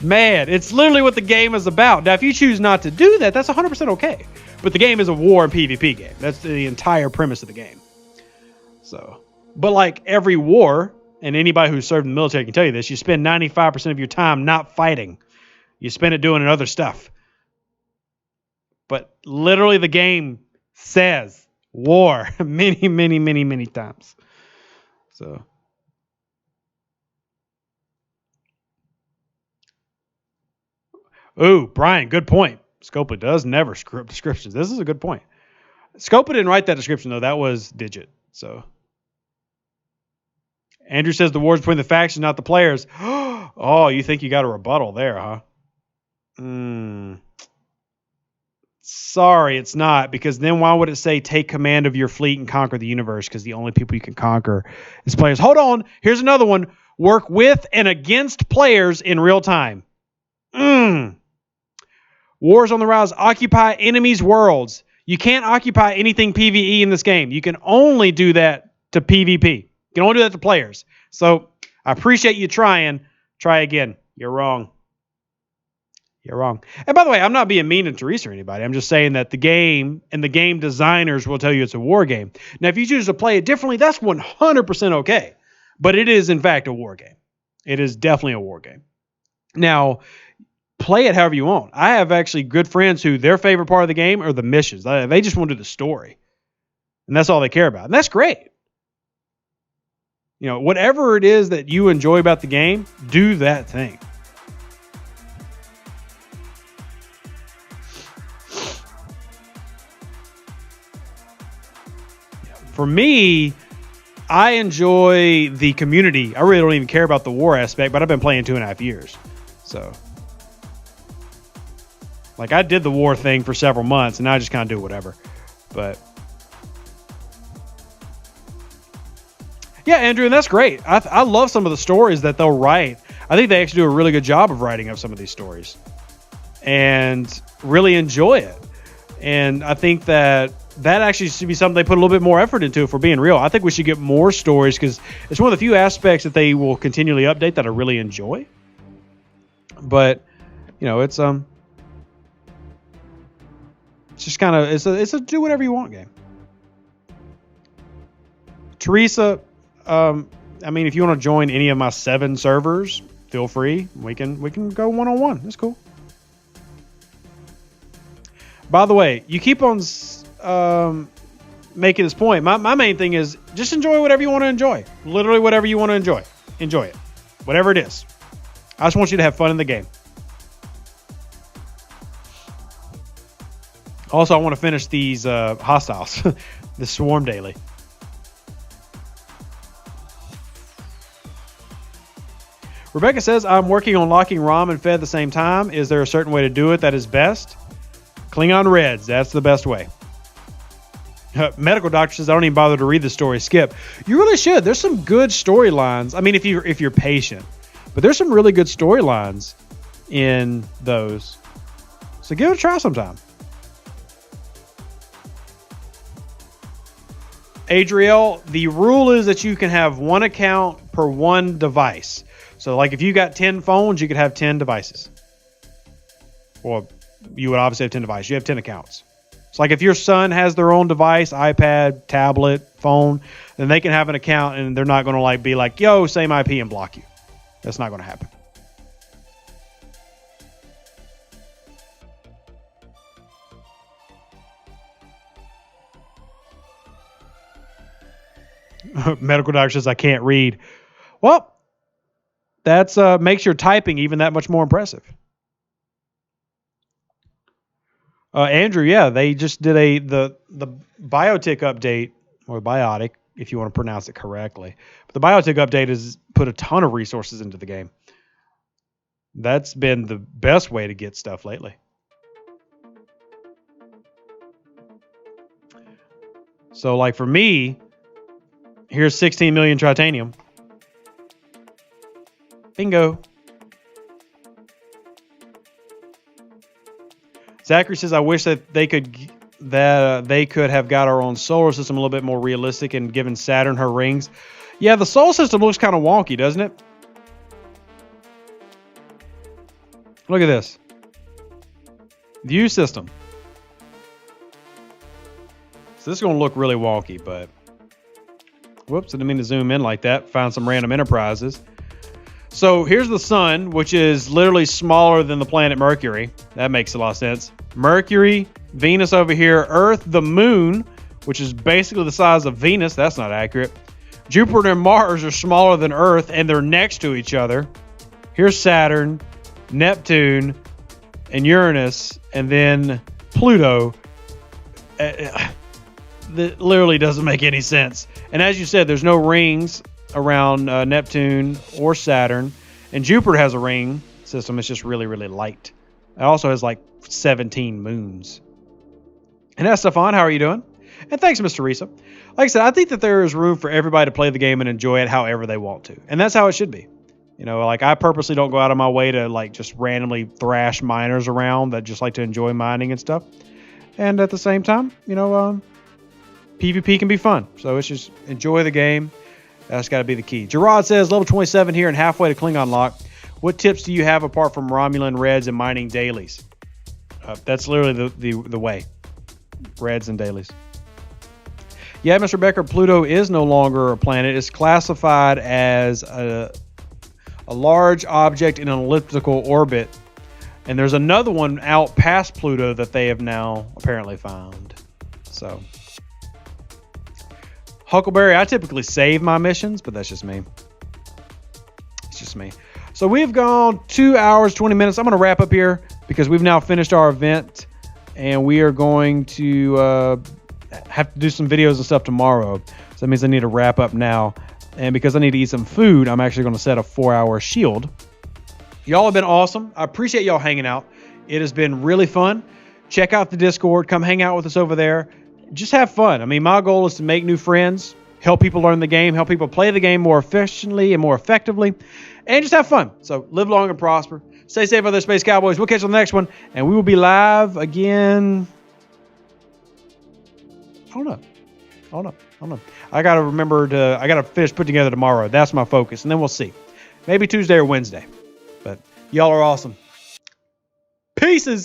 Man, it's literally what the game is about. Now, if you choose not to do that, that's 100% okay. But the game is a war and PvP game. That's the entire premise of the game. So, but like every war, and anybody who's served in the military can tell you this, you spend 95% of your time not fighting. You spend it doing other stuff. But literally the game says war many, many, many, many times. So. Ooh, Brian, good point. Scopa does never script descriptions. This is a good point. Scopa didn't write that description, though. That was Digit. So. Andrew says the war's between the factions, not the players. Oh, you think you got a rebuttal there, huh? Sorry, it's not, because then why would it say take command of your fleet and conquer the universe? Because the only people you can conquer is players. Hold on. Here's another one. Work with and against players in real time. Wars on the rise. Occupy enemies' worlds. You can't occupy anything PvE in this game. You can only do that to PvP. You can only do that to players. So I appreciate you trying. Try again. You're wrong. You're wrong. And by the way, I'm not being mean to Teresa or anybody. I'm just saying that the game and the game designers will tell you it's a war game. Now, if you choose to play it differently, that's 100% okay. But it is, in fact, a war game. It is definitely a war game. Now, play it however you want. I have actually good friends who their favorite part of the game are the missions. They just want to do the story. And that's all they care about. And that's great. You know, whatever it is that you enjoy about the game, do that thing. For me, I enjoy the community. I really don't even care about the war aspect, but I've been playing 2.5 years. So, like, I did the war thing for several months, and now I just kind of do whatever. But, yeah, Andrew, and that's great. I love some of the stories that they'll write. I think they actually do a really good job of writing up some of these stories and really enjoy it. And I think that actually should be something they put a little bit more effort into, if we're being real. I think we should get more stories, because it's one of the few aspects that they will continually update that I really enjoy. But, you know, it's just kind of, it's a do whatever you want game. Teresa, I mean, if you want to join any of my 7 servers, feel free. We can go one-on-one. That's cool. By the way, you keep on making this point. My main thing is just enjoy whatever you want to enjoy. Literally whatever you want to enjoy. Enjoy it. Whatever it is. I just want you to have fun in the game. Also, I want to finish these hostiles. The swarm daily. Rebecca says, I'm working on locking ROM and Fed at the same time. Is there a certain way to do it that is best? Klingon Reds, that's the best way. Medical doctor says, I don't even bother to read the story. Skip. You really should. There's some good storylines. I mean, if you're patient. But there's some really good storylines in those. So give it a try sometime. Adriel, the rule is that you can have one account per one device. So like if you got 10 phones, you could have 10 devices. Well, you would obviously have 10 devices. You have 10 accounts. It's like if your son has their own device, iPad, tablet, phone, then they can have an account and they're not going to like be like, yo, same IP and block you. That's not going to happen. Medical doctor says I can't read. Well, that's makes your typing even that much more impressive. Andrew, yeah, they just did the Biotic update, or Biotic, if you want to pronounce it correctly. But the Biotic update has put a ton of resources into the game. That's been the best way to get stuff lately. So, like for me, here's 16 million tritanium. Bingo. Zachary says, I wish that they could have got our own solar system a little bit more realistic and given Saturn her rings. Yeah, the solar system looks kind of wonky, doesn't it? Look at this. View system. So this is going to look really wonky, but whoops, I didn't mean to zoom in like that. Found some random enterprises. So here's the sun, which is literally smaller than the planet Mercury. That makes a lot of sense. Mercury, Venus over here, Earth, the moon, which is basically the size of Venus. That's not accurate. Jupiter and Mars are smaller than Earth, and they're next to each other. Here's Saturn, Neptune, and Uranus, and then Pluto. That literally doesn't make any sense. And as you said, there's no rings around Neptune or Saturn, and Jupiter has a ring system. It's just really, really light. It also has like 17 moons. And that's Stefan. How are you doing? And thanks, Mr. Risa. Like I said, I think that there is room for everybody to play the game and enjoy it however they want to, and that's how it should be. You know, like I purposely don't go out of my way to like just randomly thrash miners around that just like to enjoy mining and stuff. And at the same time, you know, PvP can be fun. So it's just enjoy the game. That's got to be the key. Gerard says, level 27 here and halfway to Klingon lock. What tips do you have apart from Romulan Reds and mining dailies? That's literally the way. Reds and dailies. Yeah, Mr. Becker, Pluto is no longer a planet. It's classified as a large object in an elliptical orbit. And there's another one out past Pluto that they have now apparently found. So... Huckleberry, I typically save my missions, but that's just me. It's just me. So we've gone 2 hours, 20 minutes. I'm going to wrap up here because we've now finished our event, and we are going to have to do some videos and stuff tomorrow. So that means I need to wrap up now. And because I need to eat some food, I'm actually going to set a 4-hour shield. Y'all have been awesome. I appreciate y'all hanging out. It has been really fun. Check out the Discord. Come hang out with us over there. Just have fun. I mean, my goal is to make new friends, help people learn the game, help people play the game more efficiently and more effectively, and just have fun. So live long and prosper. Stay safe out there, Space Cowboys. We'll catch you on the next one, and we will be live again. I don't know. I got to finish putting together tomorrow. That's my focus, and then we'll see. Maybe Tuesday or Wednesday. But y'all are awesome. Pieces.